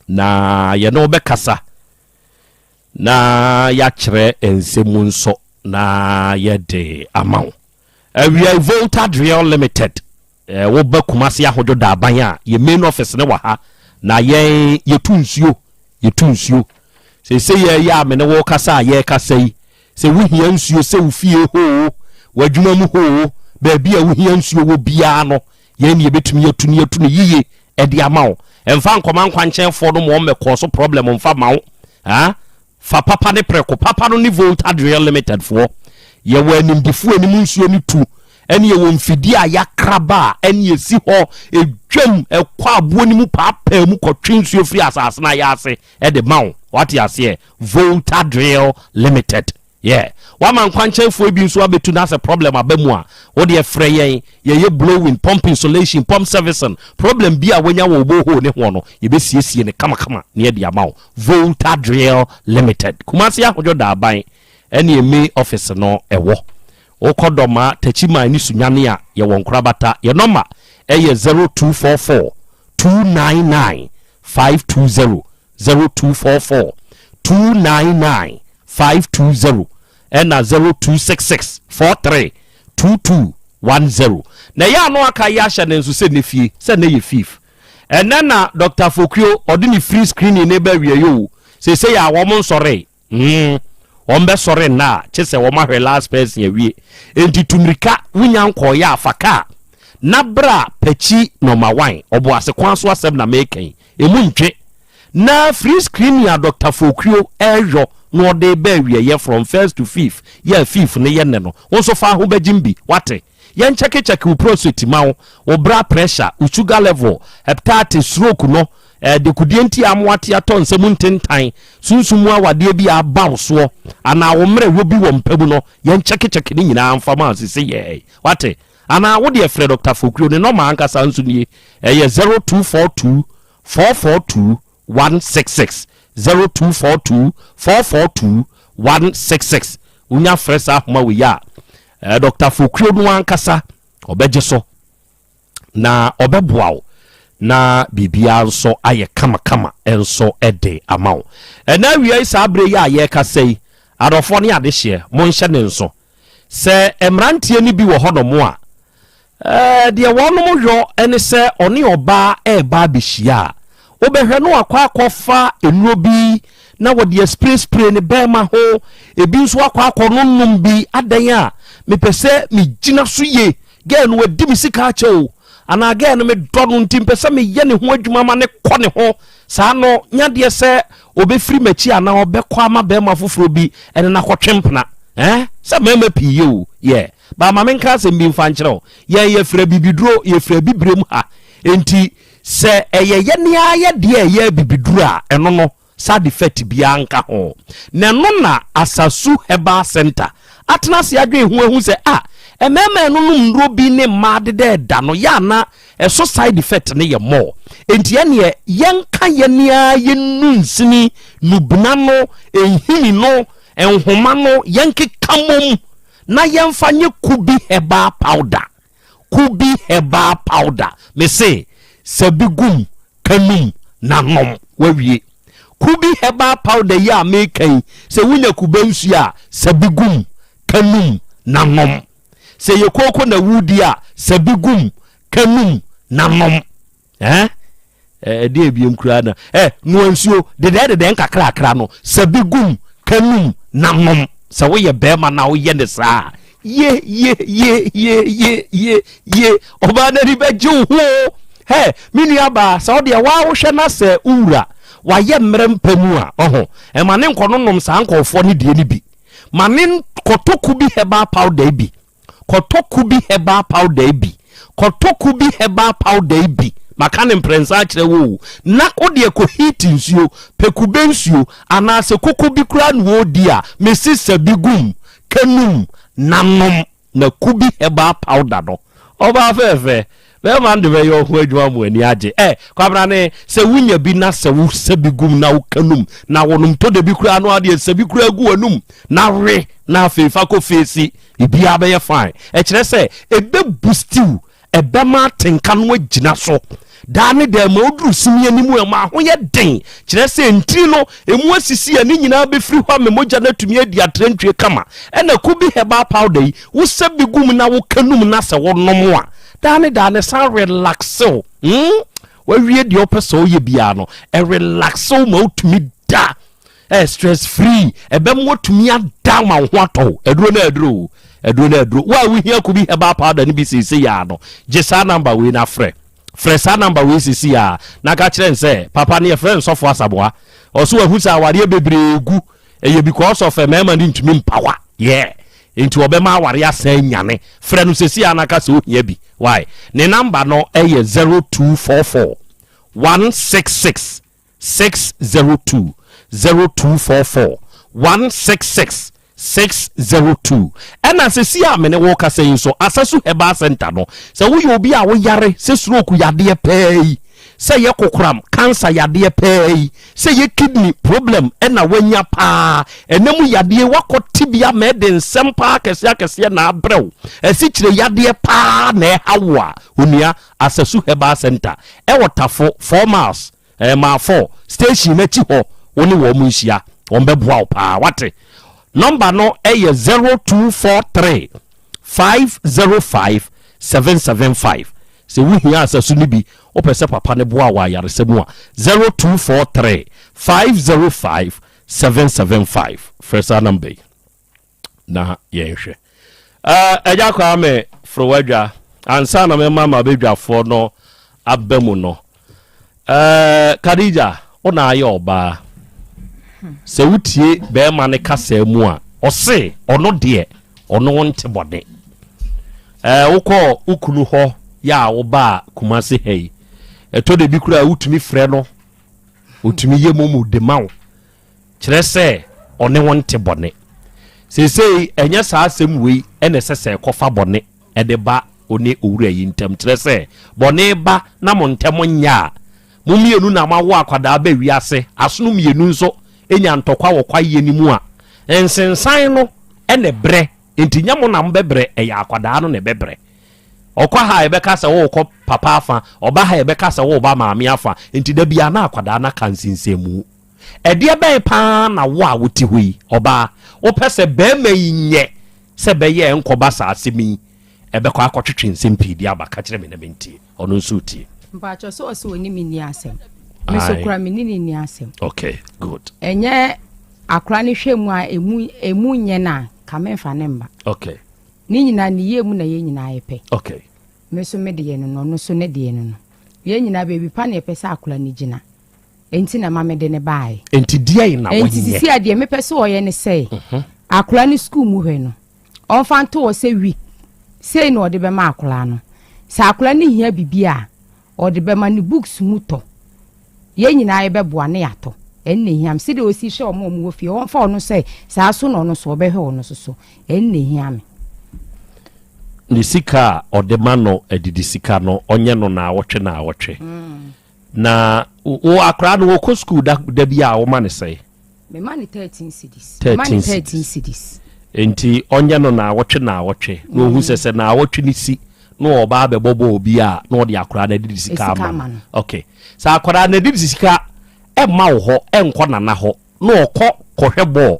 na ye no be kasa na ya kyerɛ ensemu nso na ye de amaw we are Volta Real Limited wo ba kumase ahodo da aban a ye main office ne wa ha na ye tunsuo se ye ya me ne wo kasa ye kasa yi se wo hia nsuo se wo fie ho wadwuma mu ho ba bia wo hia nsuo wo bia no ye ne betumi yatuni yiye e de amaw emfa nkoma nkwanchen fo no mo mmekɔ so problem mfa mawo ha fa papa ne preko papa no ni Volta Real Limited fo ye wa animdifu anim nsuo ni tu ene ye wo mfidi a yakraba ene ye si ho edwam ekwa abo ni mu papa mu kɔtwe nsuo firi asase na ya ase e de mawo what you say Volta Real Limited yeah wama nkwanchen fo bi nso abetu na se problem abamu a wo de frɛ ye blowing pump insulation pump servicing problem bi a wonya wo boho ne ho no ye besiesie ne kama ne de amawo Volta Real Limited kumasi ahojo da aban ene eme office no ewo okodoma tachima ni sunyane a ye wonkrabata ye number eye 0244 299 520 0244 299 520 and 0266 43 2210 na ya no aka ya hye ne nso se ne fie se ne ye fif and then Dr. Fokrio odini free screening ne ba wie yo se ya wo mon sore ombe sore na chese wo mahwe last person ya wie enti tumrika wunya nko ya afaka na bra pachi number 1 obo ase kwanso asem na meken emu ntwe na free screening ya Dr. Fokrio ejo no de ba wie from first to fifth yeah fifth ne ye ne no wonso fa ho bagimbi wate yen check u prostate mawo wo bra pressure u sugar level hepatitis stroke no de kudienti amwate aton nsem ntentan sunsumu awade bi abaw so ana wo mre wo bi wo mpabu no yen check ni nyina amfama asese ye wate ana wo de frɛ Dr. Fokrio ne no ma ankasa nsu nie 0242 442 166 0242 442 166 unya fresa homa we ya Dr. Fokrio no ankasa obeje so na obeboaw na bibia nso aye kama enso ede amaw na wi isa abre ya ye kasei adofo ne adehye mo nhye ne nso se emrantie ni bi wo hodomo a de wonom hwo ene se one oba eba behia obehwe no akwa enuo bi na wode spray ne bema ho ebi nso akwa nonnom bi adan a mepese me gina so ye ge no wadi mi sika cheo ana ge no me dono ntimpese me ye ne ho adwuma ma ne kɔ ne ho saa no nyade se obefiri machi ana obekɔ ama bema foforo bi ene na kɔtwempna se mema piye o ye ba ma menka se mbi mfa nkyerɛ ye fra bibiduro ye fra bibrem ha enti se ye nea ye de ye bibiduro a eno no side effect bia nka ho na no na Asasu Herbal Center atena se adwen ho ehu se ememe no ndro bi ne made de da no ya na so side effect ne ye more enti ene yenka ye nea ye nunsini nubna no enhini no enhoma no yenke kamom na yemfa nye Kubi Herbal Powder me say sabigum kanum nanom wawie Kubi Herbal Powder ya mekan se wunya kubensu a sabigum kanum nanom se ye koko na wudi a sabigum kanum nanom de biem kura na no ansuo de nkakra no sabigum kanum nanom se wo ye bema na wo ye ne saa ye oba na ribeju ho mini aba sa ode wa wo hwe na se ura wa ye mrempemu a mane nkononom sa nkofo ne die ne bi mane koto Kubi Herbal Powder bi maka ne mprensa kire wo na ode ko heat nsuo pekube nsuo ana se koko bi kura no odi a mesisa bigum kanum nanom na Kubi Herbal Powder no oba fefe be man de be yo ho adwuma mu ani age kwabra ne se wunya bi na se wo sabigum na wo kanum na wonum to de bi kura no ade sabikura gu wanum na we na fefa ko fesi ibia be ye fine kire se ebe boostiu ebe ma tenka no agina so dane de ma oduru simi animu e ma ho ye den kire se ntiri no emu asisi ani nyina be firi hwa me moja na tumi adi atrantwe kama na Kubi Herbal Powder yi wo sabigum na wo kanum na se wo nomo a dane sa relaxo wa wie de opeso ye bia no relaxo ma otumi da stress free ebe mo tumi ada ma ho ato eduro wa we here Kubi Herbal Powder ni bi sese ya no je sa number we na frɛ sa number we sese ya na ka kire nse papa ne friend sofo asaboa oso wa husa aware bebregu eye because of mema ni ntumi mpawa into obema aware asan nyane frɛ no sese ya na ka se ohia bi why ne number no 0244 166 602 0244 166 602 ena sesi amene wo ka say so Asasu Herbal Center no se wo yobi a wo yare se stroke yade pay se ye kokram cancer yade pay se ye kidney problem ena wanya pa enemu yade wakotibia meden sempa kese na abrew esichire yade pa na hawa onia Asasu Herbal Center e wotafo 4 miles ma 4 station na chi ho woni wo mu nhia won beboa pa wate number no 0243 505 775 se we here Asasu ni bi opese papa ne boa wa yare semu a 0243 505 775 first number na yenhwe eja kwa me frowadwa ansa na me mama bedwafo no abamu no Khadija ona aye oba se wutie be ma ne kasa mu a ose ono de ono wonte bode wokọ ukunu ho ya wo ba Kumasi hei eto de bi kura utumi frɛ no utumi ye momu de mawo kire se one wonte bode sesei enya saa asem wei ene sese kofa bone ede ba one owura yi ntem kire se bone ba na mo ntem nya mumienu na mawo akwada ba wiase asono mienu nso enya ntokwa wo kwaye ni mu a ensensan no ene bre entinya mo na mbebre eya akwada no ne bebre okwa ha ebeka se wo kọ papa afa oba ha ebeka se wo ba maami afa enti da bia na akwada na kansinsemu ede be pa na wo a woti hoi oba wo pese be mainye se be ye enkoba sa asemi ebekọ akọtwetwe nsempi di aba ka kire me na menti ono nsuti mpacho so oni mini asem meso kura mini ni asem okay good enye akura ni hwemu a emu nye na kamenfa ne mba okay ni nyina ni ye mu na ye nyina yepe okay meso me de ye no no so ne de ye no ye nyina bebi pa na yepe sa akura ni gina enti na mame de ne bae enti dia na wonye enti sisi ade me pese wo ye ne sei akura ni school mu hwe no onfa nto wo se week sei no de be ma akola no sa akola ne hia bibia o de be ma ne books muto ye nyina ye be boa ne yato enne hiam se de osi hwe omo omo ofie won fa ono sei sa so no no so obehwe ono so enne hiam ni sika odema no edidi sika no onye no na awotwe na awotwe na o akra no wo school da bia wo ma ne sei me ma ne 13 cedis 13 cedis enti onye no na awotwe no hu sese na awotwe ni si no oba be bobo obi a no de akra na edidi sika ama okay sa akra na edidi sika e ma wo ho enko nana ho no okọ kohwe ball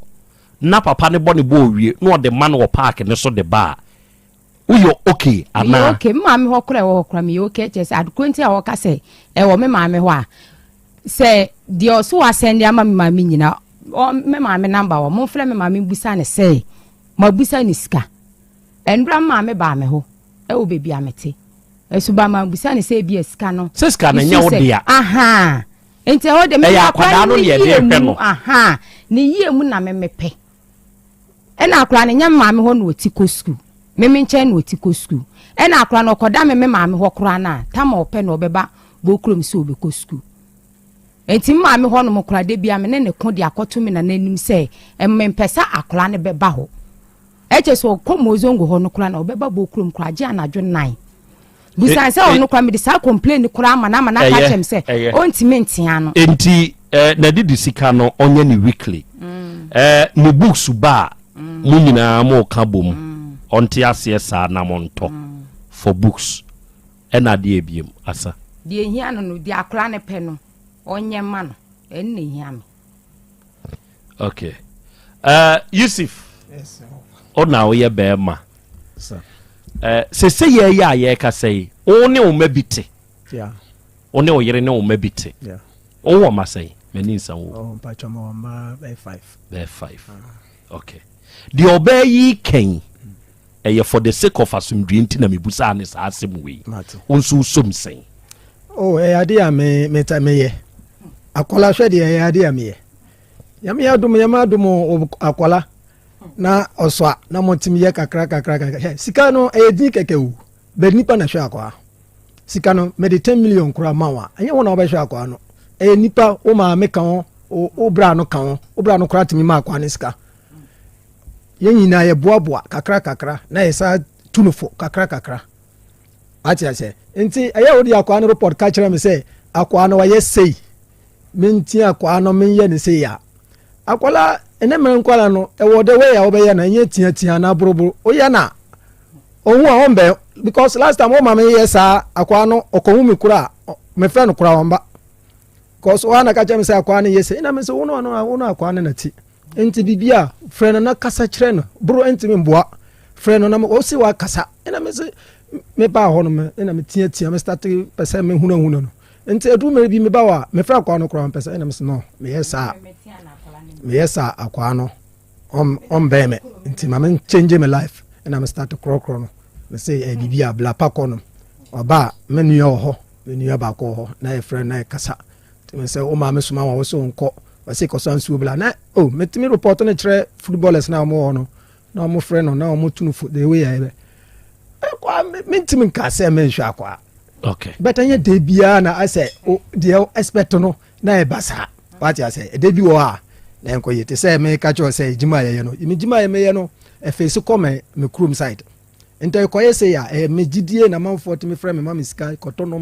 na papa ne bo ne ball wie no de man wo park ne so de ba uyo okay ana okay mama ho kra me okay just adkwenti a wo ka se e wo me mama ho a se di oso wa send ama me mama nyina o me mama number wo mo fle me mama busa ne se ma busa ne sika endra mama ba me ho e wo bebi amete esuba ma busa ne se bi sika no se sika na nya wo dia aha enti ho de me akwa no ye de hwe no aha ne yie mu na me mepe e na akwa ne nya mama ho no otiko school meme nche no otiko school e na akwa no koda me mama ho kora na tama ope no obeba bokrom se obeko school enti mama ho no mokora de bia me ne ko de akoto me na nanim se empesa akwa ne beba ho eche so komozongo ho no kora na obeba bokrom kora je anadwo 9 busan se ono kwa me de sa complain kora ama na ka chem se ontime ntia no enti na didi sika no onye ni weekly ni books ba mu nyina mo ka bom onti ase sa na monto for books ena de ebiem asa de hia no de akra ne pe no onye ma no enne hia me okay Yusuf yes sir ona wo ye be ma sir se ye ya ye ka sei one o mabite yeah one o yere ne o mabite yeah o wo ma sei mani nsan wo oh pa chama wa ma be 5 okay the obey ken for the sake of asumdwe nti na mebusa ne sa asem we onso som sen oh ade a me ye akola hwe de ade a me ye yame adum akola na oswa na motim ye kakra sika no di kekewu be nipa na hwe akwa sika no me de 10 million kura mawa anye wona obehwe akwa no nipa o ma me kan o bra no kura timi ma akwa ne sika yenyina ye boaboa kakra na yesa tunufo kakra ati ase enti aya odi akwa no report ka kire me say akwa no wa yesei menti akwa no men ye ne sei ya akwala ene men nkwala no e wo de we ya obeye na nye tia na boroboro o ya na ohu a ombe because last time o ma me yesa akwa no okohu mi kura me friend no kura wamba cause wana ka kire me say akwa no yesei na me say wono akwa no na ti enti bibia freno na kasa kire no bro enti me mboa freno na o si wa kasa ena me se me ba ho no me ena me tia me start pesa me hunu no enti edu me bi me ba wa me fra kwa no kra pesa ena me se no me yesa akwa no on be me enti ma me change my life ena me start kro no me say bibia bla pa ko no oba me nuo ho me nuo ba ko ho na e freno na kasa me say o ma me suma wa wo so nko wasi ko sansu bla na oh metimi report na kire footballers na mo no na mo friend no na mo tunu the way ya be kwa mentimi nka se men hwa kwa okay but anya de bia na ase o de expect no na e basa what you say de bi wo a na enko yete se me ka cho se jima ye no mi jima ye me ye no e face come me krum side ento ko ye se ya me gidie na man 40 me friend me mama sky kotono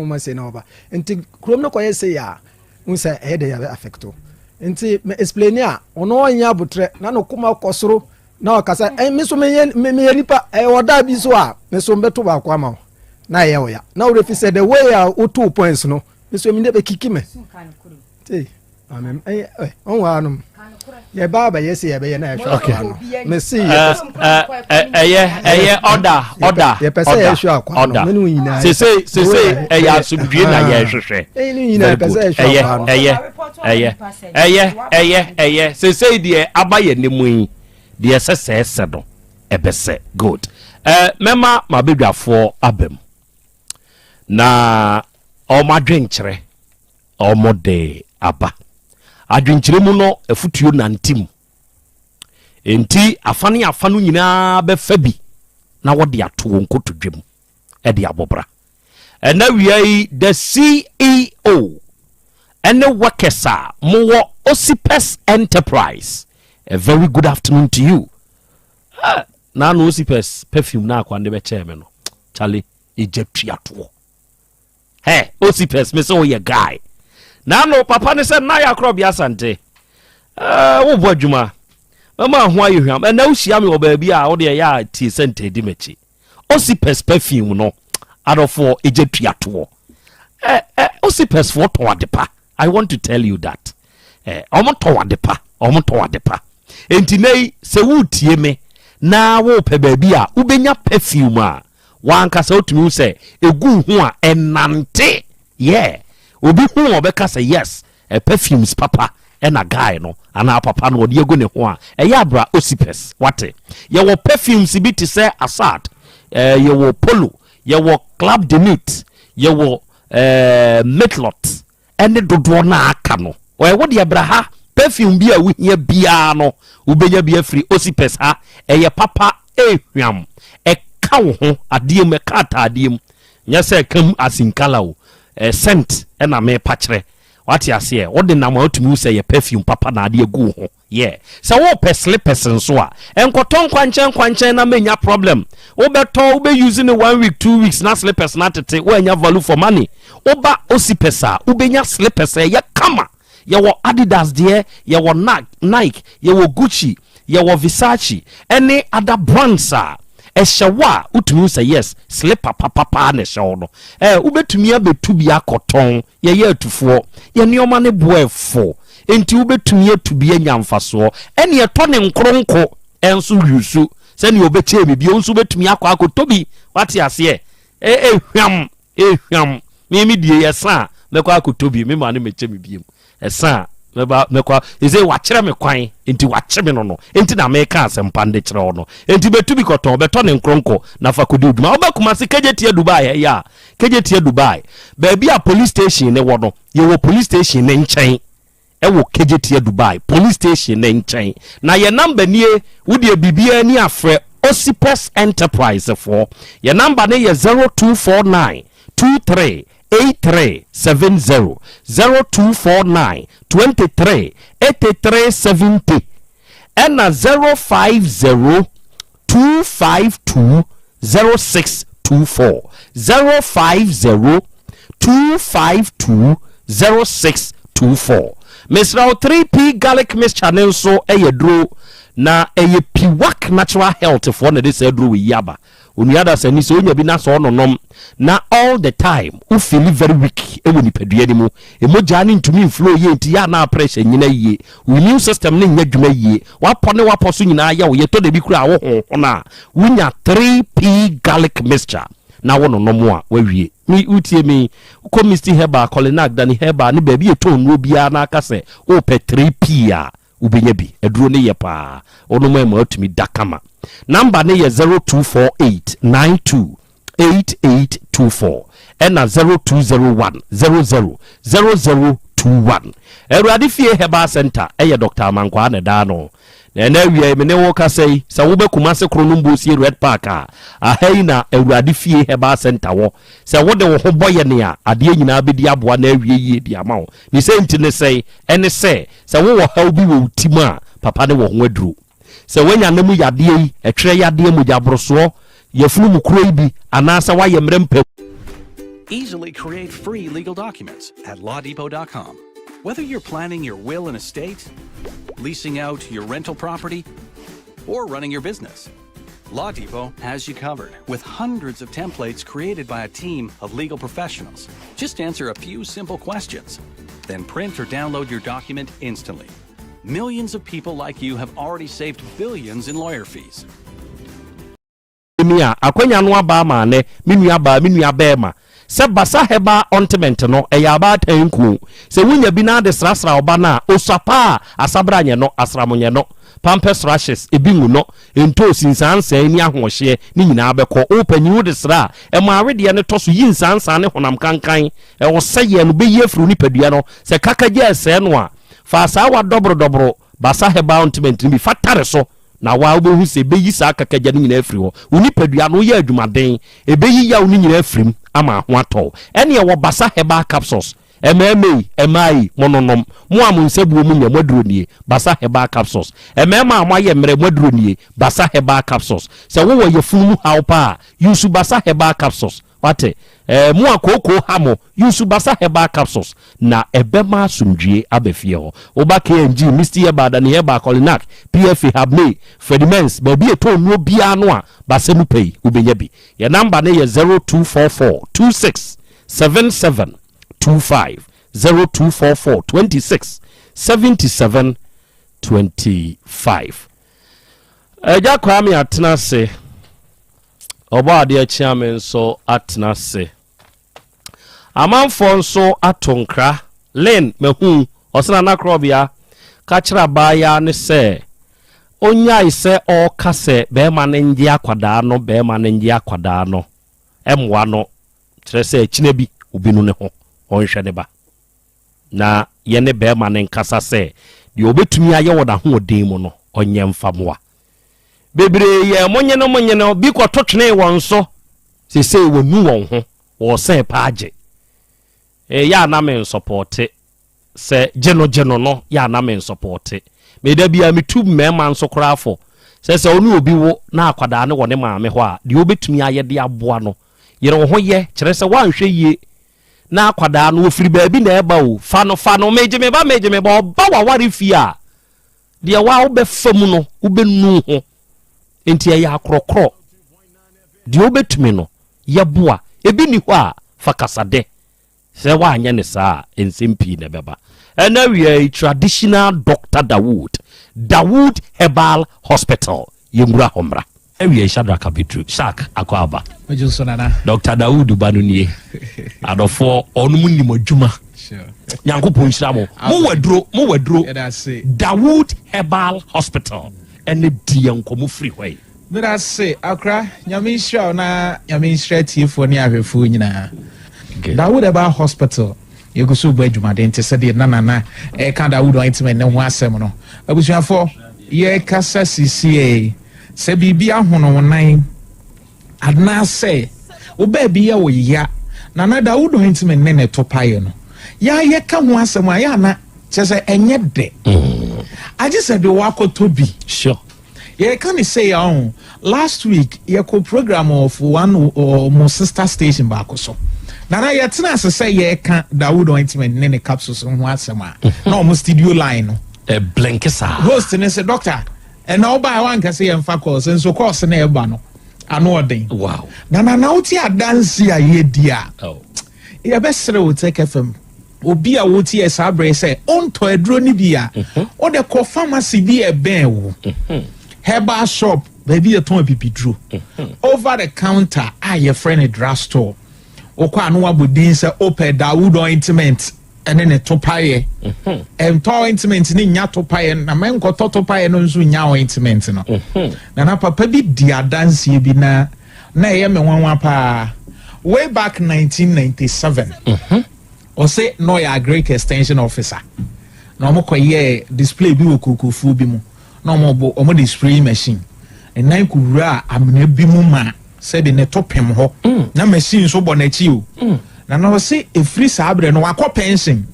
ma se na oba enti krum no ko ye se ya unsa ede ya affecto enti me explain ya ono anya butre na no kuma kosoro na okasa me so me nipa oda bi so a me so mbeto ba kwa ma na ye oya na we fi said the way a 2 points no me so me be kiki me ti amen on wa no ye baba yes ye be ye na okay me see order ye pese ye hwa akwa no me no nyina se ya asubdue na ye hwehwe ni nyina pese ye hwa akwa se de abaye ne mu de sese do ebese good mema mabedwafo abem na o madwenkyere o mode aba adwenkyere mu no efutuo nantim enti afanu nyina be fa bi na wode ato nkoto dwem e de abobra and now we the CEO and the workers are more Osipes Enterprise. A very good afternoon to you. Now no Osipes perfume na kwa ndebe chairman. Charlie Egyptiatwo. Hey, Osipes me so ye guy. Now no papa ne said na ya Krobea Asante. Wo boadwuma. Mama ho ayi hwam. And now she am your baby a wo de ya ti sente di mechi. Osipes perfume no adofo Egyptiatwo. Osipes for to adepa. I want to tell you that. Omo to wadepa. Enti nei se wutie me na wo pe baabi a ubenya perfume a wanka se otumi se egu ho a enante. Yeah. Obi hu obeka say yes, perfumes papa na guy no ana papa no odi egu ne ho a eya bra Osipes. Wate. Ye wo perfumes bi te say Assad. Ye wo Polo, ye wo Club de Nuit, ye wo Metlot. Ene dodo na aka no wo de abraha perfume bi a wo hia bia no ubenya bia free Osipes ha eye papa ehwam e ka wo ho adiem e ka atadiem nya se kam asinkala wo scent na me pa kire wati ase wo de na ma otumi se ye perfume papa na ade gu ho yeah so wo slippers nso a enkoton kwanchan na menya problem wo beto wo be using 1 week 2 weeks na slippers na tete wo anya value for money oba Osipes a ubenya slippers ye kama ye wo Adidas de ye wo Nike ye wo Gucci ye wo Versace any other brands a ehyewa utumi say yes slipper papa na ehyewo no ubetumi abetu bia koton ye atufo ye neoma ne boefo enti ubetumi atubi anyamfaso ene eto ne nkronko enso yusu se ne obeche bibi onso betumi akotobi wati ase hwam me die yesa mekwa akotobi me ma ne meche mebiem esa mekwa eze wachire me kwan enti wachire me no enti na meka asempande kire no enti betubi koton beto ne nkronko na fakodi oduma obakuma se kejetie Dubai ya kejetie Dubai baabi a police station ne wono ye wo police station ne nchen ewo kejetie Dubai police station ne nchen na ye number nie wode bibia ni afre Osipes Enterprise for ye number ne ye 0249 23 8370 0249 23 8370 and 050 252 0624 050 252 0624 Mr. 3P garlic mixture nenso eyedro na piwak natural health for na this edro we yaba uniada sani so onya bi na so nonom na all the time u feel very weak ewo ni padua ni mu emoja ni ntumi flow ye nti ya na pressure nyina yie immune system ne nya dwuma yie wapo so nyina ya wo ye to de bi kura wo ho na wunya 3P garlic mixture na wo nonom a wawie mi utie mi ko Mr. Heba Colinag dani Heba ni baby eto nwo bia na aka se o pe 3P a ubenya bi eduro ne ye pa onoma ma atumi dakama number ne ye 0248928824 and 0201000021 Eradi fie Heba Center eye Dr. Amankwa ne da no na wie me ne wo ka sei sa wo be kuma se kronumbo si Red Park a ahai na Eradi fie Heba Center wo se wo de wo ho boye ne a ade nyina abedi aboa na awie yie di ama wo ni se ntine sei ene se wo wo ha obi wo utima papa ne wo ho aduro se wanya namu yade yi etwere yade mu jabroso yefunu mu kuro ibi anasa wa ye mrempe. Easily create free legal documents at lawdepot.com. Whether you're planning your will and estate, leasing out your rental property, or running your business, Law Depot has you covered with hundreds of templates created by a team of legal professionals. Just answer a few simple questions, then print or download your document instantly. Millions of people like you have already saved billions in lawyer fees. Mia akwenya no aba ma ne minua ba ma se basa Heba ointment no eyaba tanku se wunya bi na de srasra oba na osapa asabra nye no asramonye no pampers rashes ebingu no ento sinsansa ni ahohye ni nyina abekọ opanyi de sra e ma awede ne toso yinsansa ne honam kankan e wo seye no be yefru ni padua no se kakaje ese no a fa sa wa dobro basa Heba ointment bi fatare so na wa obehu se beyi sa kakagya no nyina afiri ho unipadua no ye adwumaden ebeyi ya wo nyina afirim ama ho atɔ ene ye wo basa herbal capsules emai mononom mo amunsebuo mu nyamoduro nie basa herbal capsules emema amaye mre moduro nie basa herbal capsules se wo ye funu haw pa use basa herbal capsules wate mo akoko hamo use basa herbal capsules na ebema sumdwie abefie ho oba KNG Mr. Yebada ne Heba Colinac PFA Habme Fredimens ba bi eto nuo bia no a basa mu pay ubenya bi ye number ne ye 0244 26 77 25 0244 26 77 25 eja kwame atena se obo ade chairman so atena se amanfo nso atonkra len mehu osana na Krobea ka kira baya ne se onyai se o kase be ma ne ngi akwada no emwa no kire se akine bi obinu ne ho onhwe ne ba na yene be ma ne nkasa se de obetumi aye woda ho odin mu no onye mfamoa bebre ye monye no bi kwato twene won so se wonu won ho wo se paaje ya na men support se geno no ya na men support me da bia metu mema nso krafo se onu obi wo na akwada ne wone maame ho a de obetumi aye de aboa no yere wo ho ye kire se wanhwe yie na akwada no ofiri baabi na eba o fano meje me ba oba wa ware fi a de wa wo be famu no wo be nu ho enti ya akrokro de obetumi no ye boa ebi ni ho a fakasade se wa anya ne saa ensempi na beba ena we traditional Dr. Dawood Herbal Hospital yemura homra ewie Shadraka Bitru Shak akwaba Ojusonana Dr. Dawood Banunie adofo onum ni modwuma nyankopon nhyira mo wadro Dawood Herbal Hospital ene die nkomo free way Mira say akra nyame nhyira na nyame nhyira tiefo ne ahwefo nyina Dawood Herbal Hospital yegusu bu adwumade nte se de nanana ka Dawood ointment ne ho asem no abusuafo ye kasa CCA se bibia hono nan adna se wo ba bia wo ya nana Dawood ointment ne topaye no ya ye ka ho asem aya na chese enye de aje se be wakoto bi sure ye can say last week ye ko program of one or more sister station back so nana ye tena se ye ka Dawood ointment ne capsules ho asem a na o studio line no blankesa host ne say doctor and now by one can say emfa course and so course na eba no ano odin wow nana uti adanse a ye dia ye besere OTECFM obi a woti esabre say onto edro ni bia o de ko pharmacy bi e ben wo herbal shop baby e ton pipidro over the counter your friend a drugstore okwa anu abodin say ope Dawood ointment ene ne topaye to ointment ni nya topaye na men ko topaye no nso nya ointment no na papa bi dia dance bi na ye me wanwa pa way back 1997 o say no ya Greek extension officer na mo koye display bi okukufu bi mu na mo display machine enan kuwura amna bi mu ma se de ne topem ho na machine so bo na chi o na no say efri sabre no akọ pension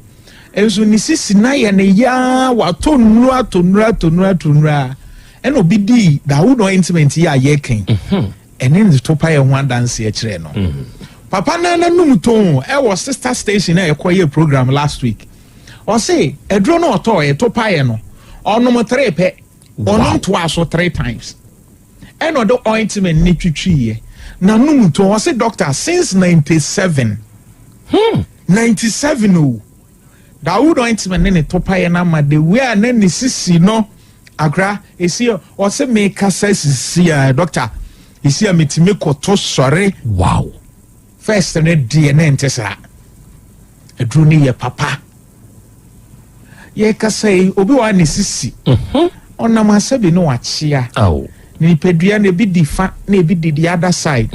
enso ni sisi na ye ne ya wa tonura eno bi di Dawood ointment ya ye ken ene ne topa ye ho dance ye kire no papa na num ton e was sister station e koye program last week o say edro no oto ye topa ye no onom 3 pe onom to aso 3 times eno do ointment ni twitwiye na num ton o say doctor since 97 97 oh Dawood ointment ne topaye na ma de we na ni sisi no agra esi o se me kasa sisi doctor esi ametime koto sore wow first ne die na ntesa edru ni ye papa ye kasa obi wa ni sisi ona ma sabi no achia ni pedua na bi difa na bi di the other side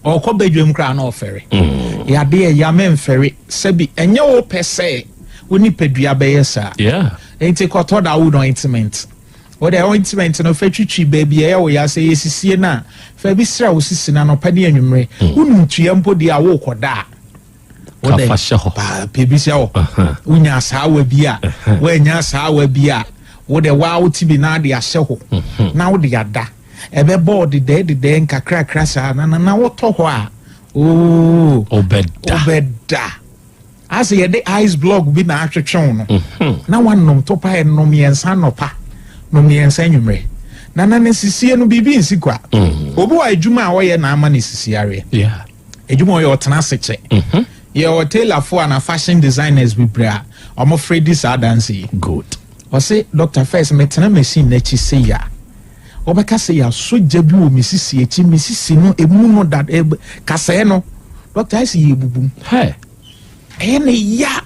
ko bedwem kra na ofere ya de ya memfere sabi enye wo pese woni pedua be yesa yeah enti ko to Dawood ointment What the ointment no fetwi baby e wo ya say yesisie na fa bi sra wo sisi na no pa ne anwumre unum tua mpo dia wo koda wo de pa bibisia wo unya sawa bi a wo nya sawa bi a wo de wa wo tibi na de ahye ho na wo de ada ebe board de nkakra krasa na wo to ho a obeda as ye the ice block bi na atwetwe no na wanom to pa enom yensa no pa no yensa nwumre na ne sisie no bibi nsikwa obi wa adwuma a wo ye na ama ne sisiare yeah adwuma wo ye otena seche ye hotel for na fashion designers bi bra omo Freddy Sadansi good o say Dr. First metena machine na chi say ya obeka say ya soja bi o misisi echi misisi no emu no that kase no Dr. I see ebubum hey ene ya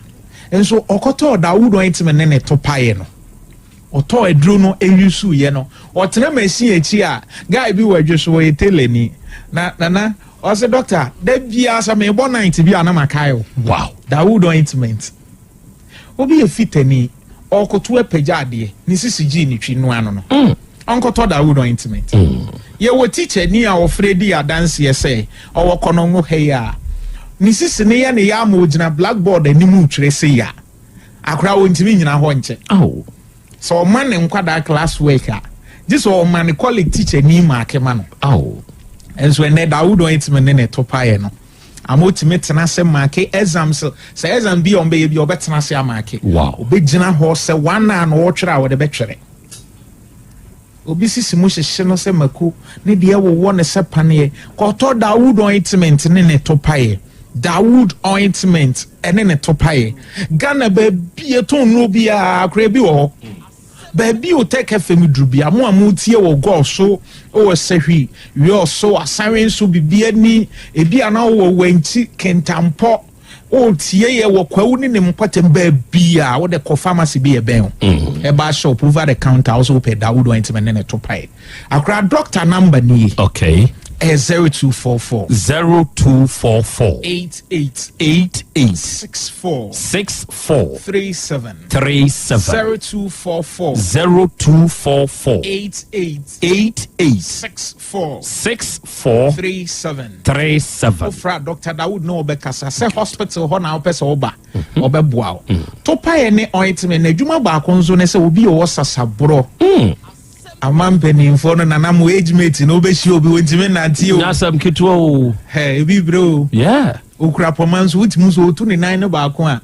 enso okoto Dawood ointment ne to pae no oto edru no eyusu ye no otena machine echi a guy bi wadwo we teleni na o say doctor da bia sa me bo 90 bia na makayo wow Dawood ointment obi e fitani okoto epejade ni sisigi ni twi no ano no onkoto Dawood ointment ye wo teacher ni a wo Freddy Adanse ye say owo kono ngo heya ni sisi ne ya ne ya ma ogina blackboard animu twere se ya akra wo ntimi nyina ho nche so man nkwada class work a this o man college teacher ni ma akema no enso ne Dawood ointment ne to pae no amotimi tena se marke exams se exam bi on be bi obetena se marke obegina ho se one na no twere a wo de betwere obi sisi mo hyehye no se maku ne de wo ne se pane ko to Dawood ointment ne to pae Dawood ointment ene ne to pae Ghana ba bie ton no bia akra bi wo ba bi OTECFM drubia mo amutie wo go so o sehwi wi so asan so bibia ni ebia na wo wanti kentampo o tie ye wo kwawu ni mpatem ba bia wo de ko pharmacy bi e ben e ba shop over the counter also pay Dawood ointment ne to pae akra doctor number ni okay 0244 88 64 37 0244 88 64 37 Ofra Dr. Dawood no obekasa say hospital ho na opese oba obeboa to pae ne ointment na adwuma ba konzo ne se obi o sasabro amampeni mfono na namu age mate no be shi obi wentime nanti o nyasam ketwa o he bi bro yeah okura pomanso wutimu so otu ni nine no ba ko a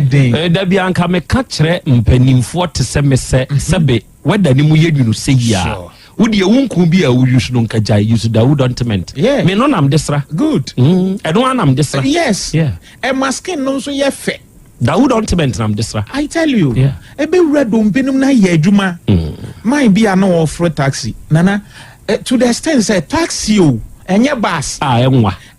den da bia nka me ka kire mpanimfo te se me se sebe weda ni mu yedwunu se ya wodi ewunku bi a wuyusu no nka jai use Dawood ointment me no nam desra good edo anam desra yes yeah e maskin no so ye fe Dawood ointment nam desra I tell you ebe redo mpenum na ye adwuma my be an offer taxi nana to the extent say taxi o enye bus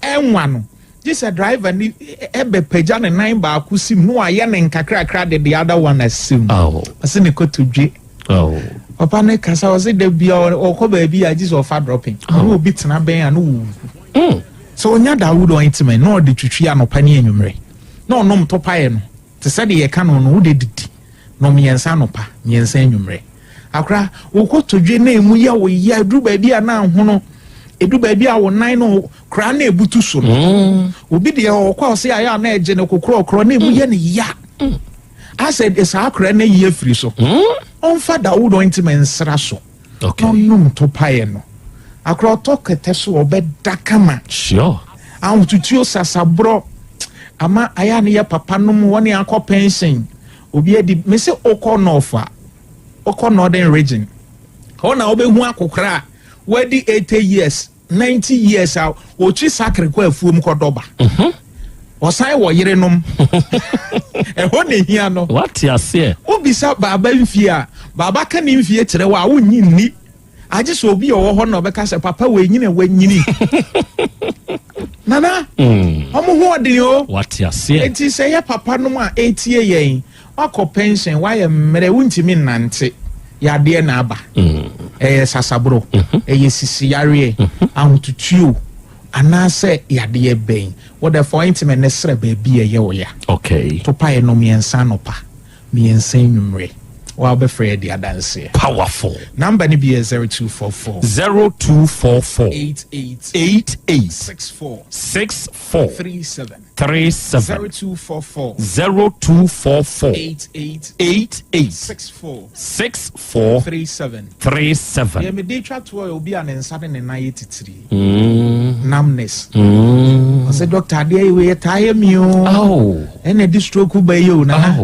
enwa no this a driver ni ebe peja ne nine ba kusim no aye ne nkakra the other one assume ase ne ko to dwe papa ne kasa was the bia o ba bia Jesus of dropping no obi tena ben anu so onya Dawood ointment no de twitwi anopa ne anwumre no nom to pae no te se de ye ka no wo de didi no miensa anopa miensa anwumre akra ukotodwe na emu ya wo ya edu ba bia na ho no edu ba bia wo nan no kra na ebutu so no obi de o kwa se aya na eje ne kokro na emu ya ne ya I said it's akra na ye free so on fa Dawood ointment sra so okay no to pae no akra to kete so obeda kama sure an tutuo sasabro ama aya ne ya papa no mo woni akọ pension obi edi me se okonofa northern region ona obehu akokra wadi 80 years 90 years out ochi sakre kwa afuom kodoba osan wo yerenom ho ne hia no what you say obisa baba mfie baba ka ne mfie kire wa wonyi ni age so obi wo ho na obeka se papa we nyine wanyini nana omo ho odi o what you say enti say ya papa no a etie yen akọ pension why mere wuntimi nante ya de na aba sasabro sisi yare ahututuo anase ya de ben what the for intimate nesre ba bi ye wo ya okay to pa no miensa no pa miensa nwumre wa be free the dance. Powerful. Number ni be 0244 88 64 37 0244 88 64 37. Yeah, me dey try to obi an nsade ne na 83. Numbness. I said doctor dey we tire me o. And the stroke ba you na.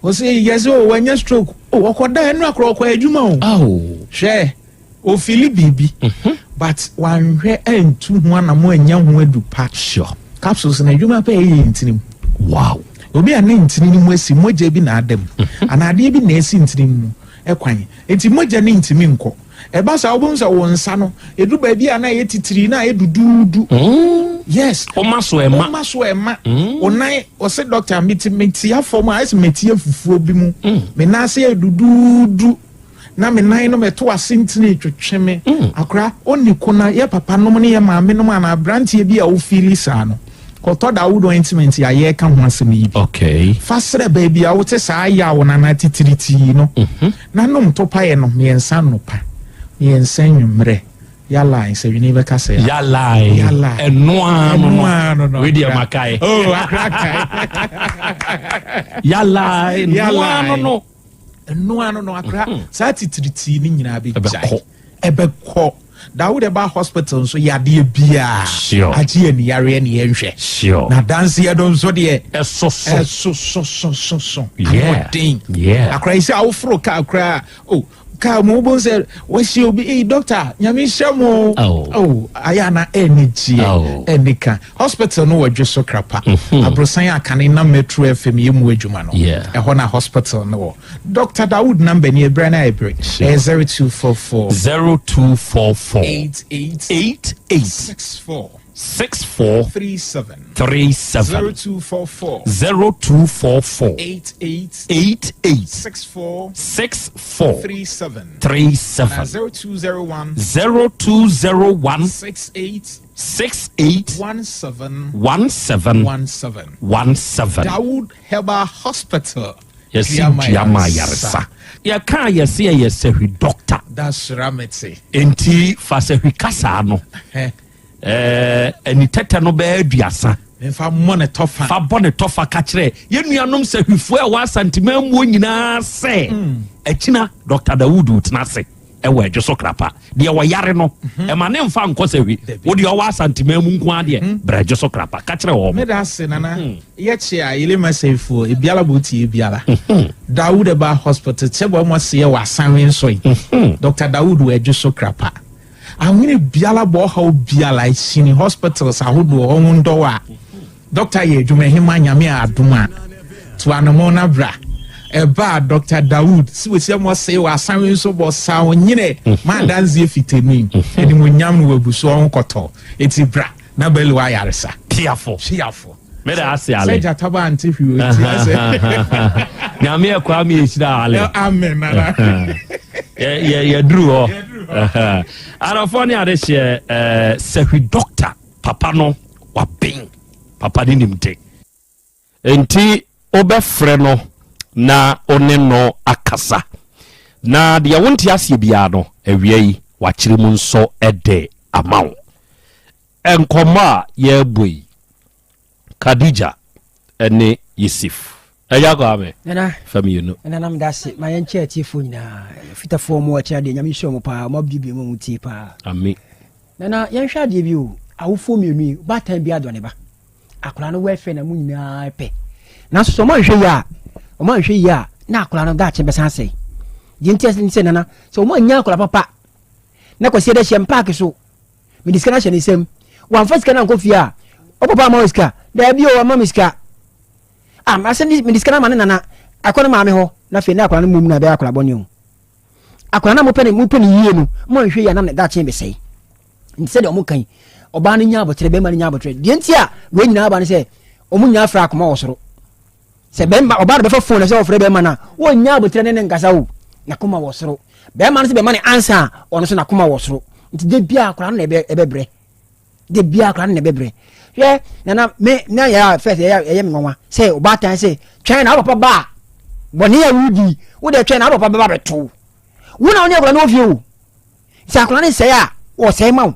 O say yes o when you stroke. O okoda enu akro okwa adwuma o. Hwe o fili bibi. But one hwe entu ho na mo anya ho adu pa. Sure. Capsules na adwuma pa e ntinim. Wow. Obi an ntinim mu asi moja bi na adam. Anade bi na asi ntinim mu. Ekwan. Enti moja ne ntimi nko. Eba sa obun sa wonsa no edu ba bi ana ye titiri na edududu. Yes, omaso ema onai o se doctor meti afom a ese meti afufuo bi mu me na se edududu na me nan no meto asentini twetweme akra oni kona ye papa no ne ye maame no na brantie bi a wo fili sa no koto da wood ointment ya ye ka ho asem yi. Okay, fasre baby a wo te sa ya wo na titiriti no na nom to pa ye no me ensa no pa me ensa nwumre yalla say you never can say yalla no with your makai yalla no akra sa titiriti ni nyina be jai ebekọ Dawood eba hospital so yade bia agie ni yare ni yenhwe na dance ye don so de so yeah akra isi awfro ka akra ka mo bon say we she obi doctor nyame hyemo ayana energy enika hospital no wadwe so krapa abrosan akane na metro fm yemu adwuma no ho na hospital no Dr. Dawood number ni ebra na ebre 0244 88 64 37 0244 88 64 37 0201 68 17 Dawood Herbal Hospital. Yes, Yama Yarsa. Ya ka yesi yesi doctor. That's Ramete. Enti fase hikasa no. Eni tete no be aduasa. Fa money tofa. Fa bone tofa ka kire. Ye nuanom se hwifo e wa santima mu nyina se. Echina Dr. Dawood utna se. Ewe adwoso krapa. De wo yare no. E ma ne mfa nko se hwi. Wo de wa santima mu nko ade. Bra adwoso krapa. Ka kire wo. Me da se nana. Ye chi a ile masefo e biala boti e biala. Dawood Eba Hospital chebo mo se ye wa sanwen so yi. Dr. Dawood we adwoso krapa. Awini biala bo ha biala isini hospitals ahodo ohun do wa. Doctor ye dwuma hima nyame aduma. To anomona bra. Eba Dr. Dawood si we se mo se wa sanwen so bo sa onyine ma danzie fitemi. Edi mo nyam no abuso on koto. Eti bra na belu ayaresa. Piafo. Me da ase ale. Say jataba anti hwi oti ase. Nyame akwa mi eshira ale. Amen nana. Yeah, Drew. Arafoni adeshe sehi doctor papa no wa ben papa ni nimte. Enti obefre no na one no akasa. Na dia wonti ase bia no awiei wa kire mu nso ede amawo. Enkoma ye boy Khadija ene Yusuf. Ayago ame. Nana. Fami you know. Nana mdasi mayenche atifu nyina fita form wa cha de nyame hwe mo pa mo bibi mo muti pa. Ami. Nana yenhwa de bi o awofo mienu batan bi adone ba. Akora no wefe na mu nyina pe. Na so mo hwe ya na akora no da che besan sei. Di nti nana so mo nya akora papa. Na kwese de hye park so. Me diskana hye ne sem. Wan fasika na nkofia. O papa ma iska. Da bi o ma miska. Asem me diskana mane nana akona maame ho na fe na akona mum na be akona boni o akona na mo pene yie no mo hwe ya na da chen be sei nse de o mo kan oba na nya abotre be ma nya abotre de ntia we nyina aba ne se o mo nya afra akoma wo soro se be ma oba be fa phone se o fre be ma na wo nya abotre ne nkasa wo na koma wo soro be ma ne se be ma ne answer ono so na koma wo soro nti de bia akona na ebebre de bia akona na ebebre yeah, nana me na ya first ya me nwa say obatan say China papa ba bɔne a wodi wode twɛn na papa bɛba bɛto wo na wo ne akora no ofie o sɛ akora ne sɛe a wɔsɛe ma wo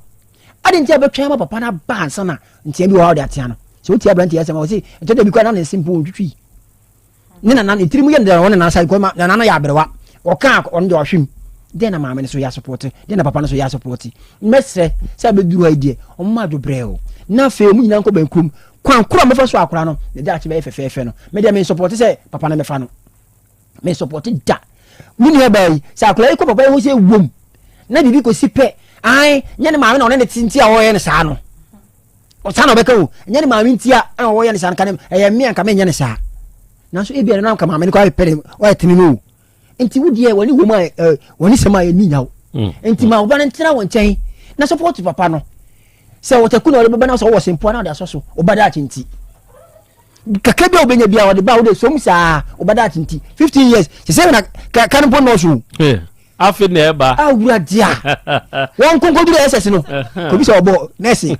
ade nti a bɛtwɛn ma papa no ba ansa na ntia bi wɔ wode atea no sɛ wotia aberante asɛm a wɔ sɛ ɛtɔ da bi kora na ne simple ɔtwitwi ne nana ne tirim yɛ ne wɔne nasa kɔma nana yɛ aberewa ɔka ɔno de ɔhwem den na maame no so yɛ support den na papa no so yɛ support mɛsrɛ sɛ bɛduru ha die ɔmma adwobrɛ o na afei mu nyina nkɔ bankurom kwankoro a mɛfa so akora no ne da akye bɛyɛ fɛfɛɛfɛ no mɛdeɛ me support sɛ papa no mɛfa no me support da mu ne baayi sɛ akora yi kɔ papa yi ho sɛ wom na bibi kɔsi pɛ ai nyɛ ne maame na ɔne ne tinti a wɔyɛ ne saa no ɔsa na ɔbɛka o nyɛ ne maame nti a wɔyɛ ne saa no ka ne ɛyɛ mmea nka menyɛ ne saa nanso ebia no nka maame no kɔ ayɛ ɔyɛ tene no nti wodeɛ wɔne wom a wɔne sɛm a yɛni nyaw nti ma woba no ntena wɔ nkyɛn na support papa no sɛ wɔtaku na ɔde bɛbɛ na sɛ wɔwɔ sempoa na ɔde asɔ so ɔba da akye nti kakra bi a wobɛnya bia wɔde ba wode som saa ɔba da akye nti 15 years sɛ sɛ na ka no mpo nɔɔso afi na ɛba awurade a wɔn nkonkɔduru ɛsɛs no kɔbi sɛ ɔbɔ nɛɛse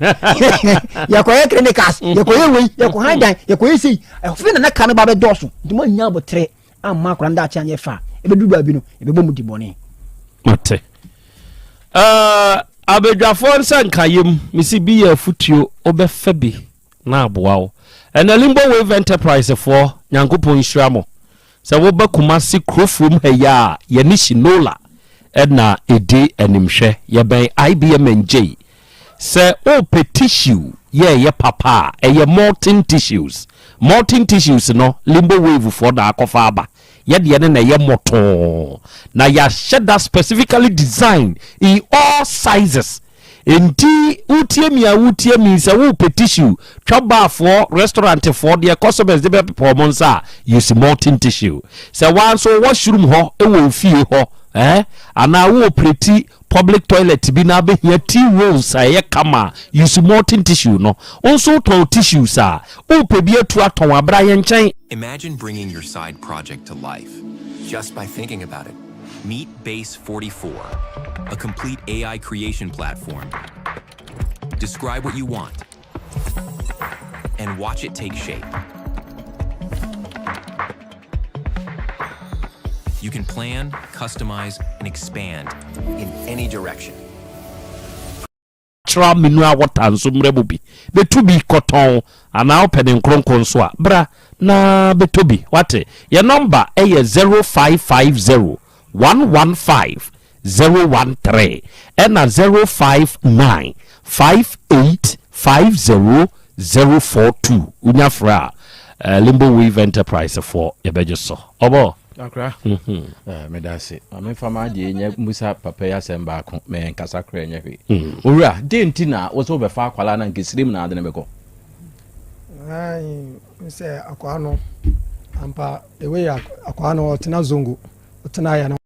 yɛkɔyɛ clinicals yɛkɔyɛ wei yɛkɔhan dan yɛkɔyɛ sei ɛfi na ka no ba bɛdɔɔso nti moanya abotrɛ amma akora nda akye anyɛ fa ɛbɛduru baabi no ɛbɛbɔ mu di bɔne mate abadwafoɔ nsa nkayam mesi bi yɛ afotuo wobɛfa bi na aboa wo ɛna limbo wave enterprise foɔ nyankopɔn nhyira mo sɛ woba Kumasi Krofrom ha yi a yɛne Shinola ɛna ɛdi animhwɛ yɛbɛn IBM NJ sɛ wopɛ tissue yɛyɛ papa a ɛyɛ molten tissues no limbo wave foɔ da akɔfa aba yɛdeɛ ne na ɛyɛ mmɔtɔn na yɛahyɛ da specifically designed in all sizes enti wotie mi sɛ wopɛ tissue twa baafoɔ restaurantfoɔ deɛ customers de bɛpepɔ mo nsa a use molten tissue sɛ wanso washroom hɔ ɛwɔ fie hɔ anaa wopreti public toilet bi na bɛhia tea rolls a ɛyɛ kama use molten tissue no nso tɔn tissues a wopɛ bi atu atɔn abra yɛ nkyɛn. Imagine bringing your side project to life just by thinking about it. Meet Base 44, a complete AI creation platform. Describe what you want and watch it take shape. You can plan, customize, and expand in any direction. Tra minua water nso mrebubi betubi koton ana open nkronkron so a bra na betubi wate your number e 0550 115 013 and 059 5850 unyafra Limbo Wave Enterprise for Ebejeso obo akra me da se me fama de nya musa papa ya sem ba ko me nkasa kra nya hwe owura de nti na wo so be fa akwala na nkesirim na ade ne beko ai se akwa no ampa ewe ya akwa no tena zongo tena ya no